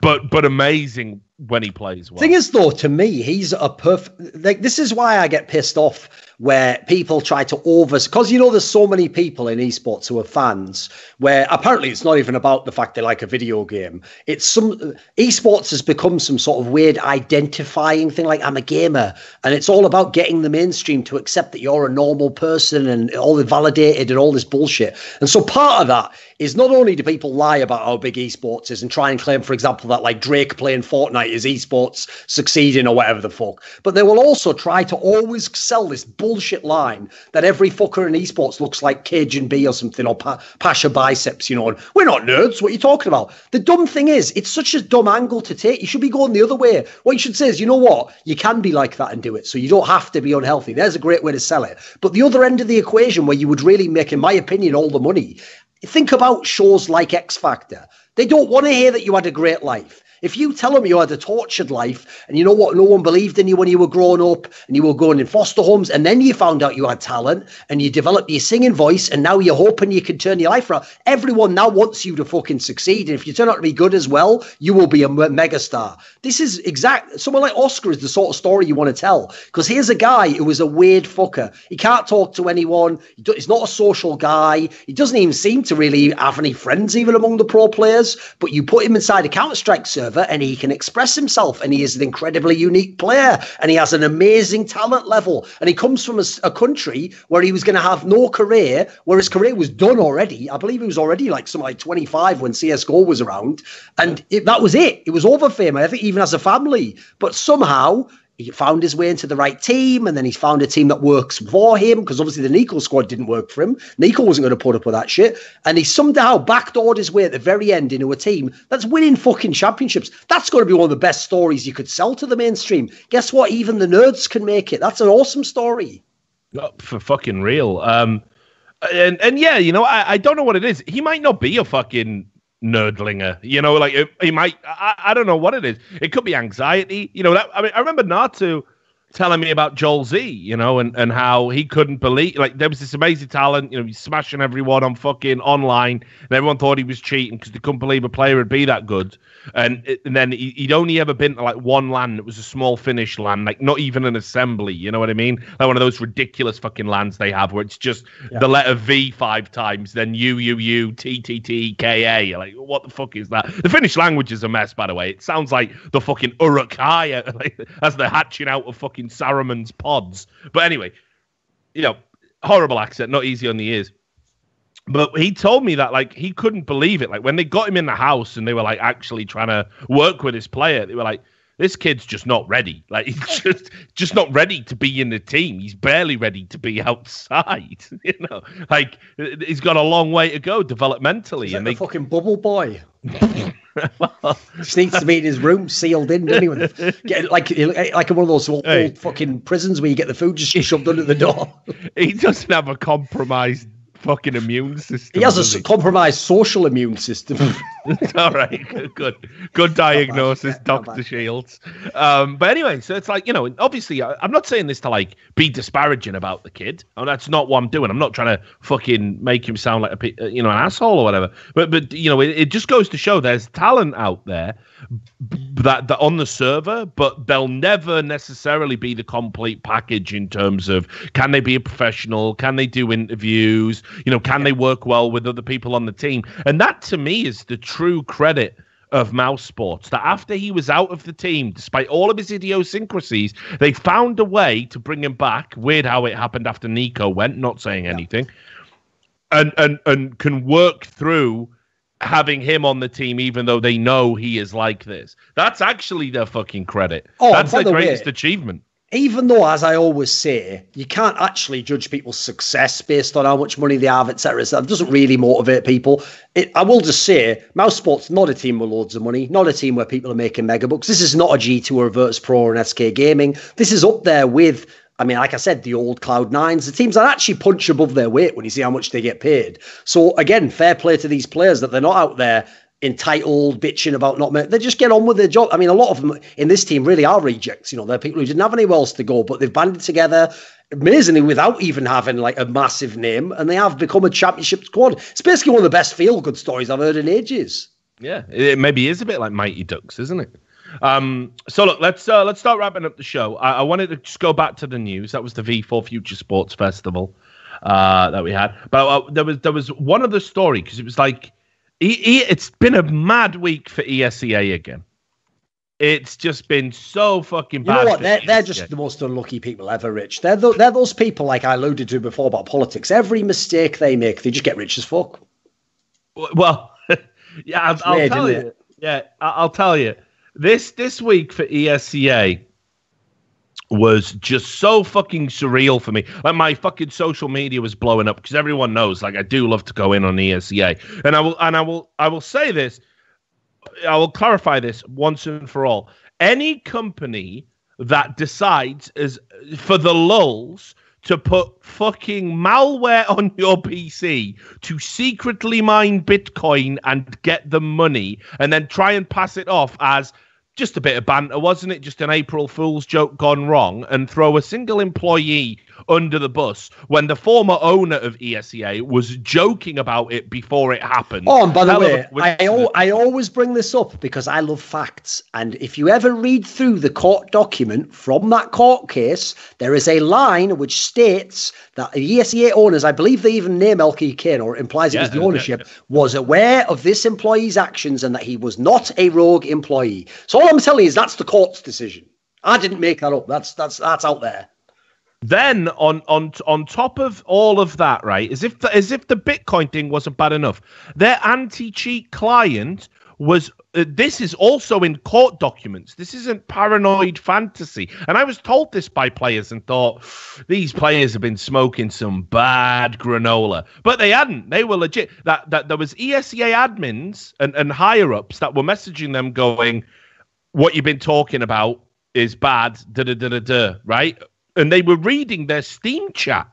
[SPEAKER 1] But amazing when he plays well.
[SPEAKER 3] Thing is, though, to me, he's a perfect. Like, this is why I get pissed off where people try to because there's so many people in esports who are fans, where apparently it's not even about the fact they like a video game. It's esports has become some sort of weird identifying thing, like I'm a gamer, and it's all about getting the mainstream to accept that you're a normal person and all the validated and all this bullshit. And so part of that is not only do people lie about how big esports is and try and claim, for example, that like Drake playing Fortnite is esports succeeding or whatever the fuck, but they will also try to always sell this bullshit line that every fucker in esports looks like Cajun B or something, or Pasha Biceps, and we're not nerds. What are you talking about? The dumb thing is, it's such a dumb angle to take. You should be going the other way. What you should say is, you know what? You can be like that and do it, so you don't have to be unhealthy. There's a great way to sell it. But the other end of the equation, where you would really make, in my opinion, all the money, think about shows like X Factor. They don't want to hear that you had a great life. If you tell them you had a tortured life and you know what, no one believed in you when you were growing up and you were going in foster homes, and then you found out you had talent and you developed your singing voice and now you're hoping you can turn your life around, everyone now wants you to fucking succeed. And if you turn out to be good as well, you will be a megastar. This is someone like Oscar is the sort of story you want to tell, because here's a guy who was a weird fucker. He can't talk to anyone. He's not a social guy. He doesn't even seem to really have any friends even among the pro players, but you put him inside a Counter-Strike server and he can express himself, and he is an incredibly unique player, and he has an amazing talent level, and he comes from a country where he was going to have no career, where his career was done already. I believe he was already like something like 25 when CSGO was around, and that was it. It was over for him. I think even as a family, but somehow he found his way into the right team, and then he's found a team that works for him, because obviously the Nico squad didn't work for him. Nico wasn't going to put up with that shit, and he somehow backdoored his way at the very end into a team that's winning fucking championships. That's going to be one of the best stories you could sell to the mainstream. Guess what? Even the nerds can make it. That's an awesome story.
[SPEAKER 1] For fucking real. And yeah, I don't know what it is. He might not be a fucking nerdlinger, like he might. I don't know what it is. It could be anxiety, I remember Natu telling me about Joel Z, and how he couldn't believe, like, there was this amazing talent, he's smashing everyone on fucking online, and everyone thought he was cheating because they couldn't believe a player would be that good. And then he'd only ever been to like one LAN. It was a small Finnish LAN, like not even an assembly. You know what I mean? Like one of those ridiculous fucking LANs they have where it's just the letter V 5 times, then U, T, T, T, K, A. You're like, what the fuck is that? The Finnish language is a mess, by the way. It sounds like the fucking Uruk-hai, like, as they're hatching out of fucking Saruman's pods. But anyway, horrible accent, not easy on the ears. But he told me that, like, he couldn't believe it. Like, when they got him in the house and they were, like, actually trying to work with his player, they were like, this kid's just not ready. Like, he's just not ready to be in the team. He's barely ready to be outside, Like, he's got a long way to go developmentally.
[SPEAKER 3] He's like the fucking bubble boy. Just needs to be in his room, sealed in, doesn't he? Get like in one of those old fucking prisons where you get the food just shoved under the door.
[SPEAKER 1] He doesn't have a compromised fucking immune system.
[SPEAKER 3] He has a compromised social immune system.
[SPEAKER 1] All right, good diagnosis, Dr. Shields. But anyway, so it's like, obviously I'm not saying this to like be disparaging about the kid. And that's not what I'm doing. I'm not trying to fucking make him sound like an asshole or whatever. But it just goes to show there's talent out there that on the server, but they'll never necessarily be the complete package in terms of, can they be a professional? Can they do interviews? Can they work well with other people on the team? And that to me is the true credit of mousesports, that after he was out of the team, despite all of his idiosyncrasies, they found a way to bring him back. Weird how it happened after Nico went, not saying anything, and can work through having him on the team, even though they know he is like this. That's actually their fucking credit. That's the greatest achievement.
[SPEAKER 3] Even though, as I always say, you can't actually judge people's success based on how much money they have, etc. So that doesn't really motivate people. I will just say, mousesports, not a team with loads of money, not a team where people are making mega bucks. This is not a G2 or a Virtus Pro or an SK Gaming. This is up there with, like I said, the old Cloud9s, the teams that actually punch above their weight when you see how much they get paid. So again, fair play to these players that they're not out there entitled, bitching about they just get on with their job. A lot of them in this team really are rejects. They're people who didn't have anywhere else to go, but they've banded together amazingly without even having like a massive name, and they have become a championship squad. It's basically one of the best feel-good stories I've heard in ages.
[SPEAKER 1] Yeah, it maybe is a bit like Mighty Ducks, isn't it? So look, let's start wrapping up the show. I wanted to just go back to the news. That was the V4 Future Sports Festival that we had. But there was one other story, because it was like it's been a mad week for ESEA again. It's just been so fucking bad.
[SPEAKER 3] You know what? They're just the most unlucky people ever, Rich. They're those people, like I alluded to before about politics. Every mistake they make, they just get rich as fuck.
[SPEAKER 1] Well, yeah, I'll tell you. Yeah, I'll tell you. This week for ESEA was just so fucking surreal for me. Like, my fucking social media was blowing up, because everyone knows, like, I do love to go in on ESEA, and I will say this. I will clarify this once and for all. Any company that decides, as for the lulz, to put fucking malware on your PC to secretly mine Bitcoin and get the money, and then try and pass it off as just a bit of banter, wasn't it? Just an April Fool's joke gone wrong, and throw a single employee under the bus when the former owner of ESEA was joking about it before it happened.
[SPEAKER 3] Oh, and by the way, I always bring this up because I love facts. And if you ever read through the court document from that court case, there is a line which states that the ESEA owners, I believe they even name Elkie Kane, or implies it was the ownership, was aware of this employee's actions and that he was not a rogue employee. So all I'm telling you is that's the court's decision. I didn't make that up. That's out there.
[SPEAKER 1] Then on top of all of that, right, as if the Bitcoin thing wasn't bad enough, their anti-cheat client was. This is also in court documents. This isn't paranoid fantasy. And I was told this by players and thought, these players have been smoking some bad granola. But they hadn't. They were legit. That there was ESEA admins and higher ups that were messaging them going, what you've been talking about is bad, right? And they were reading their Steam chat.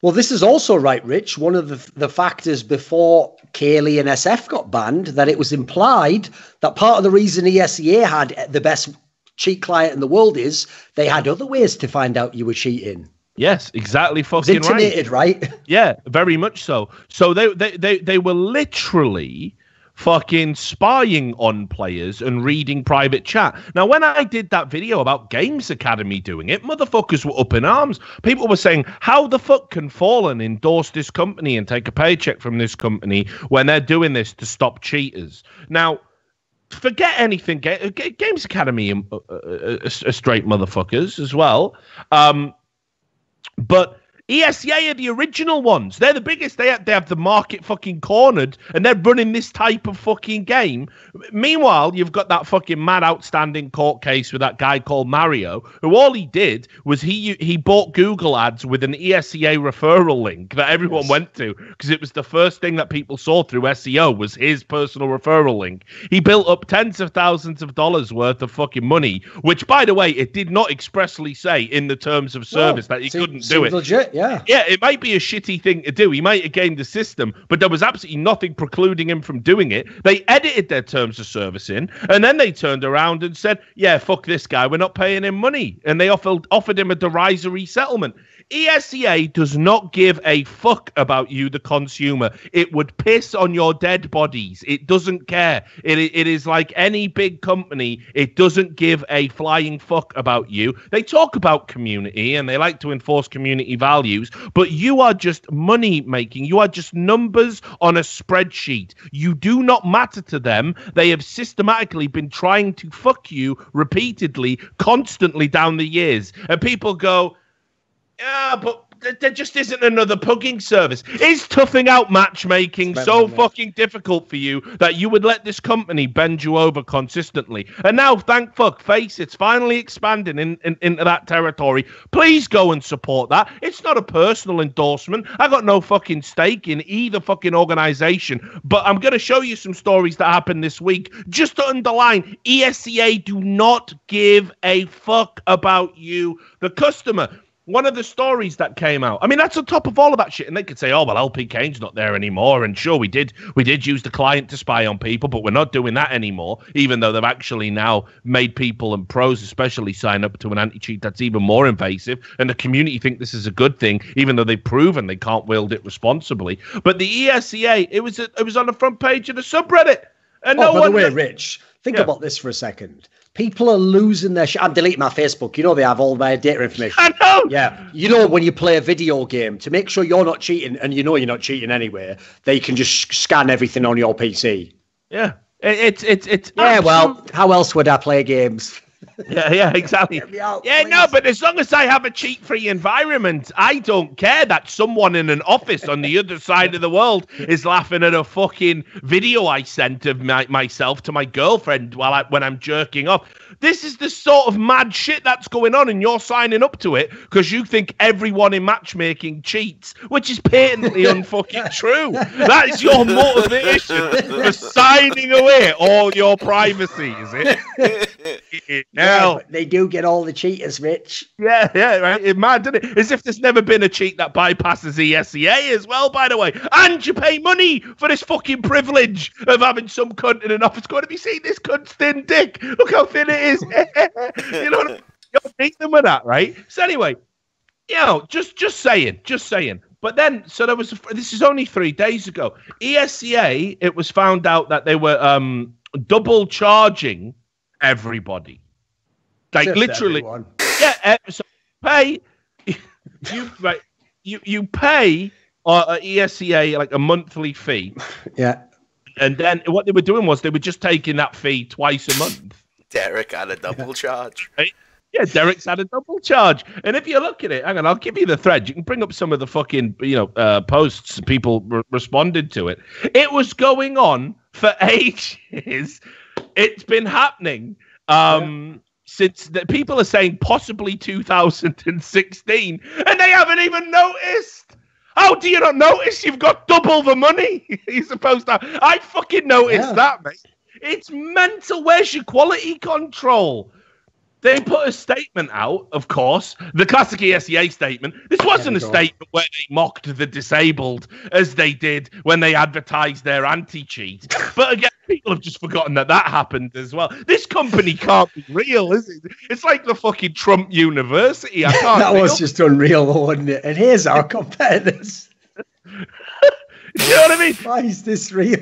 [SPEAKER 3] Well, this is also right, Rich. One of the factors before Kaylee and SF got banned, that it was implied that part of the reason ESEA had the best cheat client in the world is they had other ways to find out you were cheating.
[SPEAKER 1] Yes, exactly. Fucking
[SPEAKER 3] intimated, right?
[SPEAKER 1] Yeah, very much so. So they were literally fucking spying on players and reading private chat. Now, when I did that video about Games Academy doing it, motherfuckers were up in arms. People were saying, how the fuck can Fallen endorse this company and take a paycheck from this company when they're doing this to stop cheaters? Now, forget anything. Games Academy are straight motherfuckers as well. But ESEA are the original ones. They're the biggest. They have the market fucking cornered, and they're running this type of fucking game. Meanwhile, you've got that fucking mad outstanding court case with that guy called Mario, who all he did was he bought Google ads with an ESEA referral link that everyone went to, because it was the first thing that people saw through SEO was his personal referral link. He built up tens of thousands of dollars worth of fucking money, which, by the way, it did not expressly say in the terms of service that he couldn't do it.
[SPEAKER 3] Legit.
[SPEAKER 1] Yeah, it might be a shitty thing to do. He might have gamed the system, but there was absolutely nothing precluding him from doing it. They edited their terms of service in, and then they turned around and said, yeah, fuck this guy, we're not paying him money. And they offered him a derisory settlement. ESEA does not give a fuck about you, the consumer. It would piss on your dead bodies. It doesn't care. It is like any big company. It doesn't give a flying fuck about you. They talk about community and they like to enforce community values, but you are just money making. You are just numbers on a spreadsheet. You do not matter to them. They have systematically been trying to fuck you repeatedly, constantly down the years. And people go, yeah, but there just isn't another pugging service. Is toughing out matchmaking so fucking difficult for you that you would let this company bend you over consistently? And now, thank fuck, Faceit finally expanding into that territory. Please go and support that. It's not a personal endorsement. I got no fucking stake in either fucking organization, but I'm going to show you some stories that happened this week just to underline ESEA do not give a fuck about you, the customer. One of the stories that came out, I mean, that's on top of all of that shit. And they could say, oh, well, LP Kane's not there anymore. And sure, we did use the client to spy on people, but we're not doing that anymore, even though they've actually now made people, and pros especially, sign up to an anti-cheat that's even more invasive. And the community think this is a good thing, even though they've proven they can't wield it responsibly. But the ESEA, it was on the front page of the subreddit. And
[SPEAKER 3] by the way, Rich, Think about this for a second. People are losing their shit. I'm deleting my Facebook. You know they have all my data information.
[SPEAKER 1] I know.
[SPEAKER 3] Yeah. You know when you play a video game, to make sure you're not cheating, and you know you're not cheating anyway, they can just scan everything on your PC.
[SPEAKER 1] Yeah. It's
[SPEAKER 3] yeah, well, how else would I play games?
[SPEAKER 1] Yeah, exactly.
[SPEAKER 3] Out,
[SPEAKER 1] yeah, no, but as long as I have a cheat-free environment, I don't care that someone in an office on the other side of the world is laughing at a fucking video I sent of myself to my girlfriend when I'm jerking off. This is the sort of mad shit that's going on, and you're signing up to it because you think everyone in matchmaking cheats, which is patently unfucking true. That is your motivation for signing away all your privacy, is it?
[SPEAKER 3] Yeah, but they do get all the cheaters, Rich.
[SPEAKER 1] Yeah, right. It's mad, isn't it? As if there's never been a cheat that bypasses ESCA as well, by the way. And you pay money for this fucking privilege of having some cunt in an office going to be seeing this cunt's thin dick. Look how thin it is. You know what I mean? You'll beat them with that, right? So anyway, you know, just saying. But then, so this is only 3 days ago. ESCA, it was found out that they were double charging everybody. Like
[SPEAKER 3] Just
[SPEAKER 1] literally,
[SPEAKER 3] everyone.
[SPEAKER 1] Yeah. So you pay ESCA like a monthly fee.
[SPEAKER 3] Yeah.
[SPEAKER 1] And then what they were doing was they were just taking that fee twice a month.
[SPEAKER 2] Derek had a double charge.
[SPEAKER 1] Right? Yeah, Derek's had a double charge. And if you look at it, hang on, I'll give you the thread. You can bring up some of the fucking posts. People responded to it. It was going on for ages. It's been happening. Since people are saying possibly 2016, and they haven't even noticed. How do you not notice? You've got double the money you're supposed to have. I fucking noticed that, mate. It's mental. Where's your quality control? They put a statement out, of course, the classic ESCA statement. This wasn't a statement where they mocked the disabled as they did when they advertised their anti-cheat. But again, people have just forgotten that happened as well. This company can't be real, is it? It's like the fucking Trump University. I can't.
[SPEAKER 3] That was just unreal, wasn't it? And here's our competitors.
[SPEAKER 1] You know what I mean?
[SPEAKER 3] Why is this real?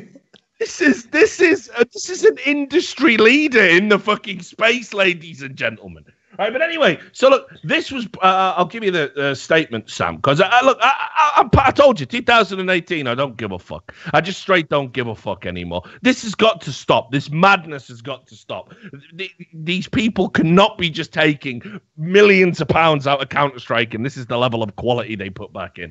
[SPEAKER 1] This is an industry leader in the fucking space, ladies and gentlemen. Right, but anyway, so look, this was. I'll give you the statement, Sam, because I told you, 2018. I don't give a fuck. I just straight don't give a fuck anymore. This has got to stop. This madness has got to stop. These people cannot be just taking millions of pounds out of Counter-Strike, and this is the level of quality they put back in.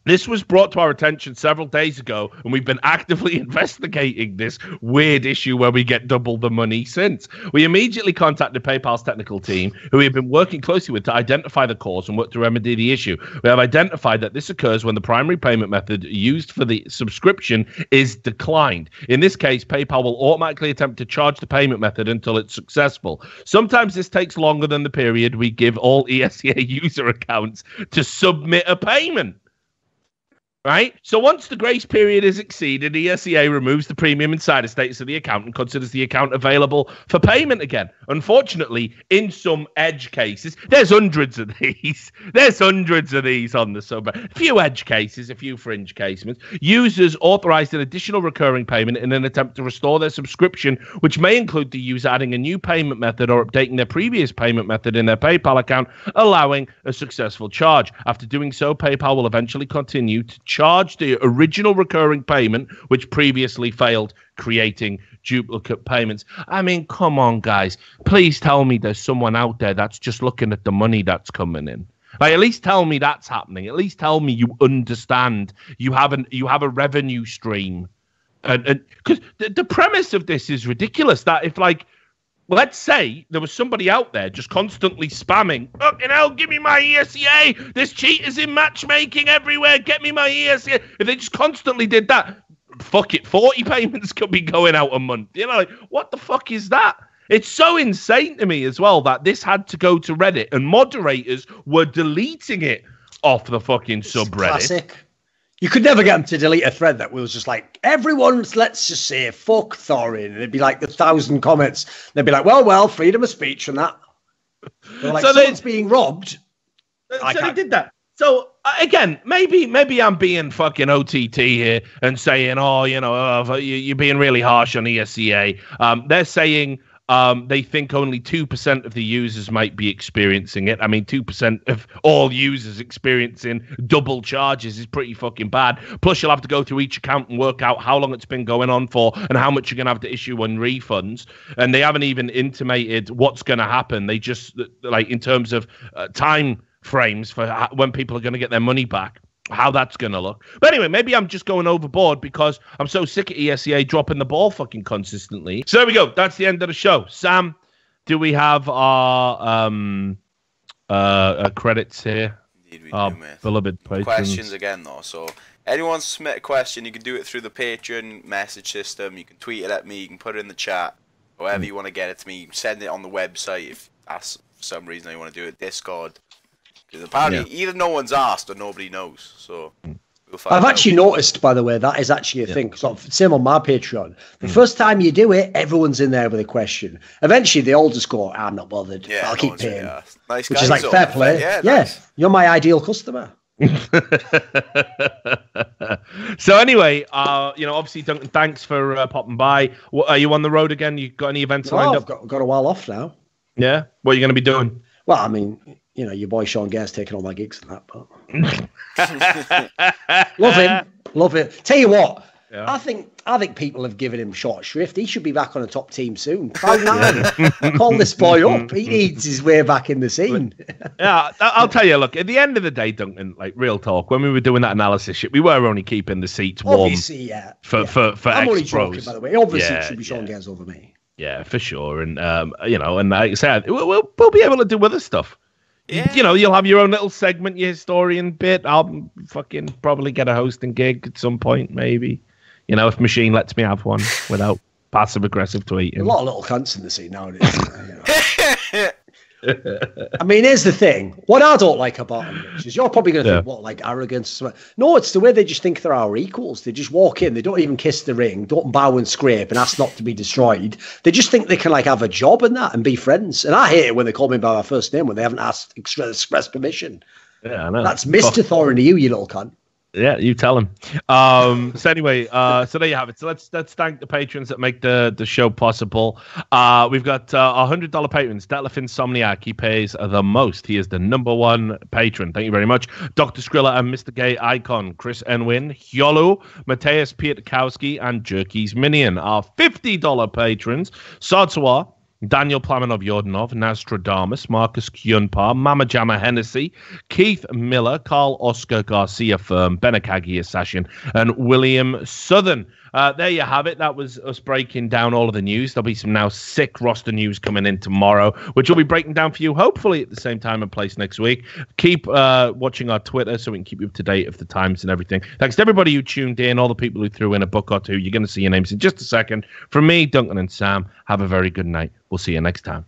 [SPEAKER 1] This was brought to our attention several days ago, and we've been actively investigating this weird issue where we get double the money since. We immediately contacted PayPal's technical team, who we have been working closely with to identify the cause and work to remedy the issue. We have identified that this occurs when the primary payment method used for the subscription is declined. In this case, PayPal will automatically attempt to charge the payment method until it's successful. Sometimes this takes longer than the period we give all ESCA user accounts to submit a payment. Right? So once the grace period is exceeded, ESCA removes the premium insider status of the account and considers the account available for payment again. Unfortunately, in some edge cases, there's hundreds of these. There's hundreds of these on the sub. A few edge cases, a few fringe cases. Users authorized an additional recurring payment in an attempt to restore their subscription, which may include the user adding a new payment method or updating their previous payment method in their PayPal account, allowing a successful charge. After doing so, PayPal will eventually continue to charge the original recurring payment, which previously failed, creating duplicate payments. I mean, come on, guys. Please tell me there's someone out there that's just looking at the money that's coming in. Like, at least tell me that's happening. At least tell me you understand. You have a revenue stream. And because the premise of this is ridiculous. That if, like, let's say there was somebody out there just constantly spamming, fucking hell, give me my ESCA. There's cheaters in matchmaking everywhere. Get me my ESCA. If they just constantly did that, fuck it, 40 payments could be going out a month. You know, like, what the fuck is that? It's so insane to me as well that this had to go to Reddit and moderators were deleting it off the fucking subreddit.
[SPEAKER 3] Classic. You could never get them to delete a thread that was just like, everyone's, let's just say, fuck Thorin. And it'd be like 1,000 comments. They'd be like, well, freedom of speech and that. They're like, so someone's being robbed.
[SPEAKER 1] So they did that. So again, maybe I'm being fucking OTT here and saying, oh, you're being really harsh on ESEA. They're saying they think only 2% of the users might be experiencing it. I mean, 2% of all users experiencing double charges is pretty fucking bad. Plus, you'll have to go through each account and work out how long it's been going on for and how much you're going to have to issue on refunds. And they haven't even intimated what's going to happen. They just, like, in terms of time frames for when people are going to get their money back, how that's going to look. But anyway, maybe I'm just going overboard because I'm so sick of ESEA dropping the ball fucking consistently. So there we go. That's the end of the show. Sam, do we have our credits here?
[SPEAKER 2] Indeed we
[SPEAKER 1] our
[SPEAKER 2] do, mate.
[SPEAKER 1] Beloved patrons.
[SPEAKER 2] Questions again, though. So anyone submit a question, you can do it through the Patreon message system. You can tweet it at me. You can put it in the chat. However you want to get it to me. You can send it on the website if that's for some reason you want to do it. Discord. Because apparently either no one's asked or nobody knows. So we'll find
[SPEAKER 3] I've
[SPEAKER 2] out.
[SPEAKER 3] actually noticed, by the way, that is actually a thing. So, same on my Patreon. The first time you do it, everyone's in there with a question. Eventually, they all just go, I'm not bothered.
[SPEAKER 2] Yeah,
[SPEAKER 3] I'll
[SPEAKER 2] no
[SPEAKER 3] keep
[SPEAKER 2] one's really
[SPEAKER 3] paying.
[SPEAKER 2] asked. Nice
[SPEAKER 3] Which
[SPEAKER 2] guys,
[SPEAKER 3] is like
[SPEAKER 2] though.
[SPEAKER 3] fair play.
[SPEAKER 2] Yeah,
[SPEAKER 3] Yeah,
[SPEAKER 2] nice.
[SPEAKER 3] you're my ideal customer.
[SPEAKER 1] So anyway, obviously, Duncan, thanks for popping by. Are you on the road again? You got any events lined
[SPEAKER 3] I've
[SPEAKER 1] up?
[SPEAKER 3] got a while off now.
[SPEAKER 1] Yeah? What are you going to be doing?
[SPEAKER 3] Well, I mean, your boy Sean Gare's taking all my gigs and that, but love him. Tell you what, I think people have given him short shrift. He should be back on a top team soon. Call this boy up. He needs his way back in the scene.
[SPEAKER 1] Yeah, I'll tell you. Look, at the end of the day, Duncan, like real talk, when we were doing that analysis shit, we were only keeping the seats warm.
[SPEAKER 3] Obviously, yeah.
[SPEAKER 1] For
[SPEAKER 3] I'm only
[SPEAKER 1] ex-pros.
[SPEAKER 3] joking, by the way. Obviously, it should be Sean Gares over me.
[SPEAKER 1] Yeah, for sure. And and like I said, we'll be able to do other stuff.
[SPEAKER 2] Yeah.
[SPEAKER 1] You'll have your own little segment, your historian bit. I'll fucking probably get a hosting gig at some point, maybe. If Machine lets me have one without passive aggressive tweeting.
[SPEAKER 3] A lot of little cunts in the scene nowadays. I mean, here's the thing. What I don't like about them, Rich, is you're probably going to think, what, like arrogance or something? No, it's the way they just think they're our equals. They just walk in, they don't even kiss the ring, don't bow and scrape and ask not to be destroyed. They just think they can like have a job and that and be friends. And I hate it when they call me by my first name when they haven't asked express permission.
[SPEAKER 1] Yeah, I know.
[SPEAKER 3] That's Mr. Thorin to you little cunt.
[SPEAKER 1] Yeah, you tell him. So anyway, so there you have it. So let's thank the patrons that make the show possible. We've got our $100 patrons. Detlef Insomniac, he pays the most. He is the #1 patron. Thank you very much. Dr. Skrilla and Mr. Gay Icon, Chris Enwin, Hyolu, Mateus Pietkowski, and Jerky's Minion. Our $50 patrons, Sodswa, Daniel Plamanov Yordanov, Nostradamus, Marcus Kyunpar, Mama Jamma Hennessy, Keith Miller, Carl Oscar Garcia Firm, Benakagi Assassin, and William Southern. There you have it. That was us breaking down all of the news. There'll be some now sick roster news coming in tomorrow, which we'll be breaking down for you, hopefully at the same time and place next week. Keep watching our Twitter so we can keep you up to date of the times and everything. Thanks to everybody who tuned in, all the people who threw in a book or two. You're going to see your names in just a second. From me, Duncan, and Sam, have a very good night. We'll see you next time.